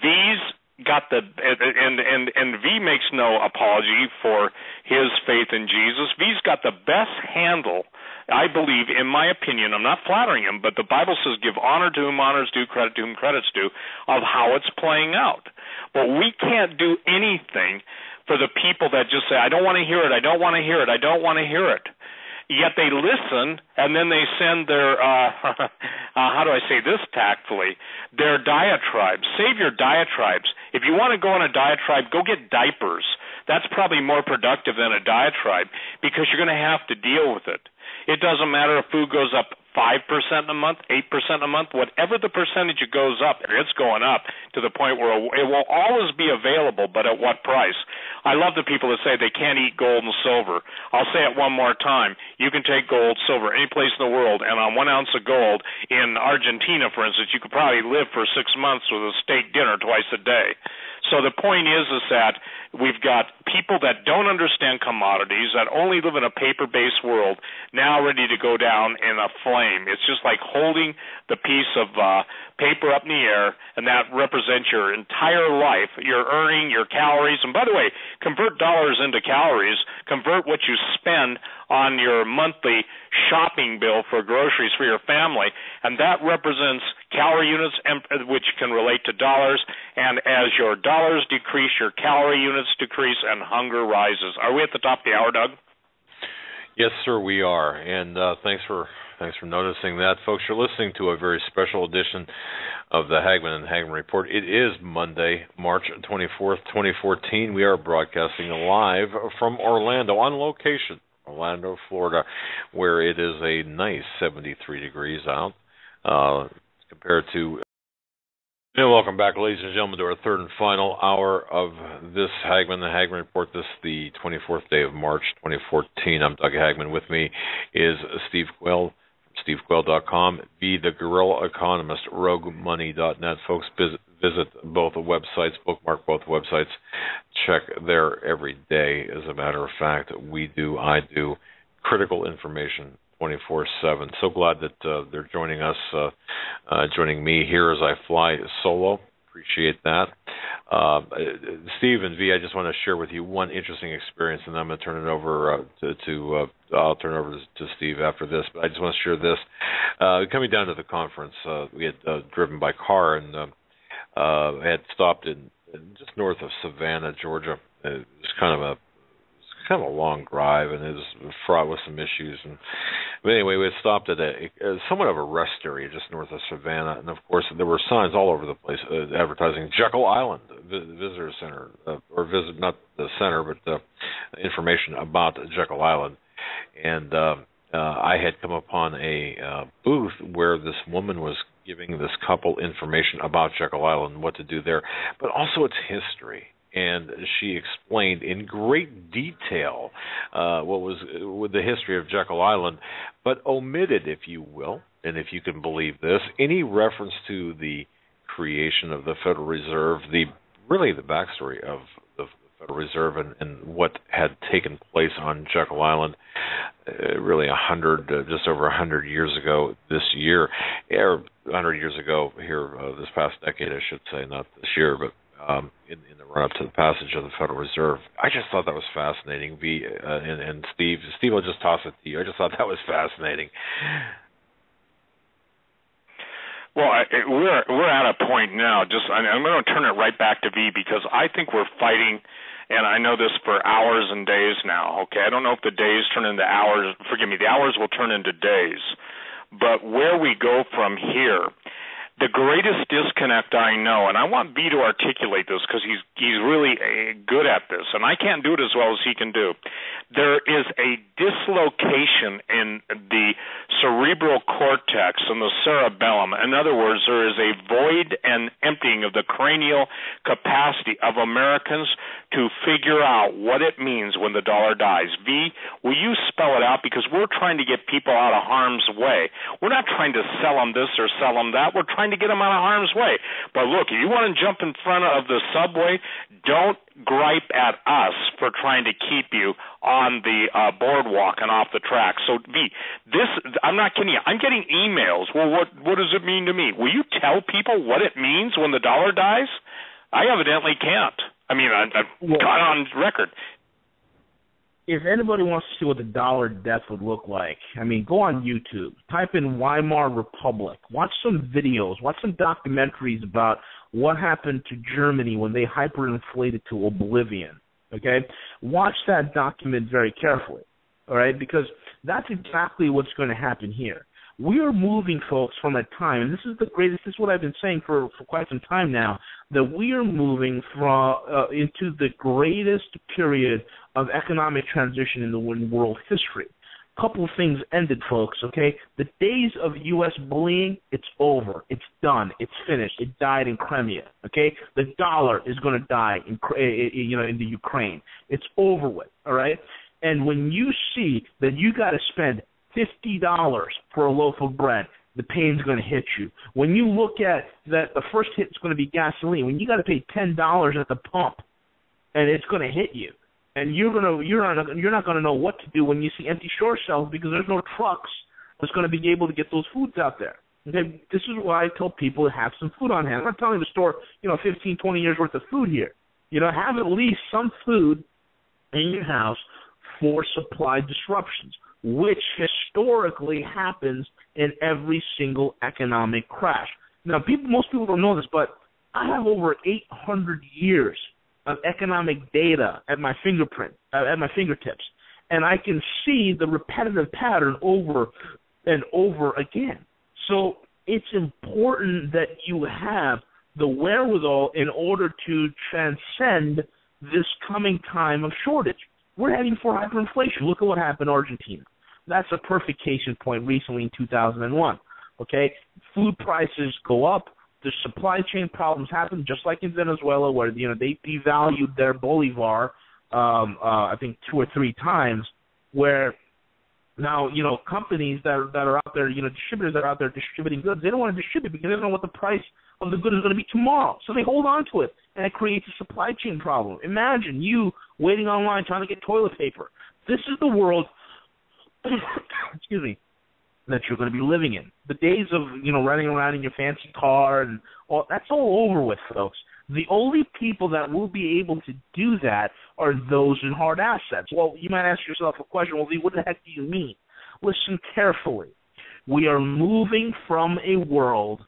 V's got the, and V makes no apology for his faith in Jesus. V's got the best handle I believe, in my opinion, I'm not flattering him, but the Bible says give honor to whom honors due, credit to whom credit's due, of how it's playing out. But we can't do anything for the people that just say, I don't want to hear it, I don't want to hear it, I don't want to hear it. Yet they listen, and then they send their, how do I say this tactfully, their diatribes. Save your diatribes. If you want to go on a diatribe, go get diapers. That's probably more productive than a diatribe because you're going to have to deal with it. It doesn't matter if food goes up 5% a month, 8% a month, whatever the percentage it goes up, it's going up to the point where it will always be available, but at what price? I love the people that say they can't eat gold and silver. I'll say it one more time. You can take gold, silver, any place in the world, and on 1 ounce of gold in Argentina, for instance, you could probably live for 6 months with a steak dinner twice a day. So the point is that we've got people that don't understand commodities, that only live in a paper-based world, now ready to go down in a flame. It's just like holding the piece of paper up in the air, and that represents your entire life, your earning, your calories. And by the way, convert dollars into calories, convert what you spend on your monthly shopping bill for groceries for your family, and that represents calorie units, which can relate to dollars, and as your dollars decrease, your calorie units decrease, and hunger rises. Are we at the top of the hour, Doug? Yes, sir, we are, and thanks for noticing that. Folks, you're listening to a very special edition of the Hagman and Hagman Report. It is Monday, March 24th, 2014. We are broadcasting live from Orlando, on location, Orlando, Florida, where it is a nice 73 degrees out compared to... welcome back, ladies and gentlemen, to our third and final hour of this Hagman and Hagman Report. This is the 24th day of March, 2014. I'm Doug Hagman. With me is Steve Quayle, SteveQuayle.com, the Guerrilla Economist, RogueMoney.net. Folks, visit both websites, bookmark both websites, check there every day. As a matter of fact, I do critical information 24/7. So glad that they're joining us, joining me here as I fly solo. Appreciate that. Steve and V, I just want to share with you one interesting experience, and I'm going to turn it over I'll turn it over to Steve after this. But I just want to share this. Coming down to the conference, we had driven by car and had stopped in just north of Savannah, Georgia. It was kind of a long drive, and it was fraught with some issues. But anyway, we had stopped at somewhat of a rest area just north of Savannah, and of course there were signs all over the place advertising Jekyll Island Visitor Center, or visit, not the center, but information about Jekyll Island. And I had come upon a booth where this woman was giving this couple information about Jekyll Island and what to do there, but also its history. And she explained in great detail what was with the history of Jekyll Island, but omitted, if you will, and if you can believe this, any reference to the creation of the Federal Reserve, the backstory of the Federal Reserve and what had taken place on Jekyll Island, really just over 100 years ago this year, or 100 years ago here, this past decade, I should say, not this year, but in the run-up to the passage of the Federal Reserve. I just thought that was fascinating. And Steve, I'll just toss it to you. I just thought that was fascinating. Well, we're at a point now. I'm going to turn it right back to V, because I think we're fighting, and I know this for hours and days now. Okay, I don't know if the days turn into hours. Forgive me, the hours will turn into days. But where we go from here, the greatest disconnect I know, and I want B to articulate this because he's really good at this, and I can't do it as well as he can do. There is a dislocation in the cerebral cortex and the cerebellum. In other words, there is a void and emptying of the cranial capacity of Americans to figure out what it means when the dollar dies. V, will you spell it out? Because we're trying to get people out of harm's way. We're not trying to sell them this or sell them that. We're trying to get them out of harm's way. But look, if you want to jump in front of the subway, don't gripe at us for trying to keep you on the boardwalk and off the track. So, V, I'm not kidding you. I'm getting emails. Well, what does it mean to me? Will you tell people what it means when the dollar dies? I evidently can't. I mean, I've got on record. if anybody wants to see what the dollar death would look like, I mean, go on YouTube, type in Weimar Republic, watch some videos, watch some documentaries about what happened to Germany when they hyperinflated to oblivion, okay? Watch that document very carefully, all right, because that's exactly what's going to happen here. We are moving, folks, from a time, and this is this is what I've been saying for quite some time now, that we are moving from into the greatest period of economic transition in the world history. A couple of things ended, folks, okay? The days of U.S. bullying, it's over. It's done. It's finished. It died in Crimea, okay? The dollar is going to die in the Ukraine. It's over with, all right? And when you see that you got to spend $50 for a loaf of bread, the pain's going to hit you. When you look at that, the first hit is going to be gasoline. When you got to pay $10 at the pump, and it's going to hit you, and you're not going to know what to do when you see empty shore shelves because there's no trucks that's going to be able to get those foods out there. Okay, this is why I tell people to have some food on hand. I'm not telling you to store 15, 20 years worth of food here. Have at least some food in your house for supply disruptions, which historically happens in every single economic crash. Now, most people don't know this, but I have over 800 years of economic data at my fingertips, and I can see the repetitive pattern over and over again. So it's important that you have the wherewithal in order to transcend this coming time of shortage. We're heading for hyperinflation. Look at what happened in Argentina. That's a perfect case in point recently in 2001. Okay, food prices go up. The supply chain problems happen, just like in Venezuela, where they devalued their bolivar, I think 2 or 3 times. Where now companies that are out there, distributors that are out there distributing goods, they don't want to distribute because they don't know what the price of the good is going to be tomorrow. So they hold on to it, and it creates a supply chain problem. Imagine you waiting online trying to get toilet paper. This is the world. Excuse me. That you're going to be living in. The days of, running around in your fancy car and all, that's all over with, folks. The only people that will be able to do that are those in hard assets. Well, you might ask yourself a question, well, what the heck do you mean? Listen carefully. We are moving from a world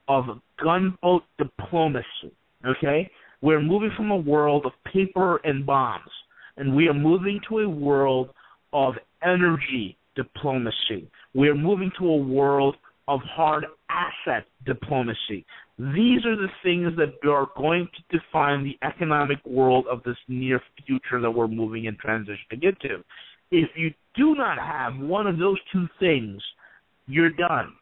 of gunboat diplomacy, okay? We're moving from a world of paper and bombs, and we are moving to a world of energy diplomacy. We're moving to a world of hard asset diplomacy. These are the things that are going to define the economic world of this near future that we're moving in transitioning into. If you do not have one of those 2 things, you're done.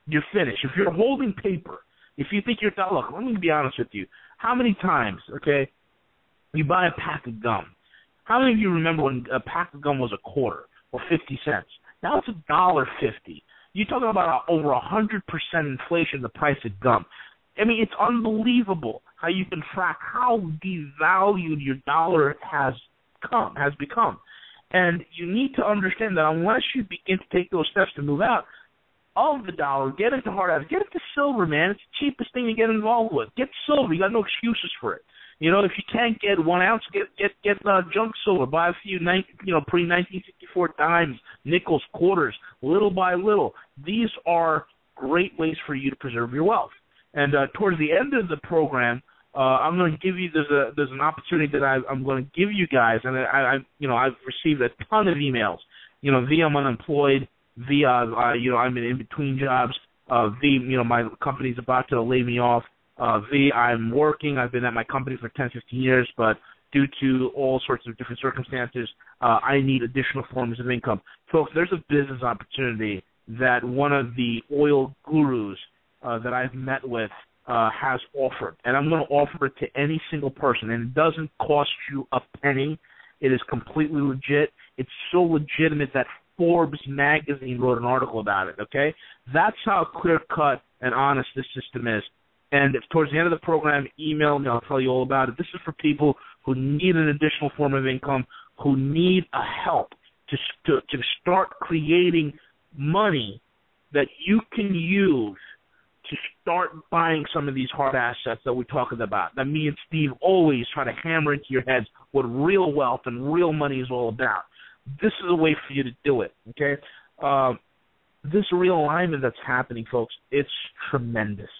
You're finished. If you're holding paper, if you think you're done, look, let me be honest with you. How many times, okay, you buy a pack of gum? How many of you remember when a pack of gum was a quarter or 50 cents? Now it's $1.50. You're talking about over 100% inflation in the price of gum. I mean, it's unbelievable how you can track how devalued your dollar has become. And you need to understand that unless you begin to take those steps to move out of the dollar, get into hard assets, get into silver, man. It's the cheapest thing to get involved with. Get silver. You got no excuses for it. If you can't get 1 ounce, get junk silver. Buy a few pre-1964 dimes, nickels, quarters, little by little. These are great ways for you to preserve your wealth. And towards the end of the program, I'm going to give you there's an opportunity that I'm going to give you guys, and I've received a ton of emails. V, I'm unemployed. V, I'm in between jobs. V, my company's about to lay me off. V, I'm working. I've been at my company for 10, 15 years, but due to all sorts of different circumstances, I need additional forms of income. Folks, there's a business opportunity that one of the oil gurus that I've met with has offered, and I'm going to offer it to any single person, and it doesn't cost you a penny. It is completely legit. It's so legitimate that Forbes magazine wrote an article about it, okay? That's how clear-cut and honest this system is. And if towards the end of the program, email me. I'll tell you all about it. This is for people who need an additional form of income, who need a help to start creating money that you can use to start buying some of these hard assets that we're talking about. That me and Steve always try to hammer into your heads what real wealth and real money is all about. this is a way for you to do it, okay? This realignment that's happening, folks, it's tremendous.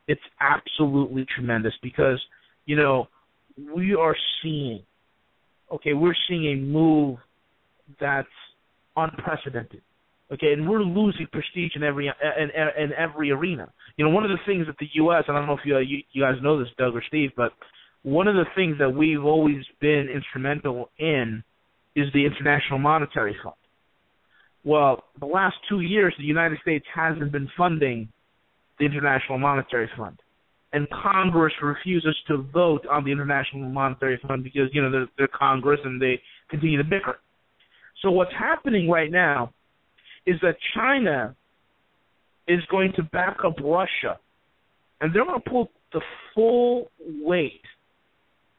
It's absolutely tremendous because, we are seeing, we're seeing a move that's unprecedented, okay, and we're losing prestige in every arena. One of the things that the U.S., and I don't know if you guys know this, Doug or Steve, but one of the things that we've always been instrumental in is the International Monetary Fund. Well, the last 2 years, the United States hasn't been funding the International Monetary Fund. And Congress refuses to vote on the International Monetary Fund because, they're Congress and they continue to bicker. So what's happening right now is that China is going to back up Russia, and they're going to pull the full weight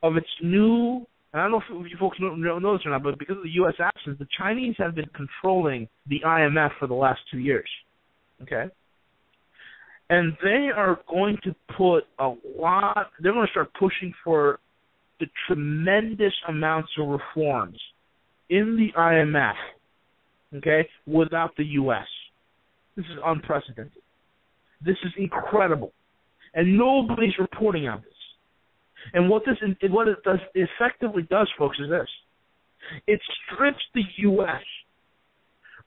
of its new, and I don't know if you folks know this or not, but because of the U.S. absence, the Chinese have been controlling the IMF for the last 2 years, okay? And they are going to put they're going to start pushing for the tremendous amounts of reforms in the IMF, okay, without the U.S. This is unprecedented. This is incredible. And nobody's reporting on this. And what it effectively does, folks, is this. It strips the U.S.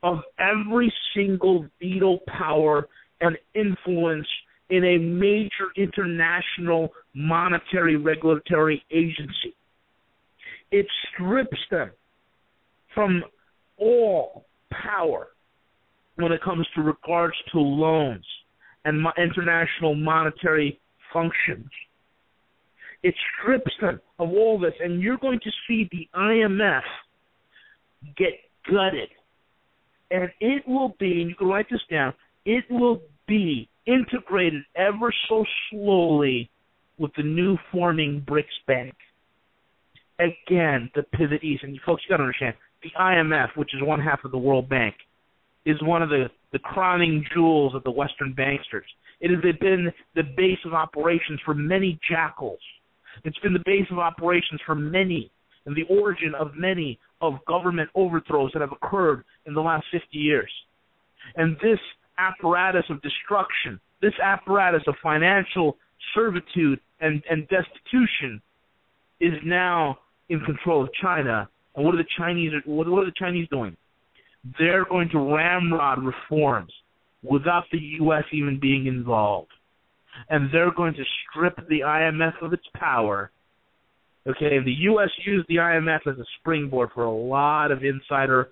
of every single veto power and influence in a major international monetary regulatory agency. It strips them from all power when it comes to regards to loans and international monetary functions. It strips them of all this, and you're going to see the IMF get gutted. And it will be, and you can write this down, it will be integrated ever so slowly with the new forming BRICS Bank. Again, the pivot east. And you folks, you got to understand, the IMF, which is one half of the World Bank, is one of the crowning jewels of the Western banksters. It has been the base of operations for many jackals. It's been the base of operations for many, and the origin of many of government overthrows that have occurred in the last 50 years. And this apparatus of destruction, this apparatus of financial servitude and destitution is now in control of China. And what are the Chinese doing? They're going to ramrod reforms without the U.S. even being involved. And they're going to strip the IMF of its power. Okay, the U.S. used the IMF as a springboard for a lot of insider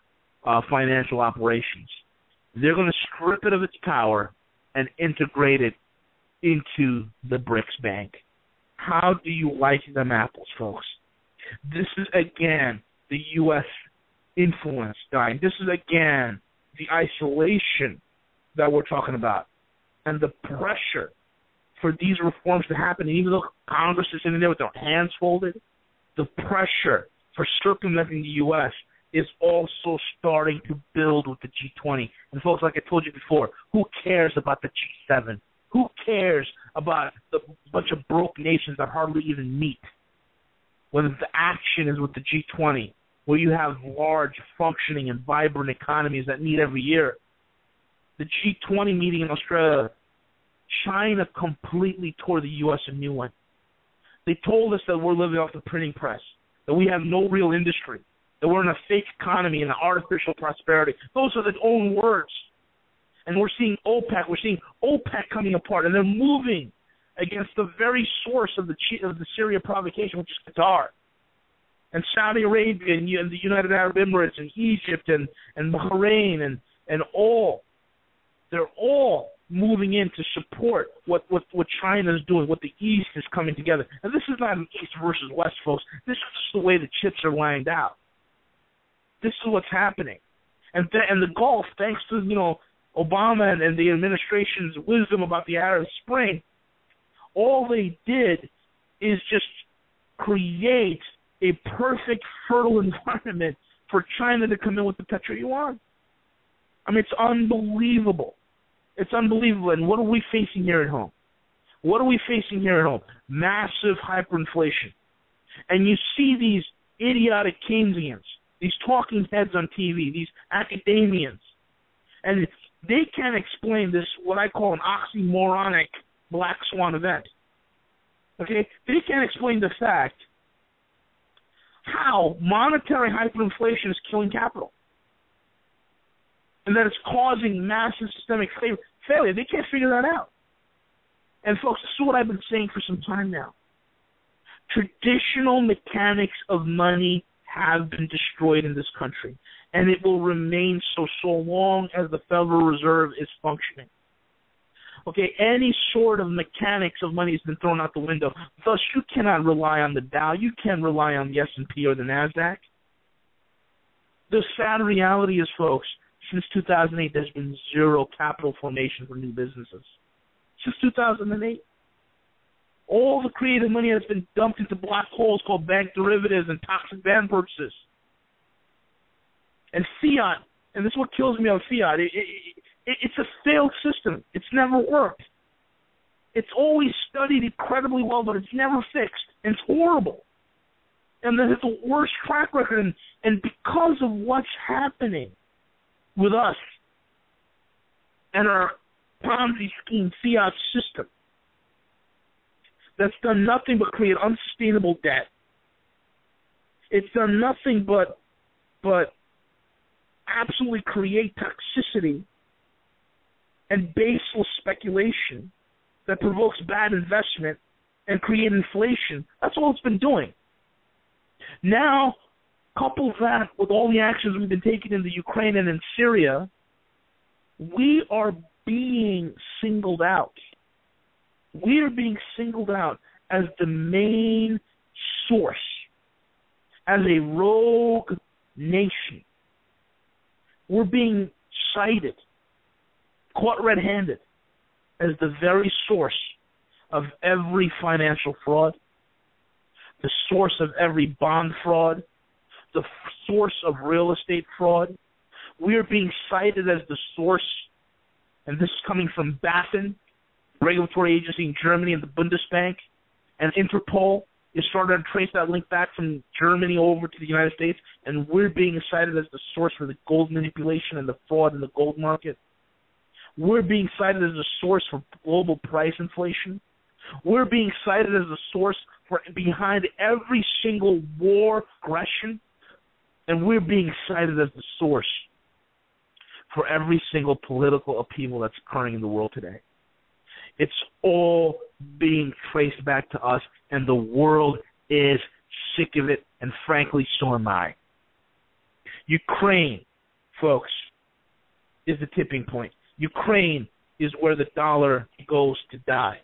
financial operations. They're going to strip it of its power and integrate it into the BRICS Bank. How do you like them apples, folks? This is, again, the U.S. influence dying. This is, again, the isolation that we're talking about and the pressure for these reforms to happen. And even though Congress is sitting there with their hands folded, the pressure for circumventing the U.S. is also starting to build with the G20. And folks, like I told you before, who cares about the G7? Who cares about the bunch of broke nations that hardly even meet? When the action is with the G20, where you have large, functioning, and vibrant economies that meet every year. The G20 meeting in Australia, China completely tore the U.S. a new one. They told us that we're living off the printing press, that we have no real industry, that we're in a fake economy and an artificial prosperity. Those are their own words. And we're seeing OPEC coming apart, and they're moving against the very source of the Syria provocation, which is Qatar. And Saudi Arabia and the United Arab Emirates and Egypt and Bahrain and all, they're all moving in to support what China is doing, what the East is coming together. And this is not an East versus West, folks. This is just the way the chips are lined out. This is what's happening. And the Gulf, thanks to Obama and the administration's wisdom about the Arab Spring, all they did is just create a perfect, fertile environment for China to come in with the petro-yuan. I mean, it's unbelievable. It's unbelievable. And what are we facing here at home? Massive hyperinflation. And you see these idiotic Keynesians these talking heads on TV, these academians, and they can't explain this, what I call an oxymoronic black swan event. Okay? They can't explain the fact how monetary hyperinflation is killing capital and that it's causing massive systemic failure. They can't figure that out. And folks, this is what I've been saying for some time now. Traditional mechanics of money have been destroyed in this country, and it will remain so long as the Federal Reserve is functioning. Okay, any sort of mechanics of money has been thrown out the window. Thus, you cannot rely on the Dow. You can't rely on the S&P or the NASDAQ. The sad reality is, folks, since 2008, there's been zero capital formation for new businesses. Since 2008. All the creative money that's been dumped into black holes called bank derivatives and toxic bond purchases. And fiat, and this is what kills me on fiat, it's a failed system. It's never worked. It's always studied incredibly well, but it's never fixed. And it's horrible. And there's the worst track record. And because of what's happening with us and our Ponzi scheme fiat system, that's done nothing but create unsustainable debt. It's done nothing but absolutely create toxicity and baseless speculation that provokes bad investment and create inflation. That's all it's been doing. Now, couple that with all the actions we've been taking in the Ukraine and in Syria, we are being singled out. We are being singled out as the main source, as a rogue nation. We're being cited, caught red-handed, as the very source of every financial fraud, the source of every bond fraud, the source of real estate fraud. We are being cited as the source, and this is coming from BaFin, regulatory agency in Germany, and the Bundesbank, and Interpol is starting to trace that link back from Germany over to the United States, and we're being cited as the source for the gold manipulation and the fraud in the gold market. We're being cited as a source for global price inflation. We're being cited as a source for behind every single war aggression, and we're being cited as the source for every single political upheaval that's occurring in the world today. It's all being traced back to us, and the world is sick of it, and frankly, so am I. Ukraine, folks, is the tipping point. Ukraine is where the dollar goes to die.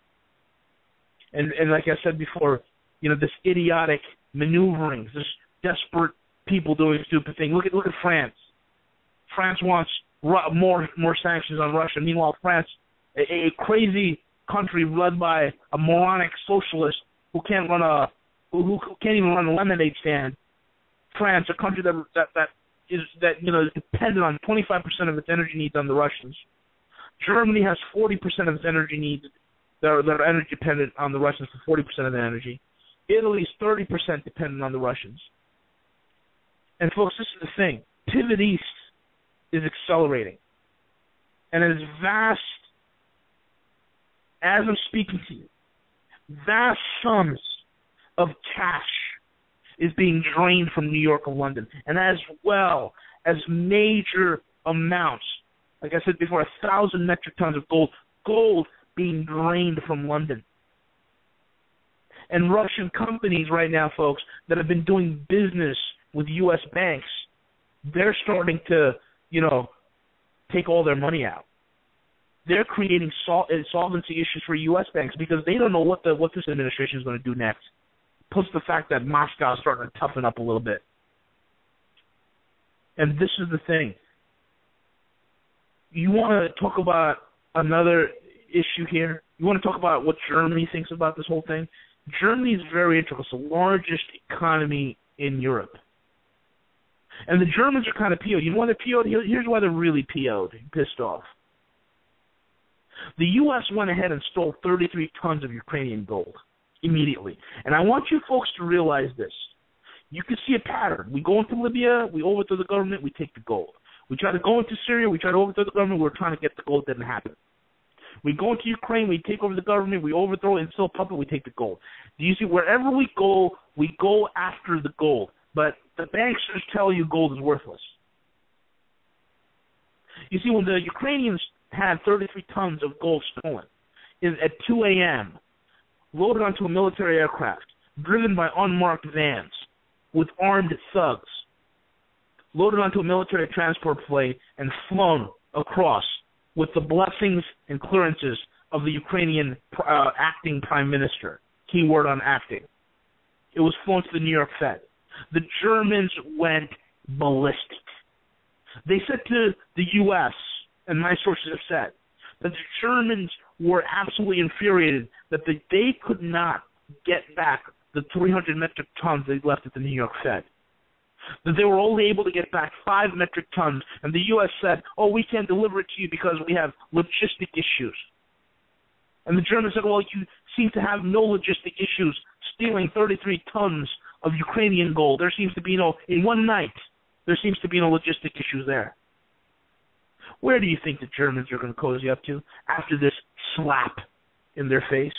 And like I said before, this idiotic maneuverings, this desperate people doing stupid things. Look at France. France wants more sanctions on Russia. Meanwhile, France, a crazy country led by a moronic socialist who can't even run a lemonade stand. France, a country that is dependent on 25% of its energy needs on the Russians. Germany has 40% of its energy needs that are energy dependent on the Russians for 40% of the energy. Italy is 30% dependent on the Russians. And folks, this is the thing. Pivot East is accelerating. And as vast, as I'm speaking to you, vast sums of cash is being drained from New York and London. And as well as major amounts, like I said before, 1,000 metric tons of gold being drained from London. And Russian companies right now, folks, that have been doing business with U.S. banks, they're starting to, take all their money out. They're creating solvency issues for U.S. banks because they don't know what this administration is going to do next. Plus the fact that Moscow is starting to toughen up a little bit. And this is the thing. You want to talk about another issue here? You want to talk about what Germany thinks about this whole thing? Germany is very interesting. It's the largest economy in Europe. And the Germans are kind of PO'd. You know why they're PO'd? Here's why they're really PO'd, pissed off. The U.S. went ahead and stole 33 tons of Ukrainian gold immediately. And I want you folks to realize this. You can see a pattern. We go into Libya, we overthrow the government, we take the gold. We try to go into Syria, we try to overthrow the government, we're trying to get the gold, it didn't happen. We go into Ukraine, we take over the government, we overthrow it, and still puppet, we take the gold. Do you see, wherever we go after the gold. But the banksters tell you gold is worthless. You see, when the Ukrainians had 33 tons of gold stolen at 2 a.m., loaded onto a military aircraft, driven by unmarked vans with armed thugs, loaded onto a military transport plane and flown across with the blessings and clearances of the Ukrainian acting prime minister. Keyword on acting. It was flown to the New York Fed. The Germans went ballistic. They said to the U.S., and my sources have said, that the Germans were absolutely infuriated that they could not get back the 300 metric tons they left at the New York Fed. That they were only able to get back 5 metric tons, and the U.S. said, oh, we can't deliver it to you because we have logistic issues. And the Germans said, well, you seem to have no logistic issues stealing 33 tons of Ukrainian gold. There seems to be in one night, there seems to be no logistic issues there. Where do you think the Germans are going to cozy up to after this slap in their face?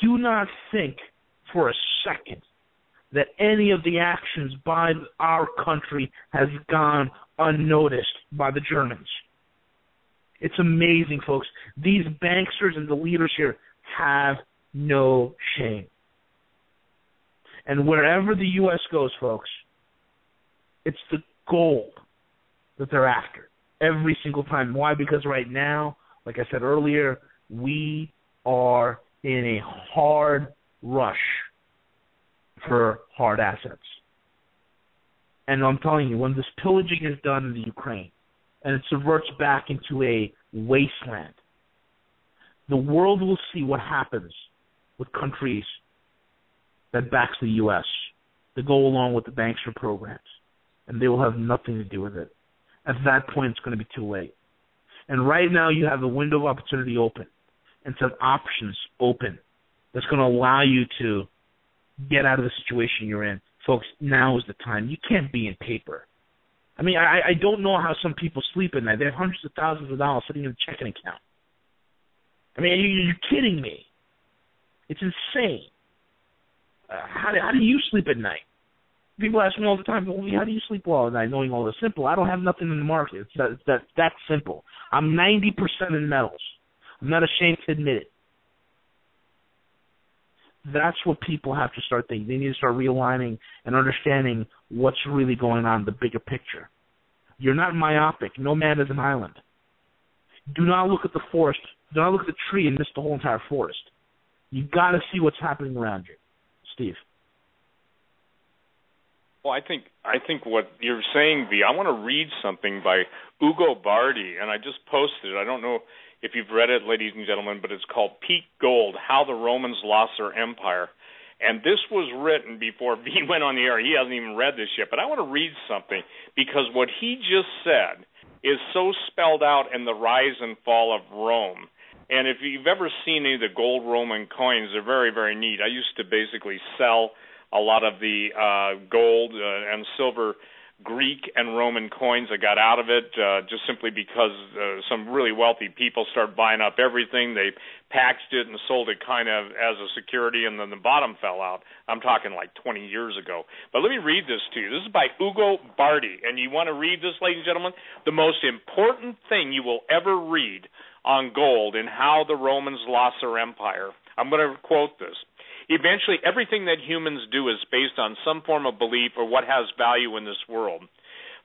Do not think for a second that any of the actions by our country has gone unnoticed by the Germans. It's amazing, folks. These banksters and the leaders here have no shame. And wherever the U.S. goes, folks, it's the gold that they're after every single time. Why? Because right now, like I said earlier, we are in a hard rush for hard assets. And I'm telling you, when this pillaging is done in the Ukraine and it subverts back into a wasteland, the world will see what happens with countries that backs the U.S. that go along with the bankster programs, and they will have nothing to do with it. At that point, it's going to be too late. And right now, you have the window of opportunity open and some options open that's going to allow you to get out of the situation you're in. Folks, now is the time. You can't be in paper. I mean, I don't know how some people sleep at night. They have hundreds of thousands of dollars sitting in a checking account. I mean, you're kidding me. It's insane. How do you sleep at night? People ask me all the time, well, how do you sleep well at night knowing all this? Simple. I don't have nothing in the market. It's that simple. I'm 90% in metals. I'm not ashamed to admit it. That's what people have to start thinking. They need to start realigning and understanding what's really going on, the bigger picture. You're not myopic. No man is an island. Do not look at the forest. Do not look at the tree and miss the whole entire forest. You've got to see what's happening around you. Steve. Well, I think what you're saying, V, I want to read something by Ugo Bardi, and I just posted it. I don't know if you've read it, ladies and gentlemen, but it's called Peak Gold, How the Romans Lost Their Empire. And this was written before V went on the air. He hasn't even read this yet, but I want to read something because what he just said is so spelled out in the rise and fall of Rome. And if you've ever seen any of the gold Roman coins, they're very, very neat. I used to basically sell a lot of the gold and silver Greek and Roman coins. I got out of it just simply because some really wealthy people started buying up everything. They packaged it and sold it kind of as a security, and then the bottom fell out. I'm talking like 20 years ago. But let me read this to you. This is by Ugo Bardi, and you want to read this, ladies and gentlemen? The most important thing you will ever read on gold and how the Romans lost their empire. I'm going to quote this. Eventually, everything that humans do is based on some form of belief or what has value in this world.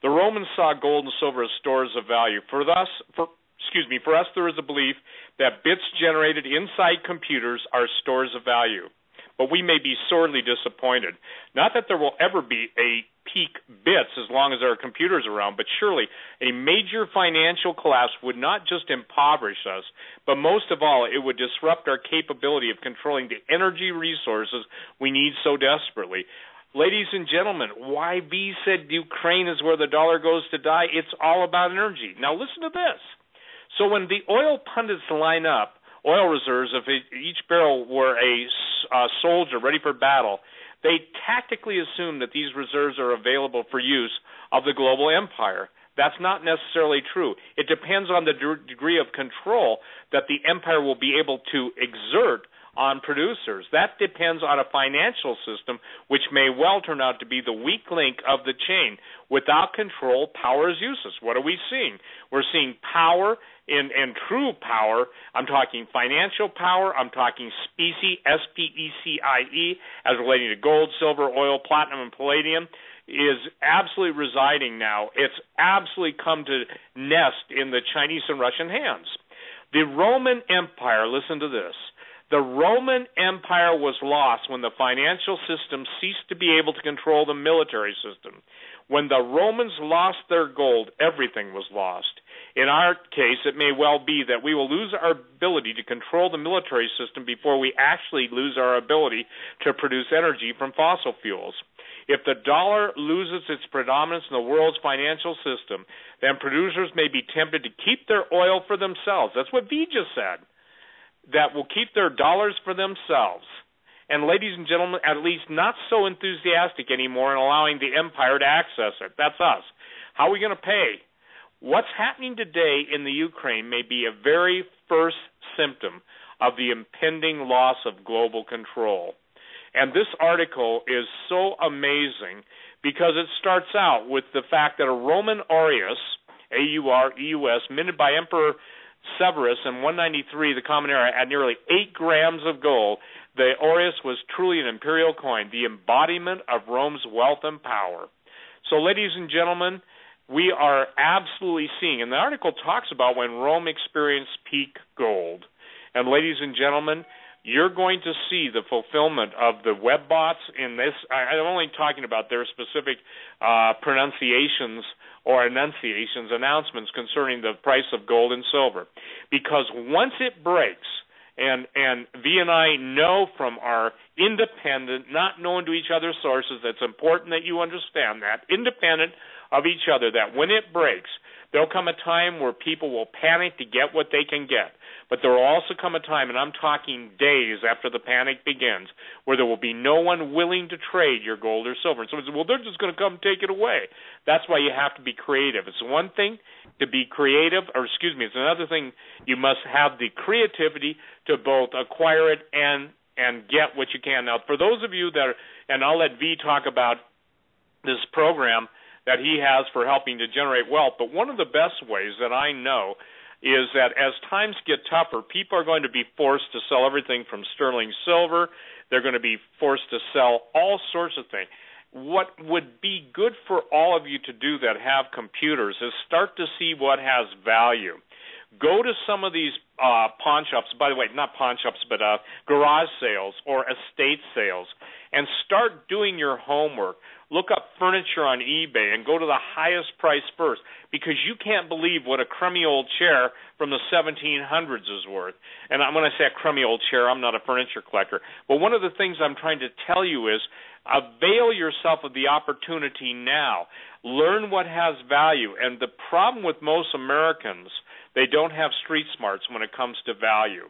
The Romans saw gold and silver as stores of value. For us, there is a belief that bits generated inside computers are stores of value. But we may be sorely disappointed. Not that there will ever be a peak bits as long as there are computers around, but surely a major financial collapse would not just impoverish us, but most of all, it would disrupt our capability of controlling the energy resources we need so desperately. Ladies and gentlemen, why V said Ukraine is where the dollar goes to die, it's all about energy. Now listen to this. So when the oil pundits line up oil reserves, if each barrel were a soldier ready for battle, they tactically assume that these reserves are available for use of the global empire. That's not necessarily true. It depends on the degree of control that the empire will be able to exert on producers. That depends on a financial system which may well turn out to be the weak link of the chain. Without control, power is useless. What are we seeing? We're seeing power and true power. I'm talking financial power. I'm talking specie, S-P-E-C-I-E, as relating to gold, silver, oil, platinum, and palladium, is absolutely residing now. It's absolutely come to nest in the Chinese and Russian hands. The Roman Empire, listen to this, the Roman Empire was lost when the financial system ceased to be able to control the military system. When the Romans lost their gold, everything was lost. In our case, it may well be that we will lose our ability to control the military system before we actually lose our ability to produce energy from fossil fuels. If the dollar loses its predominance in the world's financial system, then producers may be tempted to keep their oil for themselves. That's what V just said. That will keep their dollars for themselves. And ladies and gentlemen, at least not so enthusiastic anymore in allowing the empire to access it. That's us. How are we going to pay? What's happening today in the Ukraine may be a very first symptom of the impending loss of global control. And this article is so amazing because it starts out with the fact that a Roman aureus, A-U-R-E-U-S, minted by Emperor Severus in 193, the Common Era, had nearly 8 grams of gold. The aureus was truly an imperial coin, the embodiment of Rome's wealth and power. So, ladies and gentlemen, we are absolutely seeing, and the article talks about when Rome experienced peak gold. And ladies and gentlemen, you're going to see the fulfillment of the web bots in this. I'm only talking about their specific pronunciations or enunciations, announcements concerning the price of gold and silver. Because once it breaks, and V and I know from our independent, not known to each other sources, it's important that you understand that, independent of each other, that when it breaks, there'll come a time where people will panic to get what they can get. But there will also come a time, and I'm talking days after the panic begins, where there will be no one willing to trade your gold or silver. And someone says, well, they're just going to come take it away. That's why you have to be creative. It's one thing to be creative, it's another thing you must have the creativity to both acquire it and get what you can. Now, for those of you that are, and I'll let V talk about this program that he has for helping to generate wealth, but one of the best ways that I know is that as times get tougher, people are going to be forced to sell everything from sterling silver. They're going to be forced to sell all sorts of things. What would be good for all of you to do that have computers is start to see what has value. Go to some of these pawn shops, by the way, not pawn shops, but garage sales or estate sales, and start doing your homework. Look up furniture on eBay and go to the highest price first, because you can't believe what a crummy old chair from the 1700s is worth. And when I say a crummy old chair, I'm not a furniture collector. But one of the things I'm trying to tell you is avail yourself of the opportunity now. Learn what has value. And the problem with most Americans, they don't have street smarts when it comes to value.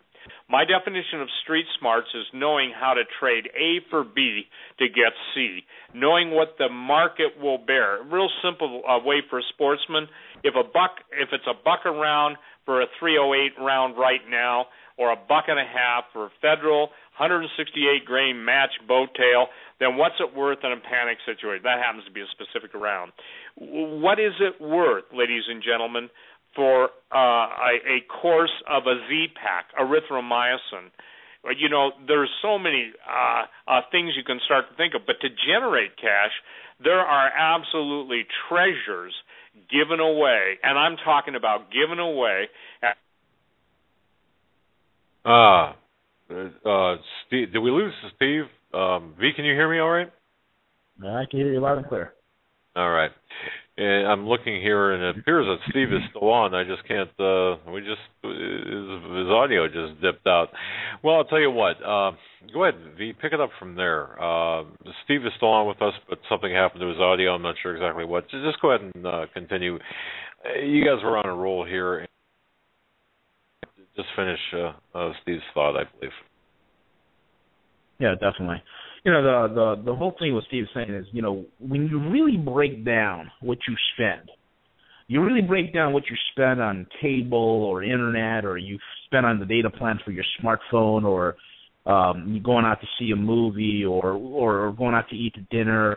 My definition of street smarts is knowing how to trade A for B to get C, knowing what the market will bear. A real simple way for a sportsman, if it's a buck a round for a 308 round right now, or a buck and a half for a federal 168 grain match boat tail, then what's it worth in a panic situation? That happens to be a specific round. What is it worth, ladies and gentlemen, for a course of a Z-Pack, erythromycin? You know, there's so many things you can start to think of, but to generate cash, there are absolutely treasures given away, and I'm talking about given away. Steve, did we lose Steve? V, can you hear me all right? I can hear you loud and clear. All right. And I'm looking here, and it appears that Steve is still on. I just can't. His audio just dipped out. Well, I'll tell you what. Go ahead, V. Pick it up from there. Steve is still on with us, but something happened to his audio. I'm not sure exactly what. Just go ahead and continue. You guys were on a roll here. Just finish Steve's thought, I believe. Yeah, definitely. You know, the whole thing what Steve's saying is, you know, when you really break down what you spend, you really break down what you spend on cable or internet, or you spend on the data plan for your smartphone, or you going out to see a movie, or going out to eat dinner.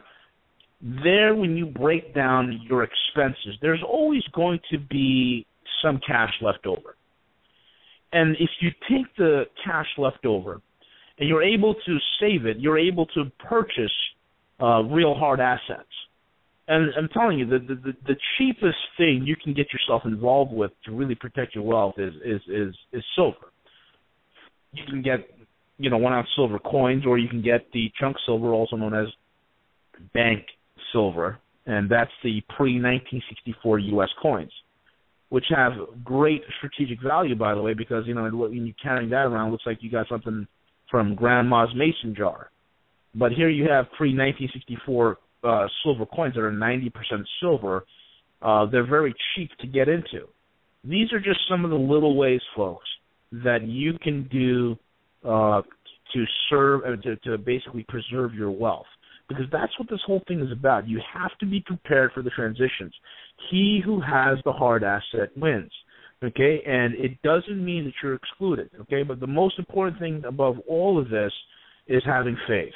There, when you break down your expenses, there's always going to be some cash left over. And if you take the cash left over and you're able to save it, you're able to purchase real hard assets. And I'm telling you, the cheapest thing you can get yourself involved with to really protect your wealth is silver. You can get, 1-ounce silver coins, or you can get the chunk silver, also known as bank silver, and that's the pre-1964 U.S. coins, which have great strategic value, by the way, because, when you're carrying that around, it looks like you got something from Grandma's mason jar. But here you have pre-1964 silver coins that are 90% silver. They're very cheap to get into. These are just some of the little ways, folks, that you can do to serve, to basically preserve your wealth. Because that's what this whole thing is about. You have to be prepared for the transitions. He who has the hard asset wins, okay? And it doesn't mean that you're excluded, okay? But the most important thing above all of this is having faith.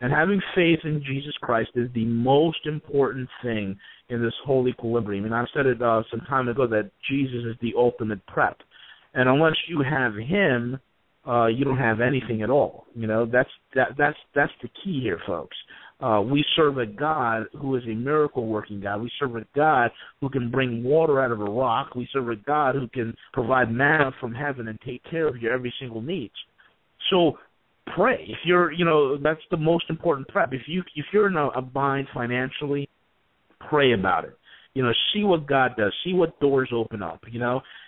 And having faith in Jesus Christ is the most important thing in this whole equilibrium. And I've said it some time ago that Jesus is the ultimate prep. And unless you have him, you don't have anything at all. That's the key here, folks. We serve a God who is a miracle-working God. We serve a God who can bring water out of a rock. We serve a God who can provide manna from heaven and take care of your every single need. So pray. If you're, that's the most important prep. If you're in a bind financially, pray about it. See what God does. See what doors open up,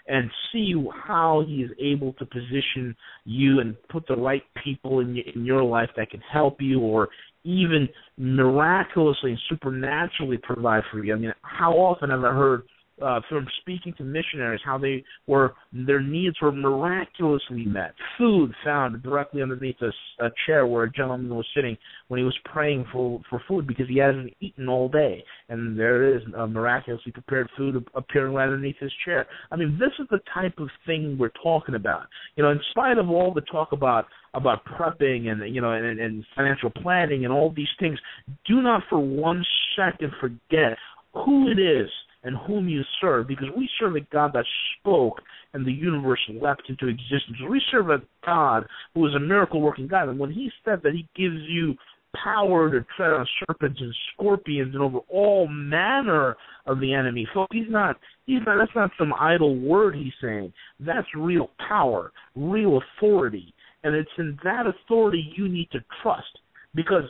and see how he is able to position you and put the right people in your life that can help you, or even miraculously and supernaturally provide for you. I mean, how often have I heard from speaking to missionaries how their needs were miraculously met. Food found directly underneath a chair where a gentleman was sitting when he was praying for food because he hasn't eaten all day. And there is a miraculously prepared food appearing right underneath his chair. I mean, this is the type of thing we're talking about. In spite of all the talk about prepping and financial planning and all these things, do not for 1 second forget who it is and whom you serve, because we serve a God that spoke and the universe leapt into existence. We serve a God who is a miracle-working God, and when he said that he gives you power to tread on serpents and scorpions and over all manner of the enemy, folks, that's not some idle word he's saying. That's real power, real authority, and it's in that authority you need to trust, because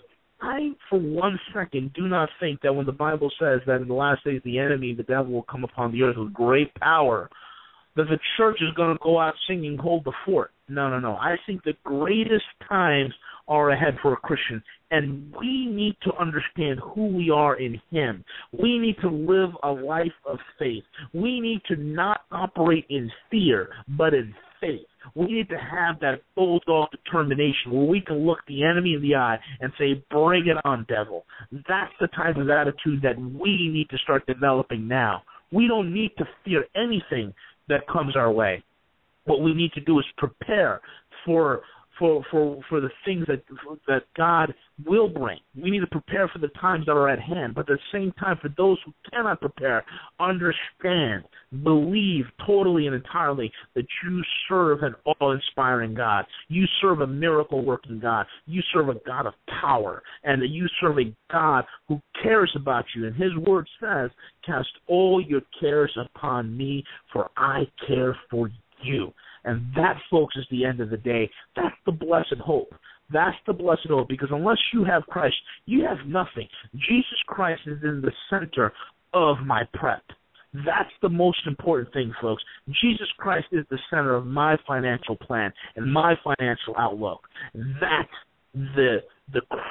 I, for 1 second, do not think that when the Bible says that in the last days the enemy, the devil, will come upon the earth with great power, that the church is going to go out singing, hold the fort. No. I think the greatest times are ahead for a Christian, and we need to understand who we are in him. We need to live a life of faith. We need to not operate in fear, but in faith. We need to have that bulldog determination where we can look the enemy in the eye and say, bring it on, devil. That's the type of attitude that we need to start developing now. We don't need to fear anything that comes our way. What we need to do is prepare for the things that God will bring. We need to prepare for the times that are at hand, but at the same time, for those who cannot prepare, understand, believe totally and entirely that you serve an awe-inspiring God. You serve a miracle-working God. You serve a God of power, and that you serve a God who cares about you. And his word says, cast all your cares upon me, for I care for you. And that, folks, is the end of the day. That's the blessed hope. That's the blessed hope, because unless you have Christ, you have nothing. Jesus Christ is in the center of my prep. That's the most important thing, folks. Jesus Christ is the center of my financial plan and my financial outlook. That's the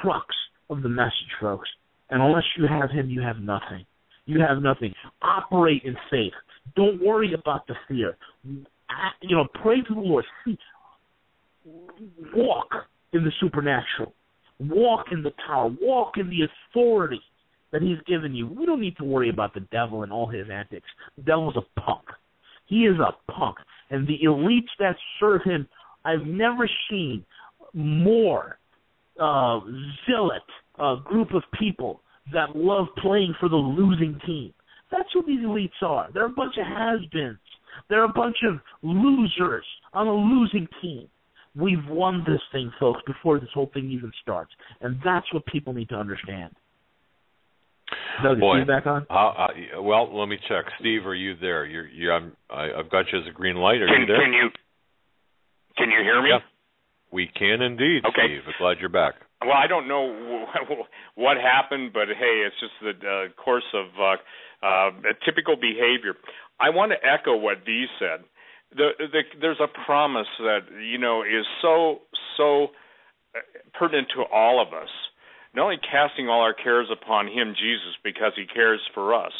crux of the message, folks. And unless you have him, you have nothing. You have nothing. Operate in faith. Don't worry about the fear. Pray to the Lord. Walk in the supernatural. Walk in the power. Walk in the authority that he's given you. We don't need to worry about the devil and all his antics. The devil's a punk. He is a punk. And the elites that serve him, I've never seen more zealot group of people that love playing for the losing team. That's what these elites are. They're a bunch of has-beens. They're a bunch of losers on a losing team. We've won this thing, folks, before this whole thing even starts. And that's what people need to understand. Doug, is Steve back on? Well, let me check. Steve, are you there? I've got you as a green light. Are you there? Can you hear me? Yeah. We can indeed, okay. Steve. I'm glad you're back. Well, I don't know what happened, but hey, it's just the course of typical behavior. I want to echo what Dee said. There's a promise that is so pertinent to all of us. Not only casting all our cares upon him, Jesus, because he cares for us.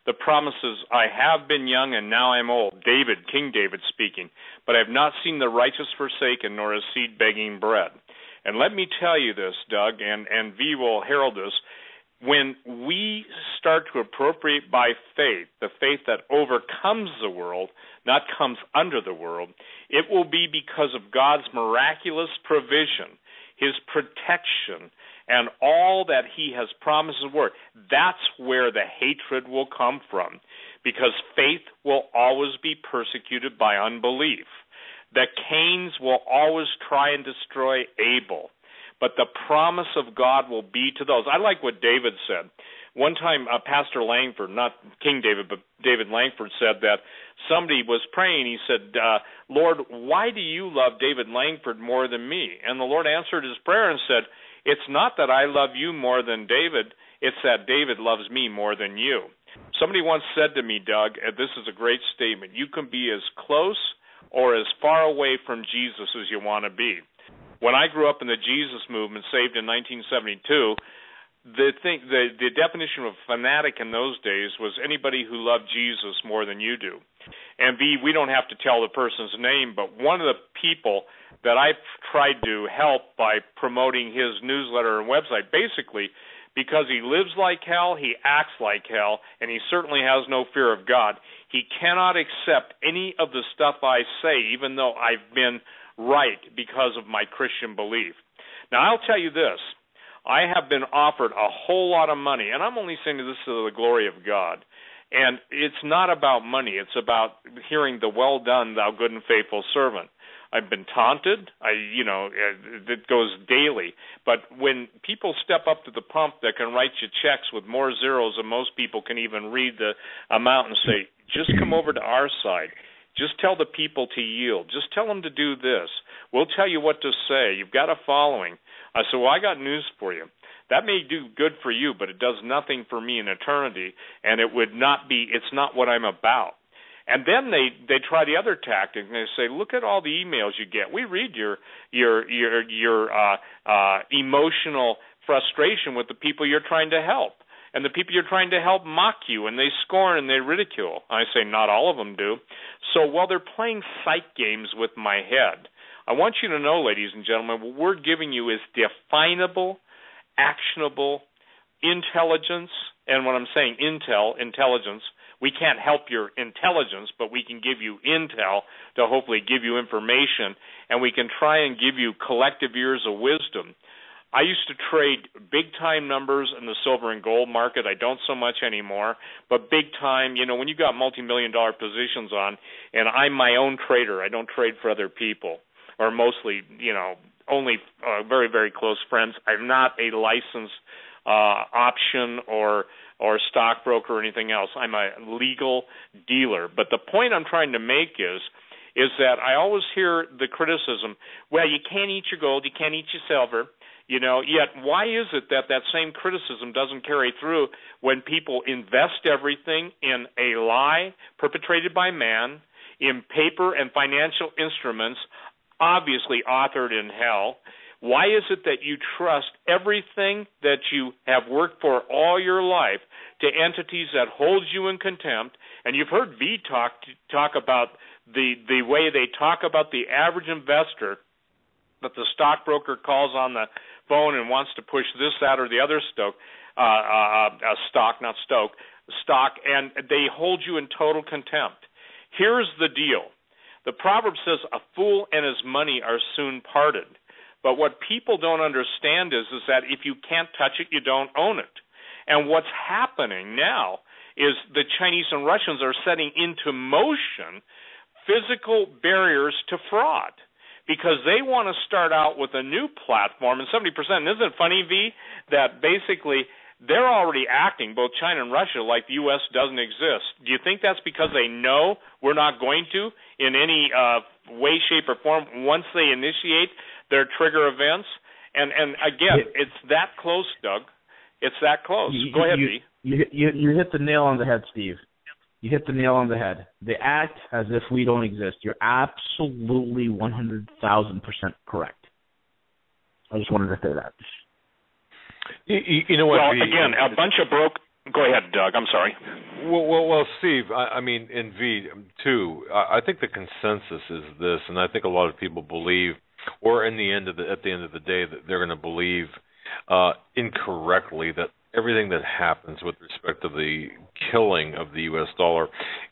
The promise is, I have been young and now I'm old. David, King David speaking. But I have not seen the righteous forsaken, nor his seed begging bread. And let me tell you this, Doug, and V will herald this. When we start to appropriate by faith, the faith that overcomes the world, not comes under the world, it will be because of God's miraculous provision, his protection, and all that he has promised his word. That's where the hatred will come from, because faith will always be persecuted by unbelief. The Cains will always try and destroy Abel, but the promise of God will be to those. I like what David said. One time, Pastor Langford, not King David, but David Langford said that somebody was praying. He said, Lord, why do you love David Langford more than me? And the Lord answered his prayer and said, it's not that I love you more than David, it's that David loves me more than you. Somebody once said to me, Doug, and this is a great statement, you can be as close or as far away from Jesus as you want to be. When I grew up in the Jesus movement, saved in 1972, the definition of fanatic in those days was anybody who loved Jesus more than you do. And B, we don't have to tell the person's name, but one of the people that I've tried to help by promoting his newsletter and website, basically because he lives like hell, he acts like hell, and he certainly has no fear of God, he cannot accept any of the stuff I say, even though I've been right because of my Christian belief. Now, I'll tell you this. I have been offered a whole lot of money, and I'm only saying this to the glory of God. And it's not about money. It's about hearing the well done, thou good and faithful servant. I've been taunted. It goes daily. But when people step up to the pump that can write you checks with more zeros than most people can even read the amount and say, just come over to our side. Just tell the people to yield. Just tell them to do this. We'll tell you what to say. You've got a following. I said, well, I got news for you. That may do good for you, but it does nothing for me in eternity, and it's not what I'm about. And then they try the other tactic, and they say, look at all the emails you get. We read your emotional frustration with the people you're trying to help. And the people you're trying to help mock you, and they scorn and they ridicule. I say not all of them do. So while they're playing psych games with my head, I want you to know, ladies and gentlemen, what we're giving you is definable, actionable intelligence. And when I'm saying intelligence, we can't help your intelligence, but we can give you intel to hopefully give you information, and we can try and give you collective years of wisdom. I used to trade big-time numbers in the silver and gold market. I don't so much anymore, but big-time, when you got multi-million-dollar positions on, and I'm my own trader. I don't trade for other people, or mostly, only very, very close friends. I'm not a licensed option or stockbroker or anything else. I'm a legal dealer. But the point I'm trying to make is that I always hear the criticism, well, you can't eat your gold, you can't eat your silver. Yet why is it that same criticism doesn't carry through when people invest everything in a lie perpetrated by man, in paper and financial instruments, obviously authored in hell? Why is it that you trust everything that you have worked for all your life to entities that hold you in contempt? And you've heard V talk about the way they talk about the average investor, that the stockbroker calls on the phone and wants to push this, that, or the other stock, and they hold you in total contempt. Here's the deal. The proverb says, a fool and his money are soon parted. But what people don't understand is that if you can't touch it, you don't own it. And what's happening now is the Chinese and Russians are setting into motion physical barriers to fraud, because they want to start out with a new platform. And 70%, and isn't it funny, V, that basically they're already acting, both China and Russia, like the U.S. doesn't exist. Do you think that's because they know we're not going to in any way, shape, or form once they initiate their trigger events? And again, it's that close, Doug. It's that close. Go ahead, V. You hit the nail on the head, Steve. You hit the nail on the head. They act as if we don't exist. You're absolutely 100,000% correct. I just wanted to say that. You know what? Well, again, a bunch of broke. Go ahead, Doug. I'm sorry. Well, Steve. I mean, in V too. I think the consensus is this, and I think a lot of people believe, or at the end of the day, that they're going to believe incorrectly that everything that happens with respect to the killing of the U.S. dollar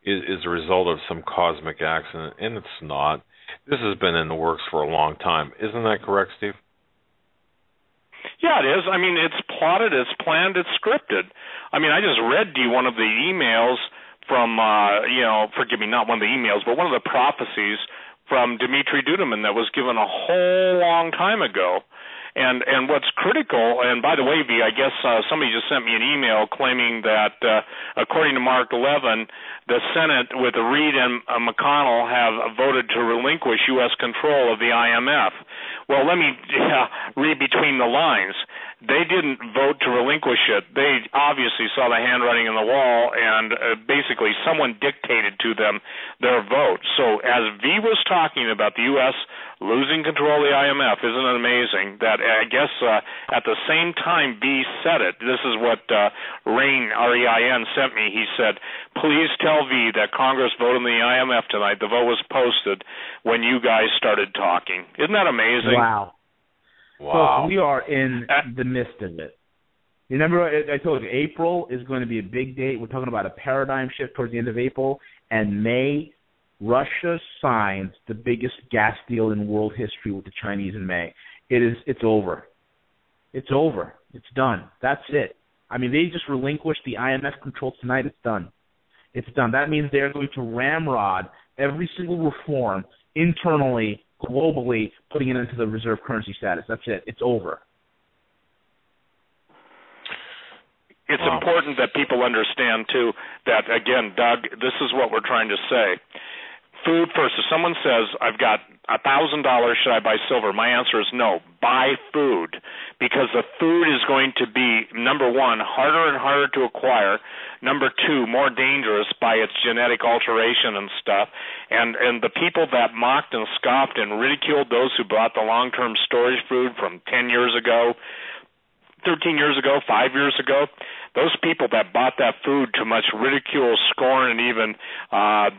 is a result of some cosmic accident, and it's not. This has been in the works for a long time. Isn't that correct, Steve? Yeah, it is. I mean, it's plotted, it's planned, it's scripted. I mean, I just read to you one of the emails from, forgive me, not one of the emails, but one of the prophecies from Dmitry Duduman that was given a whole long time ago. And what's critical, and by the way, V, I guess somebody just sent me an email claiming that, according to Mark 11, the Senate with Reid and McConnell have voted to relinquish U.S. control of the IMF. Well, let me read between the lines. They didn't vote to relinquish it. They obviously saw the handwriting on the wall, and basically someone dictated to them their vote. So as V was talking about the U.S. losing control of the IMF, isn't it amazing that I guess at the same time V said it, this is what Rain, R-E-I-N, sent me. He said, please tell V that Congress voted in the IMF tonight. The vote was posted when you guys started talking. Isn't that amazing? Wow. Folks, we are in the midst of it. Remember, I told you, April is going to be a big date. We're talking about a paradigm shift towards the end of April. And May, Russia signs the biggest gas deal in world history with the Chinese in May. It's over. It's over. It's done. That's it. I mean, they just relinquished the IMF control tonight. It's done. It's done. That means they're going to ramrod every single reform internally, globally, putting it into the reserve currency status. That's it. It's over. It's important that people understand, too, that, again, Doug, this is what we're trying to say. Food first. If someone says, I've got $1,000, should I buy silver? My answer is no. Buy food, because the food is going to be, number one, harder and harder to acquire, number two, more dangerous by its genetic alteration and stuff, and the people that mocked and scoffed and ridiculed those who bought the long-term storage food from 10 years ago, 13 years ago, 5 years ago, those people that bought that food to much ridicule, scorn, and even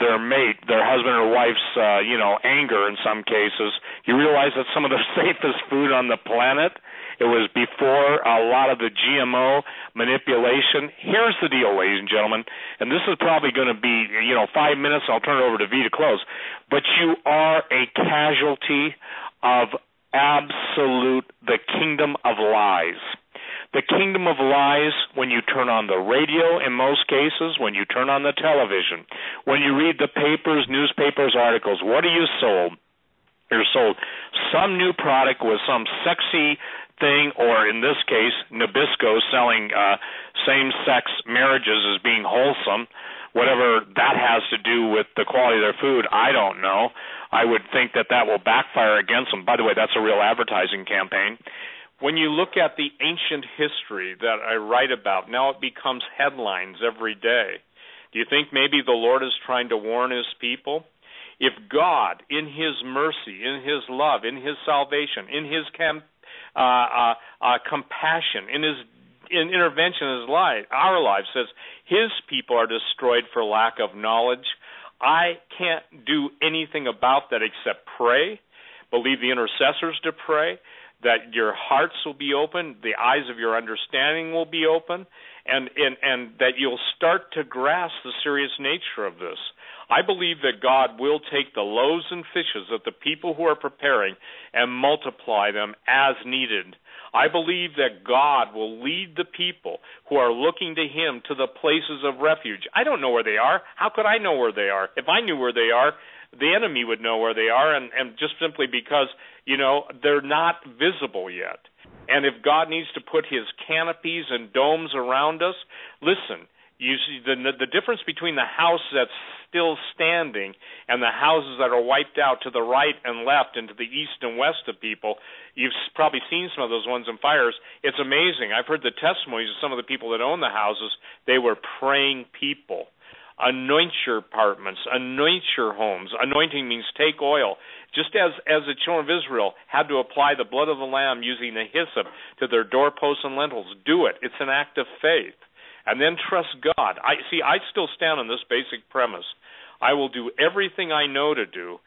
their mate, their husband or wife's, anger in some cases, you realize that some of the safest food on the planet, it was before a lot of the GMO manipulation. Here's the deal, ladies and gentlemen, and this is probably going to be, 5 minutes, I'll turn it over to V to close, but you are a casualty of the kingdom of lies. The kingdom of lies, when you turn on the radio in most cases, when you turn on the television, when you read the papers, newspapers, articles, what are you sold? You're sold some new product with some sexy thing, or in this case, Nabisco selling same-sex marriages as being wholesome. Whatever that has to do with the quality of their food, I don't know. I would think that will backfire against them. By the way, that's a real advertising campaign. When you look at the ancient history that I write about, now it becomes headlines every day. Do you think maybe the Lord is trying to warn his people? If God, in his mercy, in his love, in his salvation, in his compassion, in his intervention in our lives, says his people are destroyed for lack of knowledge, I can't do anything about that except pray, believe the intercessors to pray, that your hearts will be open, the eyes of your understanding will be open, and that you'll start to grasp the serious nature of this. I believe that God will take the loaves and fishes of the people who are preparing and multiply them as needed. I believe that God will lead the people who are looking to Him to the places of refuge. I don't know where they are. How could I know where they are? If I knew where they are, the enemy would know where they are, and just simply because, they're not visible yet. And if God needs to put His canopies and domes around us, listen, you see the difference between the house that's still standing and the houses that are wiped out to the right and left and to the east and west of people. You've probably seen some of those ones in fires. It's amazing. I've heard the testimonies of some of the people that own the houses. They were praying people. Anoint your apartments, anoint your homes. Anointing means take oil. Just as the children of Israel had to apply the blood of the lamb using the hyssop to their doorposts and lintels, do it. It's an act of faith. And then trust God. I still stand on this basic premise. I will do everything I know to do,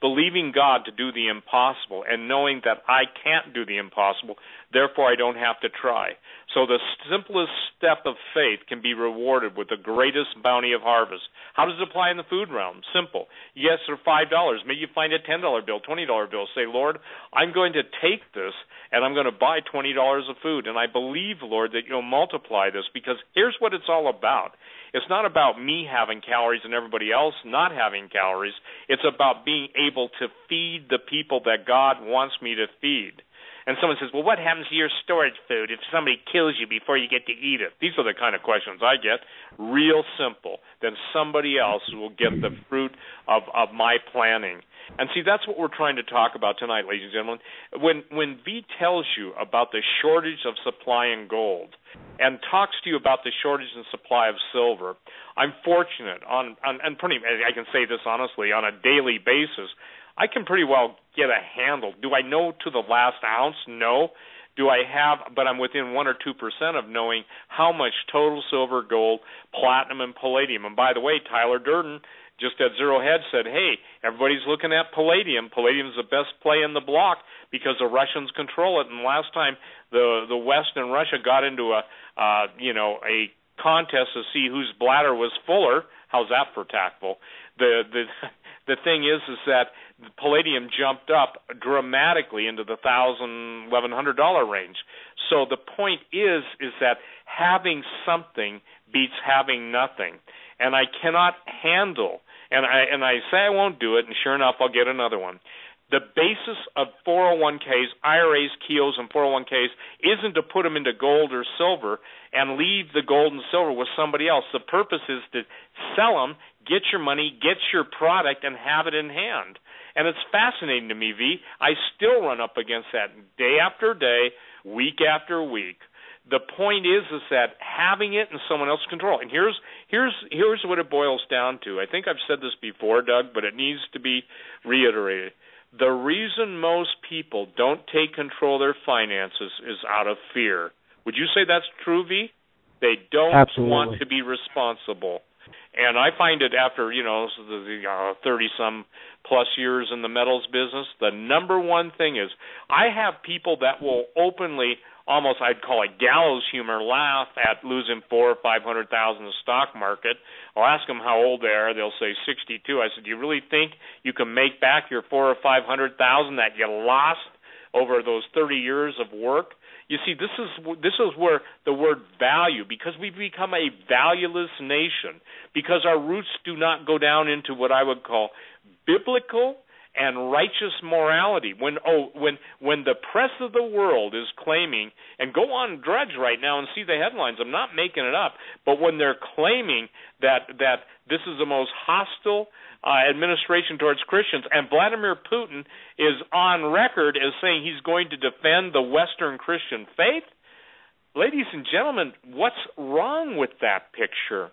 believing God to do the impossible and knowing that I can't do the impossible, therefore I don't have to try. So the simplest step of faith can be rewarded with the greatest bounty of harvest. How does it apply in the food realm? Simple. Yes, for $5. Maybe you find a $10 bill, $20 bill. Say, Lord, I'm going to take this and I'm going to buy $20 of food. And I believe, Lord, that you'll multiply this, because here's what it's all about. It's not about me having calories and everybody else not having calories. It's about being able to feed the people that God wants me to feed. And someone says, well, what happens to your storage food if somebody kills you before you get to eat it? These are the kind of questions I get. Real simple. Then somebody else will get the fruit of my planning. And see, that's what we're trying to talk about tonight, ladies and gentlemen. When V tells you about the shortage of supply in gold and talks to you about the shortage in supply of silver, I'm fortunate, and I can say this honestly, on a daily basis, I can pretty well get a handle. Do I know to the last ounce? No. Do I have, but I'm within 1 or 2% of knowing how much total silver, gold, platinum, and palladium. And by the way, Tyler Durden, just at Zero Hedge, said, hey, everybody's looking at palladium. Palladium is the best play in the block because the Russians control it. And last time the West and Russia got into a contest to see whose bladder was fuller. How's that for tactful? The thing is that palladium jumped up dramatically into the $1,000, $1,100 range. So the point is that having something beats having nothing. And I cannot handle, and I say I won't do it, and sure enough, I'll get another one. The basis of 401ks, IRAs, KEOs, and 401ks isn't to put them into gold or silver and leave the gold and silver with somebody else. The purpose is to sell them, get your money, get your product, and have it in hand. And it's fascinating to me, V. I still run up against that day after day, week after week. The point is that having it in someone else's control. And here's what it boils down to. I think I've said this before, Doug, but it needs to be reiterated. The reason most people don't take control of their finances is out of fear. Would you say that's true, V? They don't want to be responsible. And I find it after, 30-some plus years in the metals business, the number one thing is I have people that will openly, almost I'd call it gallows humor, laugh at losing $400,000 or $500,000 in the stock market. I'll ask them how old they are. They'll say 62. I said, do you really think you can make back your $400,000 or $500,000 that you lost over those 30 years of work? You see, this is where the word value, because we've become a valueless nation, because our roots do not go down into what I would call biblical and righteous morality. When the press of the world is claiming, and go on Drudge right now and see the headlines, I'm not making it up, but when they're claiming that this is the most hostile administration towards Christians, and Vladimir Putin is on record as saying he's going to defend the Western Christian faith, ladies and gentlemen, what's wrong with that picture?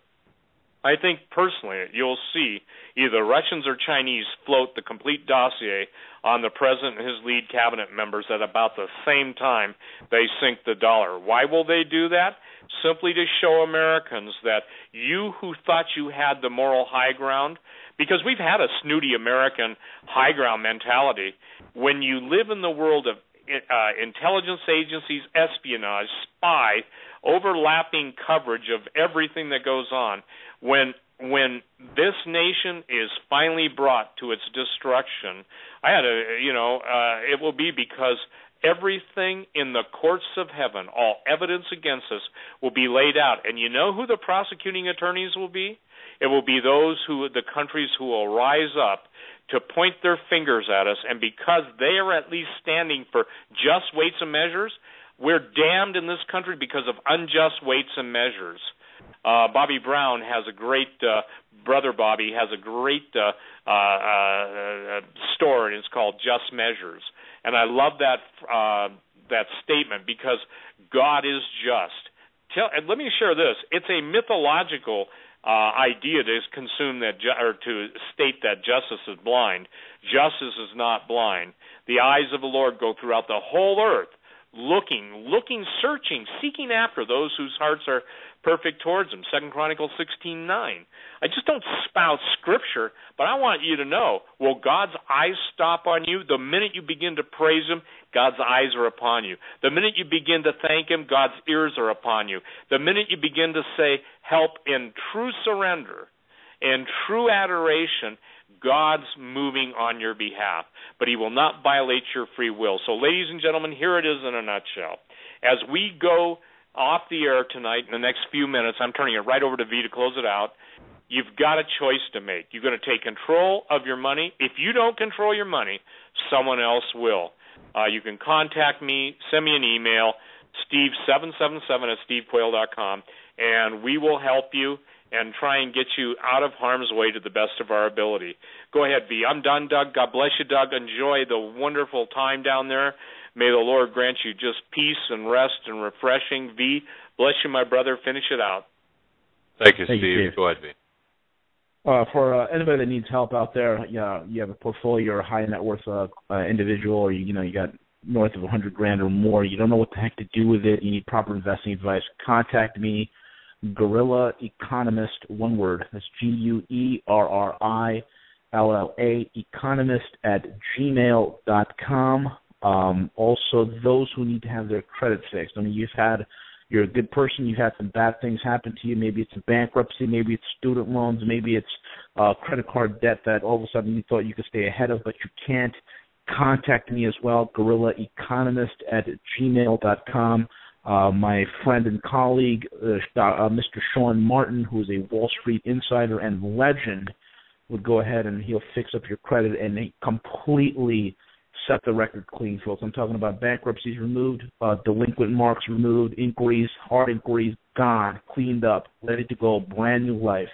I think personally you'll see either Russians or Chinese float the complete dossier on the president and his lead cabinet members at about the same time they sink the dollar. Why will they do that? Simply to show Americans that you who thought you had the moral high ground, because we've had a snooty American high ground mentality. When you live in the world of intelligence agencies, espionage, spy, overlapping coverage of everything that goes on. When this nation is finally brought to its destruction, it will be because everything in the courts of heaven, all evidence against us, will be laid out. And you know who the prosecuting attorneys will be? It will be the countries who will rise up to point their fingers at us, and because they are at least standing for just weights and measures, we're damned in this country because of unjust weights and measures. Bobby Brown has a great, Brother Bobby has a great story, and it's called Just Measures. And I love that statement because God is just. And let me share this. It's a mythological idea to to state that justice is blind. Justice is not blind. The eyes of the Lord go throughout the whole earth, looking, searching, seeking after those whose hearts are perfect towards him. 2 Chronicles 16:9. I just don't spout scripture, but I want you to know, will God's eyes stop on you? The minute you begin to praise him, God's eyes are upon you. The minute you begin to thank him, God's ears are upon you. The minute you begin to say help in true surrender and true adoration, God's moving on your behalf, but he will not violate your free will. So, ladies and gentlemen, here it is in a nutshell. As we go off the air tonight in the next few minutes, I'm turning it right over to V to close it out. You've got a choice to make. You're going to take control of your money. If you don't control your money, someone else will. You can contact me, send me an email, steve777@stevequayle.com, and we will help you and try and get you out of harm's way to the best of our ability. Go ahead, V. I'm done, Doug. God bless you, Doug. Enjoy the wonderful time down there. May the Lord grant you just peace and rest and refreshing. V, bless you, my brother. Finish it out. Thank you, Steve. Go ahead, V. For anybody that needs help out there, you have a portfolio, you're a high net worth individual, or you got north of $100,000 or more. You don't know what the heck to do with it. You need proper investing advice. Contact me, Guerrilla Economist, one word. That's GUERRILLA, economist@gmail.com. Also, those who need to have their credit fixed. I mean, you're a good person, you've had some bad things happen to you. Maybe it's a bankruptcy, maybe it's student loans, maybe it's credit card debt that all of a sudden you thought you could stay ahead of, but you can't. Contact me as well, GuerrillaEconomist@gmail.com. My friend and colleague, Mr. Sean Martin, who is a Wall Street insider and legend, would go ahead and he'll fix up your credit and completely set the record clean, folks. I'm talking about bankruptcies removed, delinquent marks removed, inquiries, hard inquiries gone, cleaned up, ready to go, brand new life.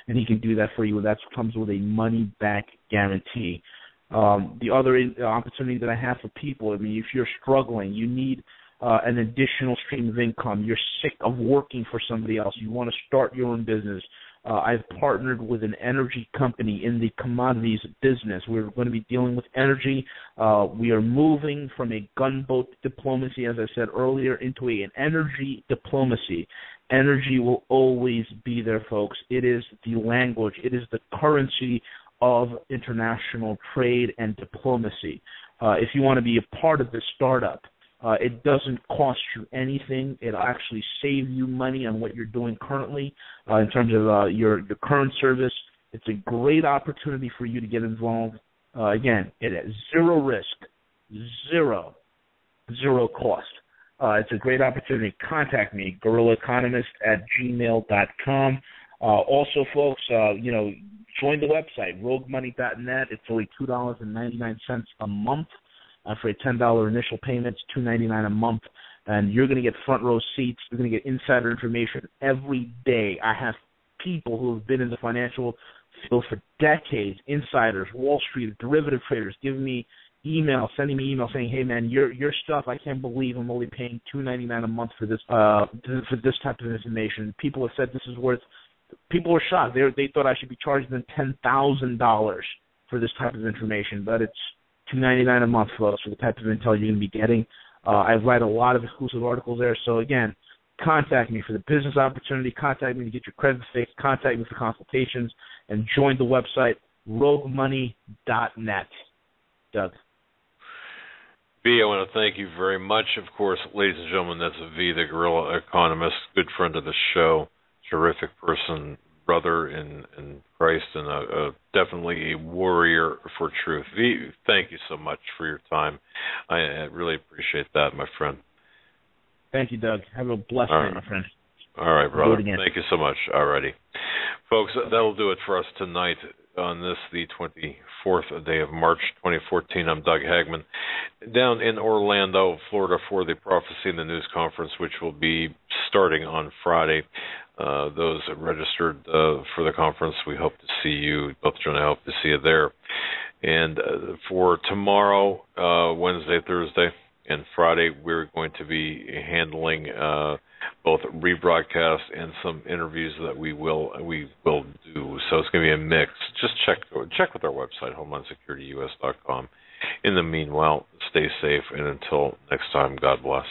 And he can do that for you. That comes with a money-back guarantee. The other opportunity that I have for people, I mean, if you're struggling, you need an additional stream of income, you're sick of working for somebody else, you want to start your own business, I've partnered with an energy company in the commodities business. We're going to be dealing with energy. We are moving from a gunboat diplomacy, as I said earlier, into an energy diplomacy. Energy will always be there, folks. It is the language. It is the currency of international trade and diplomacy. If you want to be a part of this startup, it doesn't cost you anything. It'll actually save you money on what you're doing currently in terms of your current service. It's a great opportunity for you to get involved. Again, it has zero risk, zero cost. It's a great opportunity. Contact me, GuerrillaEconomist@gmail.com. Also, folks, join the website, roguemoney.net. It's only $2.99 a month. For a $10 initial payment, it's $2.99 a month, and you're going to get front row seats. You're going to get insider information every day. I have people who have been in the financial field for decades, insiders, Wall Street, derivative traders, sending me emails saying, "Hey man, your stuff, I can't believe I'm only paying $2.99 a month for this type of information." People have said this is worth. People were shocked. They thought I should be charging them $10,000 for this type of information, but it's $2.99 a month, folks, for the type of intel you're going to be getting. I write a lot of exclusive articles there. So, again, contact me for the business opportunity. Contact me to get your credit fixed. Contact me for consultations. And join the website, roguemoney.net. Doug. V, I want to thank you very much. Of course, ladies and gentlemen, that's V, the guerrilla economist, good friend of the show, terrific person, brother in Christ, and definitely a warrior for truth. V, thank you so much for your time. I really appreciate that, my friend. Thank you, Doug. Have a blessed day, my friend. All right, brother. Thank you so much. All righty. Folks, that'll do it for us tonight on this, the 24th day of March, 2014. I'm Doug Hagman, down in Orlando, Florida, for the Prophecy in the News Conference, which will be starting on Friday. Those registered for the conference, we hope to see you. Both John and I hope to see you there. And for tomorrow, Wednesday, Thursday, and Friday, we're going to be handling both rebroadcasts and some interviews that we will do. So it's going to be a mix. Just check with our website, HomelandSecurityUS.com. In the meanwhile, stay safe, and until next time, God bless.